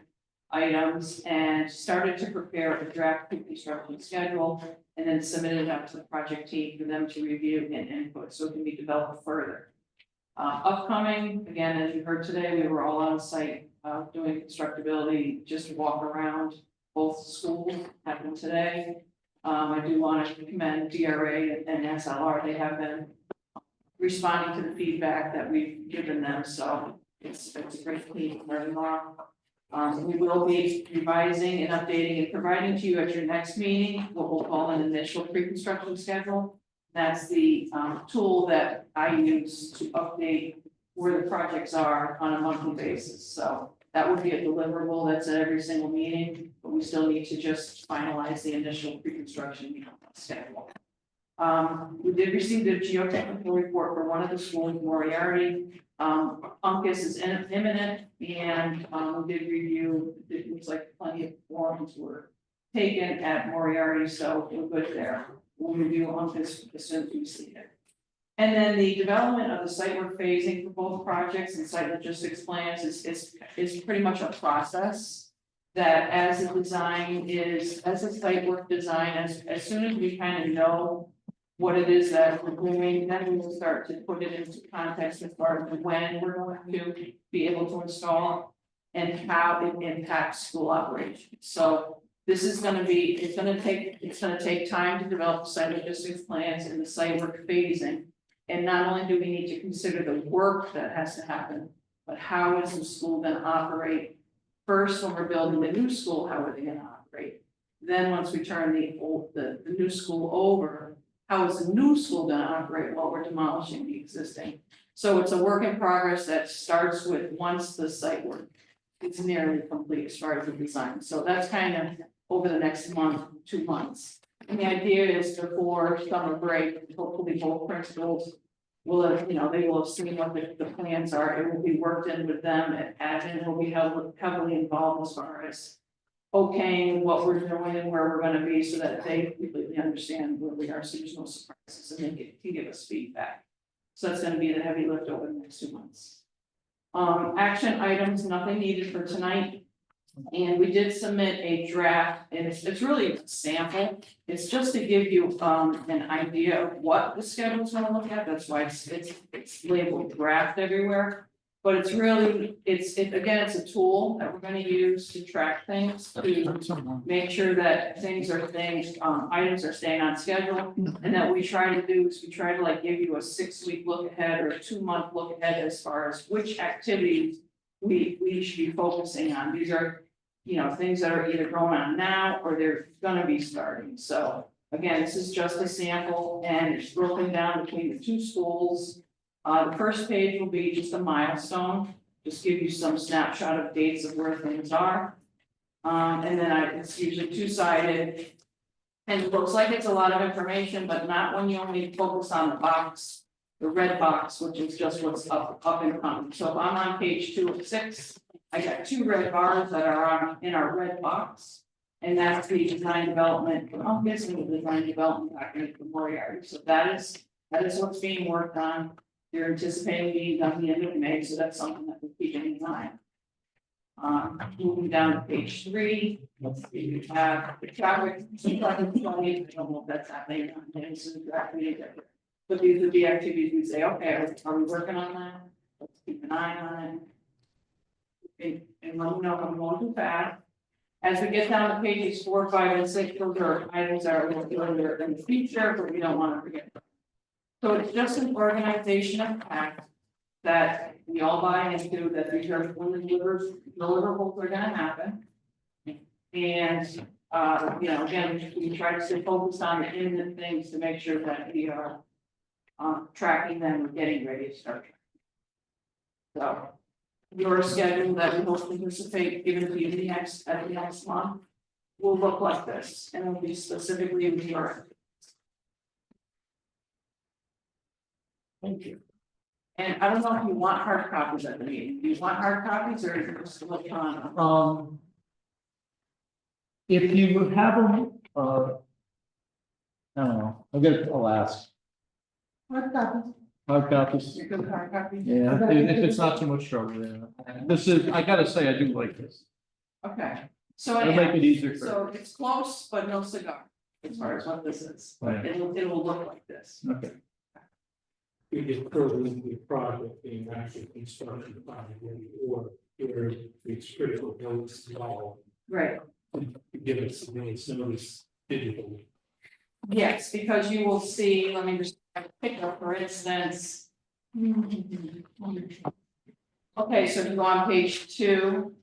N: items and started to prepare a draft pre-construction schedule and then submitted it out to the project team for them to review and input so it can be developed further. Upcoming, again, as you heard today, we were all on site doing constructability, just walk around both schools happened today. I do want to commend DRA and SLR. They have been responding to the feedback that we've given them, so it's a great team learning more. We will be revising and updating and providing to you at your next meeting what we'll call an initial pre-construction schedule. That's the tool that I use to update where the projects are on a monthly basis. So that would be a deliverable that's at every single meeting, but we still need to just finalize the initial pre-construction schedule. We did receive the geotechnical report for one of the schools, Moriarty. Uncas is imminent. And, we did review, it looks like plenty of forms were taken at Moriarty, so we're good there. We'll review on this as soon as we see it. And then the development of the site work phasing for both projects and site logistics plans is pretty much a process. That as the design is, as the site work design, as soon as we kind of know what it is that we're doing, then we will start to put it into context as far as when we're going to be able to install and how it impacts school operations. So this is gonna be, it's gonna take time to develop site logistics plans and the site work phasing. And not only do we need to consider the work that has to happen, but how is the school gonna operate? First, when we're building the new school, how are they gonna operate? Then, once we turn the new school over, how is the new school gonna operate while we're demolishing the existing? So it's a work in progress that starts with once the site work is nearly complete as far as the design. So that's kind of over the next month, 2 months. And the idea is before summer break, hopefully both principals will have, they will have seen what the plans are. It will be worked in with them, and admin will be heavily involved as far as okaying what we're doing and where we're gonna be, so that they completely understand where we are, so there's no surprises, and they can give us feedback. So that's gonna be the heavy lift over the next 2 months. Action items, nothing needed for tonight. And we did submit a draft, and it's really a sample. It's just to give you an idea of what the schedule's gonna look at. That's why it's labeled draft everywhere. But it's really, again, it's a tool that we're gonna use to track things, to make sure that items are staying on schedule. And that we try to do is we try to like give you a 6-week look ahead or a 2-month look ahead as far as which activities we should be focusing on. These are, things that are either going on now or they're gonna be starting. So again, this is just a sample and it's broken down between the 2 schools. The first page will be just a milestone, just give you some snapshot of dates of where things are. And then it's usually 2-sided. And it looks like it's a lot of information, but not when you only focus on the box, the red box, which is just what's up and coming. So if I'm on page 2 of 6, I got 2 red bars that are in our red box. And that's the design development, I'm guessing the design development document for Moriarty. So that is what's being worked on. They're anticipating being done the end of May, so that's something that we're keeping in mind. Moving down to page 3, we have the traffic. I don't know if that's happening or not. It's in the draft meeting. But these are the activities we say, okay, are we working on that? Let's keep an eye on it. And let me know if I'm going too fast. As we get down to pages 4, 5, and 6, those are items that are a little earlier in the future, but we don't want to forget. So it's just an organization of fact that we all buy into, that these are when the deliverables are gonna happen. And, again, we try to stay focused on the imminent things to make sure that we are tracking them and getting ready to start. So your schedule that we hope to anticipate given to you at the next month will look like this, and it will be specifically in your. Thank you. And I don't know if you want hard copies at the meeting. Do you want hard copies or is it just electronic?
A: If you would have them, I don't know, I'll ask.
M: Hard copies.
A: Hard copies.
N: You're good with hard copies?
A: Yeah, if it's not too much trouble, yeah. This is, I gotta say, I do like this.
N: Okay, so
A: It'll make it easier for.
N: so it's close, but no cigar, as far as what this is.
A: Right.
N: It'll look like this.
A: Okay.
G: We get further into the project being actually construction project, or where it's critical buildings involved,
N: Right,
G: give us notice digitally.
N: yes, because you will see, let me just pick up, for instance. Okay, so if you go on page 2.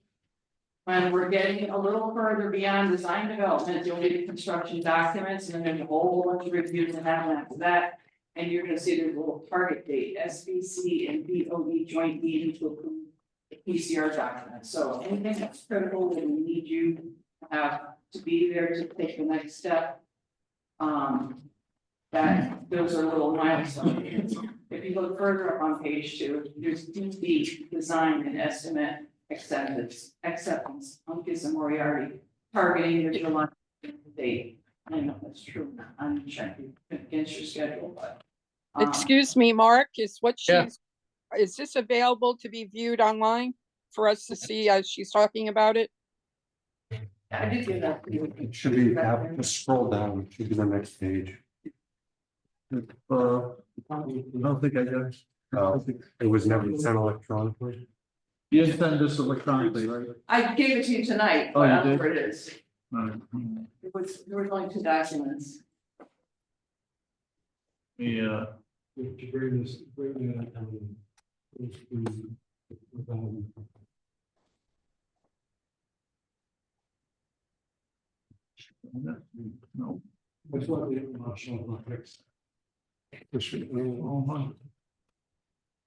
N: When we're getting a little further beyond design development, you'll get the construction documents, and then there's a whole bunch of reviews and after that. And you're gonna see there's a little target date, SBC and BOE joint meeting to approve the PCR document. So anything that's critical that we need you to have to be there to take the next step. That those are little milestones. If you look further up on page 2, there's DD design and estimate. acceptance. Umpis and Moriarty targeting your July date. I know that's true. I'm checking against your schedule, but.
H: Excuse me, Mark, is what
A: Yeah.
H: she's, is this available to be viewed online for us to see as she's talking about it?
N: I did give that to you.
D: It should be, just scroll down, it should be the next page.
A: I don't think I got.
D: It was never sent electronically.
A: You didn't send this electronically, right?
N: I gave it to you tonight,
A: Oh,
N: but
A: you
N: I don't know
A: did?
N: where it is.
A: Alright.
N: There were only 2 documents.
A: Yeah.
F: To bring this,
A: No.
F: That's what the international fix.
A: Oh, my.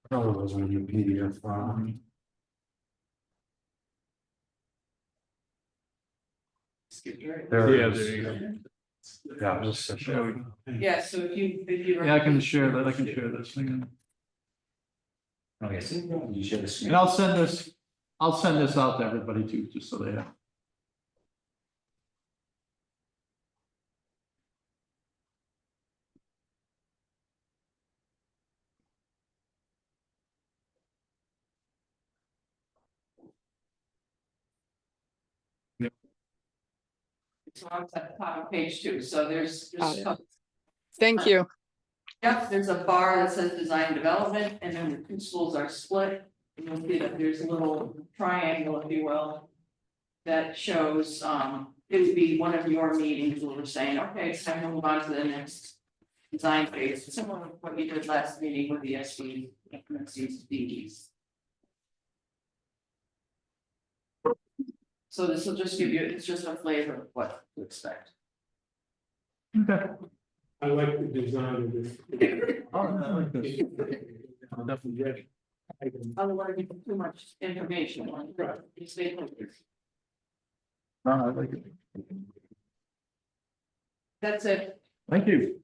D: Probably wasn't in the PDF file. There
C: Yeah,
D: it
C: there
D: is.
C: you go.
D: Yeah, just.
N: Yeah, so if you.
A: Yeah, I can share that, I can share this thing.
J: Okay, so you share the screen.
A: And I'll send this out to everybody too, just so they have.
N: It's on the top of page 2, so there's.
H: Thank you.
N: Yep, there's a bar that says design development, and then the 2 schools are split. And you'll see that there's a little triangle, if you will. That shows, it would be one of your meetings where we're saying, okay, it's time to move on to the next design phase, similar to what you did last meeting with the SD, DEs. So this will just give you, it's just a flavor of what to expect.
A: Okay.
G: I like the design of this.
A: Oh, I like this. I'm definitely ready.
N: Otherwise, you put too much information on the stakeholders.
A: Oh, I like it.
N: That's it.
A: Thank you.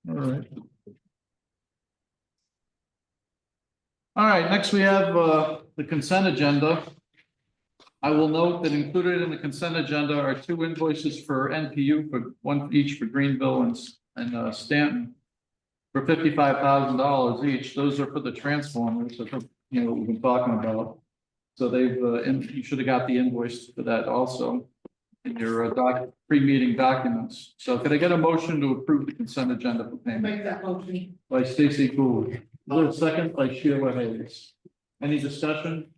A: All right. All right, next we have the consent agenda. I will note that included in the consent agenda are 2 invoices for NPU, for one each for Greenville and Stanton, for $55,000 each. Those are for the transformers that we've been talking about. So they've you should have got the invoice for that also in your pre-meeting documents. So could I get a motion to approve the consent agenda for payment?
N: Make that motion.
A: By Stacy Gould. Is there a second by Sheila Hayes? Any discussion?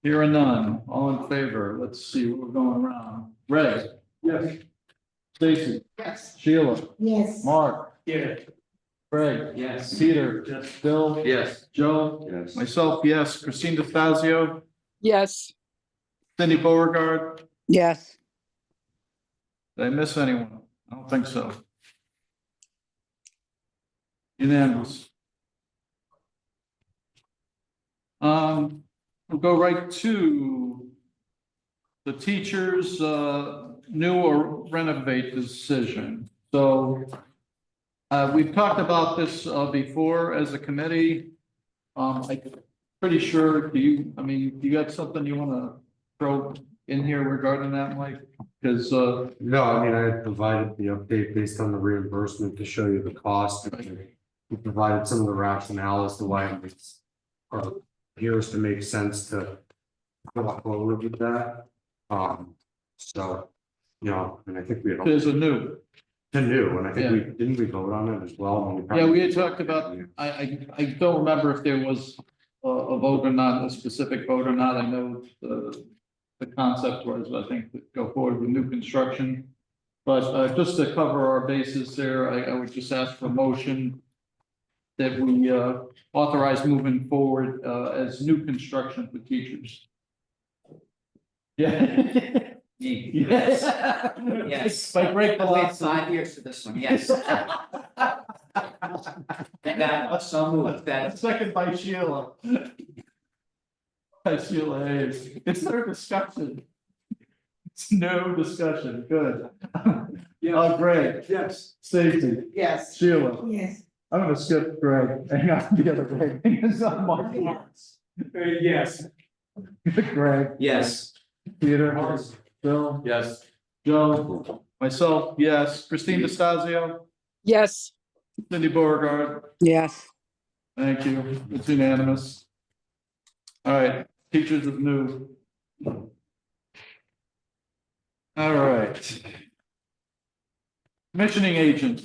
A: Here and none, all in favor, let's see what we're going around. Ray?
G: Yes.
A: Stacy?
N: Yes.
A: Sheila?
M: Yes.
A: Mark?
G: Yeah.
A: Craig?
J: Yes.
A: Peter?
G: Yes.
A: Bill?
D: Yes.
A: Joe?
D: Yes.
A: Myself, yes. Christine DeFazio?
H: Yes.
A: Cindy Beauregard?
H: Yes.
A: Did I miss anyone? I don't think so. Unanimous. We'll go right to the teachers' new or renovate decision. So we've talked about this before as a committee. I'm pretty sure, do you got something you want to throw in here regarding that, Mike? Because
D: No, I mean, I had provided the update based on the reimbursement to show you the cost. We provided some of the rationale as to why it makes, or appears to make sense to go forward with that. So, and I think we had.
A: there's a new.
D: And I think didn't we vote on it as well?
A: Yeah, we had talked about, I don't remember if there was a vote or not, a specific vote or not. I know the concept was, I think, to go forward with new construction. But just to cover our bases there, I would just ask for a motion that we authorize moving forward as new construction for teachers. Yeah. Yes.
J: Yes.
A: By great
J: I waited
A: velocity.
J: 5 years for this one, yes. And that, so moved that.
A: Second by Sheila. By Sheila Hayes. It's their discussion. It's no discussion. Good. Greg.
G: Yes.
A: Stacy.
N: Yes.
A: Sheila.
M: Yes.
A: I'm gonna skip Greg, hang on, the other Greg. It's not Mark.
G: Yes.
A: Greg,
J: Yes.
A: Peter, Bill,
F: Yes.
A: Joe, myself, yes, Christine DeStazio,
H: Yes.
A: Cindy Beauregard,
H: Yes.
A: thank you, it's unanimous. All right, teachers of new. All right. Commissioning agent.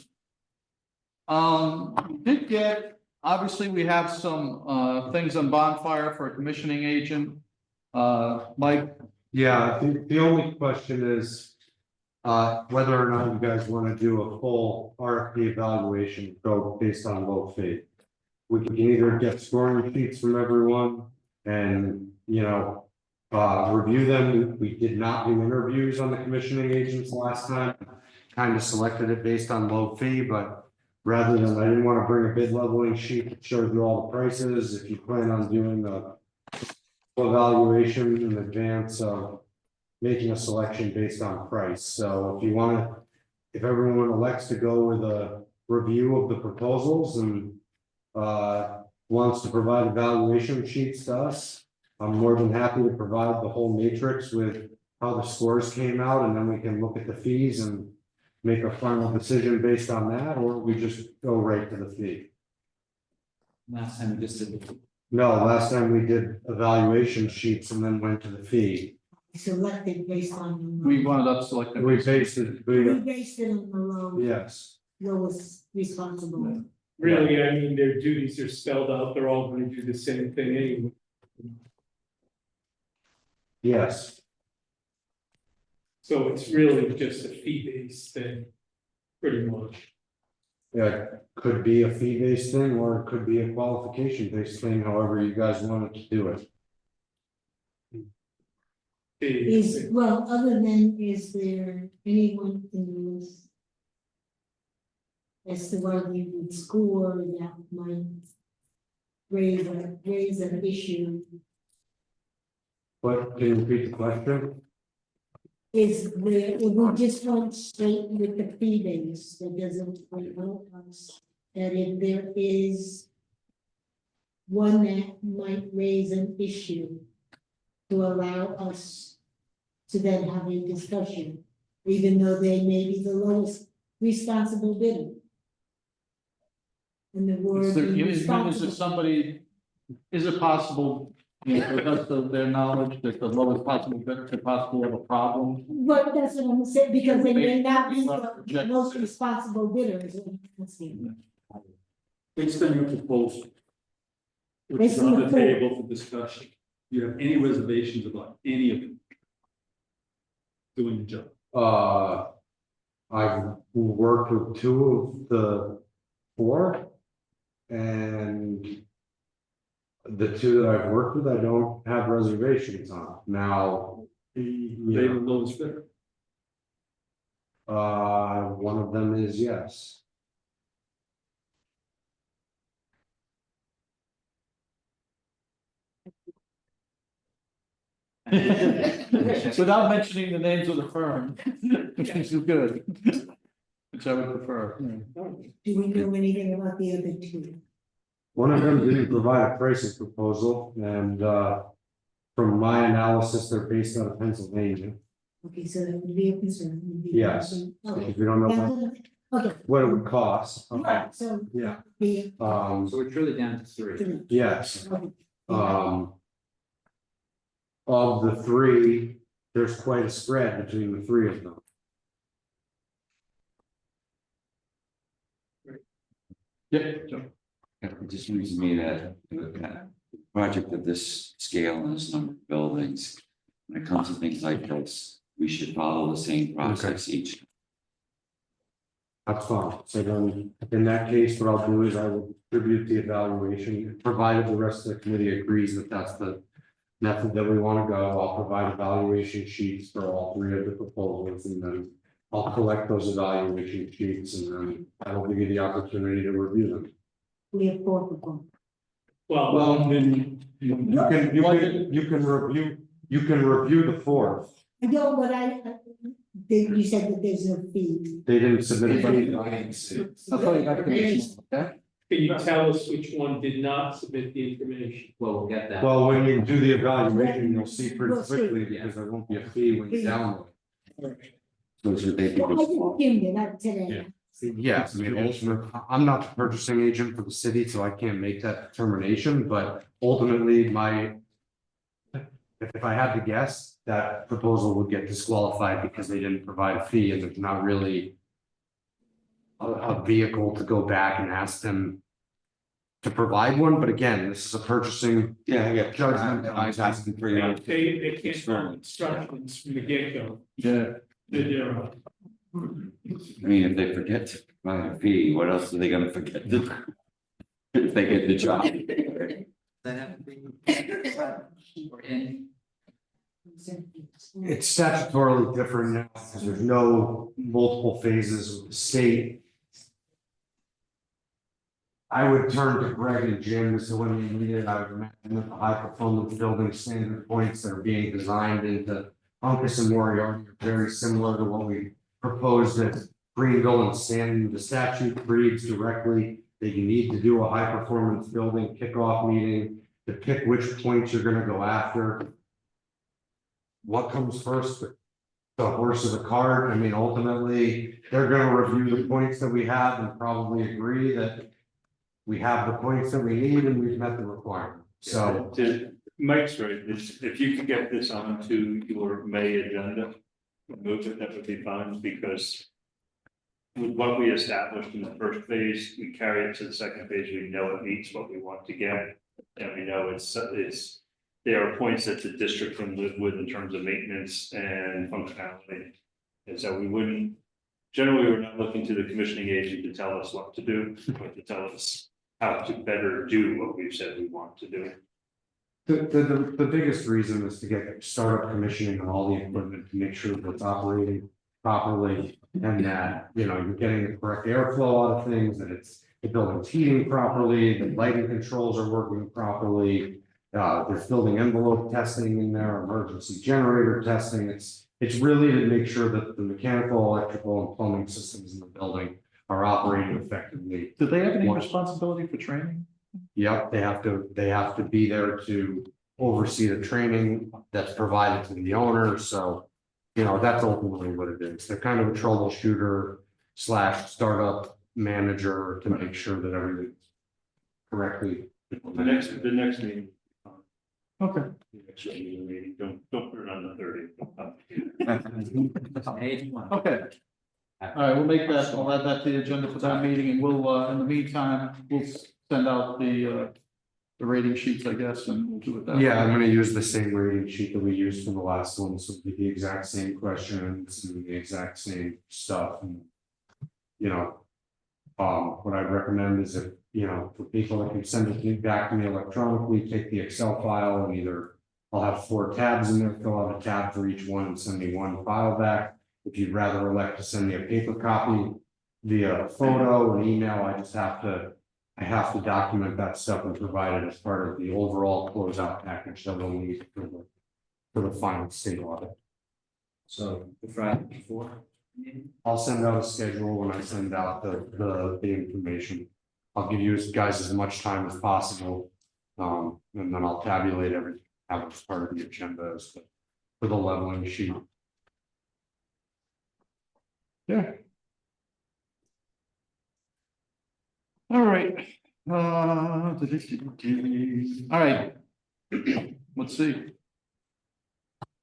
A: We did get, obviously, we have some things on bonfire for a commissioning agent. Mike,
D: Yeah, I think the only question is whether or not you guys want to do a full RFP evaluation, go based on low fee. We can either get scoring sheets from everyone and, review them. We did not do interviews on the commissioning agents last time. Kind of selected it based on low fee, but rather than, I didn't want to bring a bid leveling sheet that shows you all the prices. If you plan on doing the evaluation in advance of making a selection based on price. So if you want to, if everyone elects to go with a review of the proposals and wants to provide evaluation sheets to us, I'm more than happy to provide the whole matrix with how the scores came out, and then we can look at the fees and make a final decision based on that, or we just go right to the fee.
J: Last time we just did.
D: No, last time we did evaluation sheets and then went to the fee.
M: Selected based on.
A: we wound up selecting.
D: We based it,
M: We based it on the
D: yes.
M: lowest responsible.
G: Really, I mean, their duties are spelled out, they're all going to do the same thing anyway.
D: Yes,
G: So it's really just a fee-based thing, pretty much.
D: yeah, it could be a fee-based thing, or it could be a qualification-based thing, however you guys wanted to do it.
M: Is, well, other than, is there anyone in this? As to whether you would score that might raise an issue,
D: But can you repeat the question?
M: is there, if we just went straight with the fee base, that doesn't help us. That if there is one that might raise an issue to allow us to then have a discussion, even though they may be the lowest responsible bidder. And the word
A: Is there,
M: being
A: is
M: responsible.
A: there somebody, is it possible, to the best of their knowledge, that the lowest possible bidder could possibly have a problem?
M: But that's what I'm saying, because they may not be the
A: Reject-
M: most responsible bidders.
I: Based on your proposal, which is
M: Based on
I: on
M: the
I: the table for discussion, do you have any reservations about any of them doing the job?
D: I've worked with 2 of the 4. And the 2 that I've worked with, I don't have reservations on. Now,
I: They the lowest bidder.
D: one of them is yes.
A: Without mentioning the names of the firm, which is good, which I would prefer.
M: Do we know anything about the other 2?
D: One of them didn't provide a pricing proposal, and from my analysis, they're based out of Pennsylvania.
M: Okay, so that would be a concern. would be-
D: Yes.
M: Okay.
D: If we don't know
M: Okay.
D: what it would cost.
M: Right, so.
D: Yeah.
M: The.
J: So it's really down to 3.
D: Yes.
M: Okay.
D: Of the 3, there's quite a spread between the 3 of them.
A: Yeah, Joe.
O: It just seems to me that a project of this scale and this number of buildings, when it comes to things like this, we should follow the same process each.
D: That's fine. So then, in that case, what I'll do is I will distribute the evaluation, provided the rest of the committee agrees that that's the method that we want to go. I'll provide evaluation sheets for all 3 of the proposals, and then I'll collect those evaluation sheets, and then I will give you the opportunity to review them.
M: We have 4 people.
G: Well,
D: Then you can review the 4th.
M: No, but you said that there's no fee.
D: They didn't submit a fee.
A: I thought you got the commission, okay?
G: Can you tell us which one did not submit the information?
J: Well, we'll get that.
D: Well, when you do the evaluation, you'll see pretty quickly because there won't be a fee when you download.
O: So should they be?
M: Well, I just came to that today.
D: Yes, I mean, ultimately, I'm not the purchasing agent for the city, so I can't make that determination, but ultimately, if I had to guess, that proposal would get disqualified because they didn't provide a fee and there's not really a vehicle to go back and ask them to provide one, but again, this is a purchasing
O: Yeah, I get
D: judgment.
O: I was asking for you.
G: They can't follow instructions from the get-go.
A: Yeah.
G: They're,
O: I mean, if they forget to provide a fee, what else are they gonna forget to do? If they get the job.
J: That have to be. Or in.
D: It's statutorily different now, because there's no multiple phases with the state. I would turn to Greg and Jim as to when we need it. I would imagine that the high performance building standard points that are being designed into Uncas and Moriarty are very similar to what we proposed at Greenville and Stanton. The statute reads directly that you need to do a high performance building kickoff meeting to pick which points you're gonna go after. What comes first, the horse or the cart? I mean, ultimately, they're gonna review the points that we have and probably agree that we have the points that we need and we've met the requirement. So
B: Mike's right, if you could get this onto your May agenda, move it, that would be fine, because with what we established in the first phase, we carry it to the second phase, we know it meets what we want to get. And we know there are points that the district can live with in terms of maintenance and functionality. And so we wouldn't, generally, we're not looking to the commissioning agent to tell us what to do, but to tell us how to better do what we've said we want to do.
D: the biggest reason is to get startup commissioning on all the equipment to make sure that it's operating properly. And that, you know, you're getting the correct airflow out of things, that the building's heating properly, the lighting controls are working properly. There's building envelope testing in there, emergency generator testing. It's really to make sure that the mechanical, electrical, and plumbing systems in the building are operating effectively.
A: Do they have any responsibility for training?
D: Yep, they have to be there to oversee the training that's provided to the owner, so. You know, that's ultimately what it is. They're kind of a troubleshooter / startup manager to make sure that everything's correctly.
B: The next meeting.
A: Okay.
B: The next regular meeting, don't put it on the 30th.
A: Okay. All right, we'll add that to the agenda for that meeting, and we'll, in the meantime, we'll send out the rating sheets, I guess, and we'll do it that way.
D: Yeah, I'm gonna use the same rating sheet that we used from the last one, so it'll be the exact same questions and the exact same stuff. And you know, what I'd recommend is if, you know, for people that can send it back to me electronically, take the Excel file and either I'll have 4 tabs in there, fill out a tab for each one and send me one file back. If you'd rather elect to send me a paper copy via photo and email, I have to document that stuff and provide it as part of the overall closeout package that we'll need for the final state audit.
J: So the Friday before.
D: I'll send out a schedule when I send out the information. I'll give you guys as much time as possible. And then I'll tabulate everything out as part of the agenda for the leveling sheet. Yeah.
A: All right. All right. Let's see.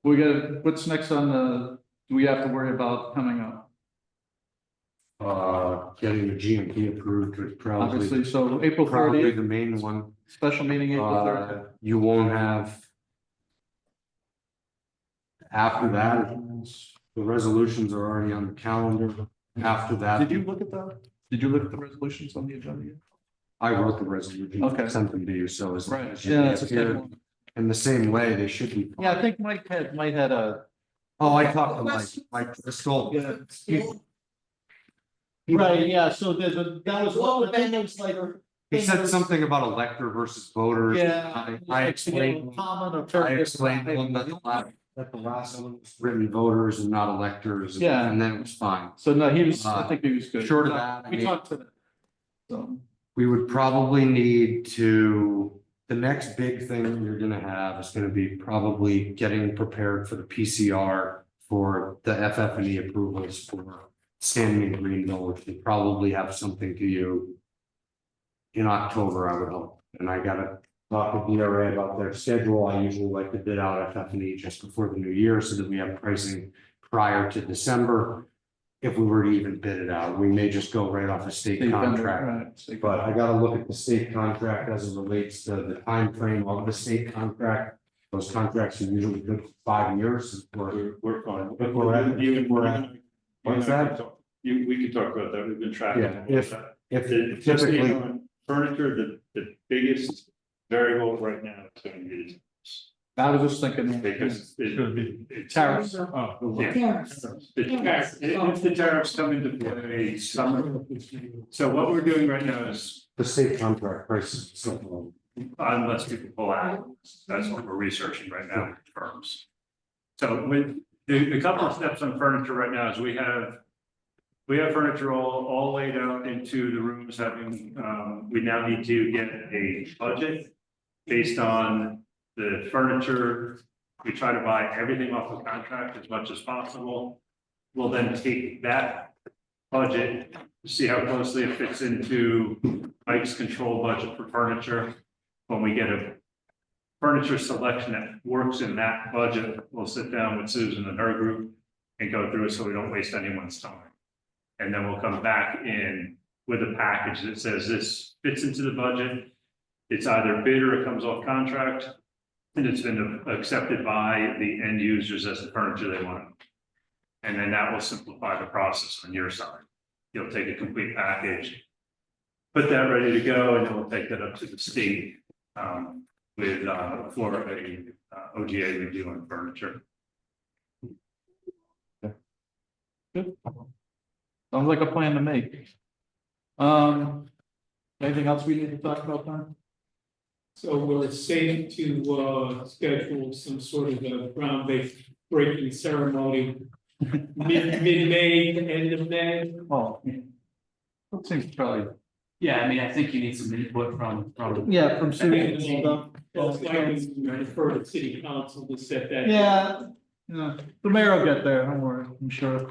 A: What's next on do we have to worry about coming up?
D: Getting the GMP approved is
A: Obviously,
D: probably
A: so April
D: the
A: 30th,
D: main one.
A: special meeting, April 30th.
D: You won't have. After that, the resolutions are already on the calendar. After that.
A: Did you look at the resolutions on the agenda yet?
D: I wrote the resolution.
A: Okay.
D: Sent them to you, so as.
A: Right,
D: as you
A: yeah, that's the
D: appear
A: same one.
D: in the same way, they should be.
A: Yeah, I think Mike had a.
D: Oh, I talked to Mike Crystal.
A: Yeah. Right, yeah, so that was one thing that was like.
D: He said something about elector versus voters.
A: Yeah.
D: I explained. I explained to him that the last one was written voters and not electors.
A: Yeah.
D: And then it was fine.
A: So no, I think he was good.
D: Short of that, I
A: We
D: mean-
A: talked to them. So,
D: we would probably need to, the next big thing that you're gonna have is gonna be probably getting prepared for the PCR for the FF&E approvals for Standing in Greenville, which will probably have something to you in October, I would hope. And I gotta talk with DRA about their schedule. I usually like to bid out FF&E just before the new year so that we have pricing prior to December. If we were to even bid it out, we may just go right off a state contract. But I gotta look at the state contract as it relates to the time frame of the state contract. Those contracts are usually good for 5 years.
B: We're fine.
D: If we're at- What's that?
B: We can talk about that. We've been tracking.
D: Yeah, if
B: Just
D: typically,
B: on furniture, the biggest variable right now is going to be
A: I was just thinking.
B: because
A: Tariffs. Tariffs.
B: If the tariffs come into play summer, so what we're doing right now is,
D: the state contract prices, so
B: unless people pull out, that's what we're researching right now with firms. So with the couple of steps on furniture right now is we have furniture all laid out into the rooms having, we now need to get a budget based on the furniture. We try to buy everything off the contract as much as possible. We'll then take that budget, see how closely it fits into Mike's control budget for furniture. When we get a furniture selection that works in that budget, we'll sit down with Susan and her group and go through it so we don't waste anyone's time. And then we'll come back in with a package that says this fits into the budget. It's either bid or it comes off contract. And it's been accepted by the end users as the furniture they want. And then that will simplify the process on your side. You'll take a complete package, put that ready to go, and then we'll take that up to the state with for a OGA review on furniture.
A: Good. Sounds like a plan to make. Anything else we need to talk about, Don?
G: So we're safe to schedule some sort of a groundbreaking ceremony mid-May, end of May.
A: Oh, seems probably.
L: Yeah, I mean, I think you need some input from.
A: Yeah, from Susan and stuff.
G: Most likely, we refer to city council to set that.
A: Yeah, the mayor will get there, don't worry, I'm sure.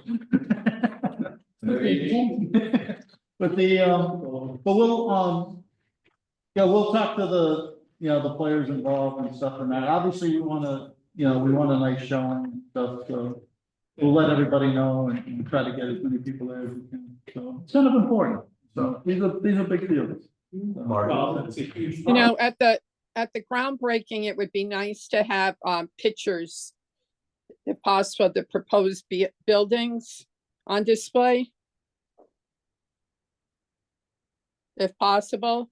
A: But we'll, we'll talk to the, the players involved and stuff and that. Obviously, we want a nice showing and stuff, so we'll let everybody know and try to get as many people there as we can. So it's kind of important. So these are big deals.
G: Well, it's a huge.
H: You know, at the groundbreaking, it would be nice to have pictures, if possible, the proposed buildings on display. If possible.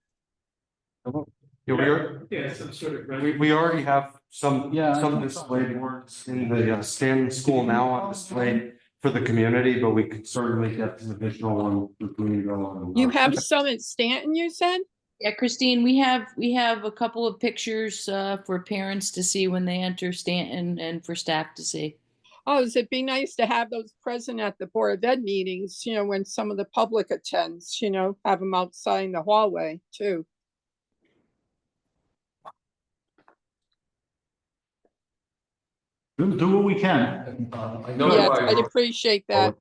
G: Yeah, some sort of.
D: we already have some
A: Yeah.
D: displayed works in the Stanton School now on display for the community, but we could certainly get an additional one for Greenville.
H: You have some at Stanton, you said?
E: Yeah, Christine, we have a couple of pictures for parents to see when they enter Stanton and for staff to see.
H: Oh, it'd be nice to have those present at the Board of Ed meetings, when some of the public attends, have them outside in the hallway too.
A: Do what we can.
H: Yes, I'd appreciate that.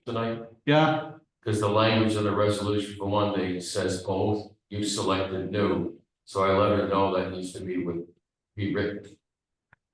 P: Tonight,
A: Yeah,
P: because the language of the resolution for one thing says both, you selected new, so I let her know that needs to be rewritten.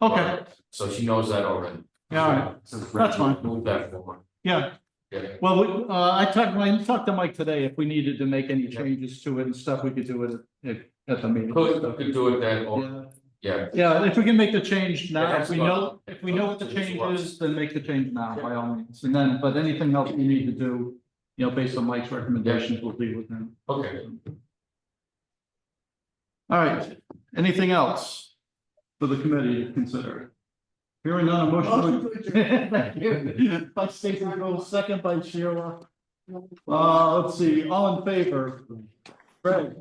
A: okay,
P: So she knows that already.
A: yeah, all right, that's fine.
P: Move that forward.
A: Yeah.
P: Okay.
A: Well, I talked to Mike today. If we needed to make any changes to it and stuff, we could do it at the meeting.
P: Could do it then, or,
A: Yeah.
P: yeah,
A: Yeah, if we can make the change now,
P: Yeah,
A: if we know what the change is, then make the change now by all means. And then, but anything else we need to do, based on Mike's recommendations, we'll be with him.
P: okay.
A: All right, anything else for the committee to consider? Hearing none, a motion. Thank you. By Stacy, second by Sheila. Let's see, all in favor? Greg?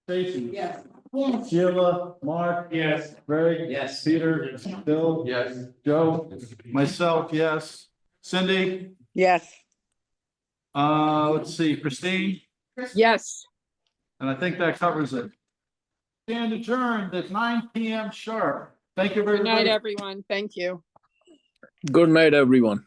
A: Stacy?
N: Yes.
M: Yes.
A: Sheila, Mark?
G: Yes.
A: Greg?
J: Yes.
A: Peter? Bill?
P: Yes.
A: Joe? Myself, yes. Cindy?
H: Yes.
A: Let's see, Christine?
H: Yes.
A: And I think that covers it. Stand adjourned at 9 p.m. sharp. Thank you very
H: Good
A: much.
H: night, everyone. Thank you.
Q: Good night, everyone.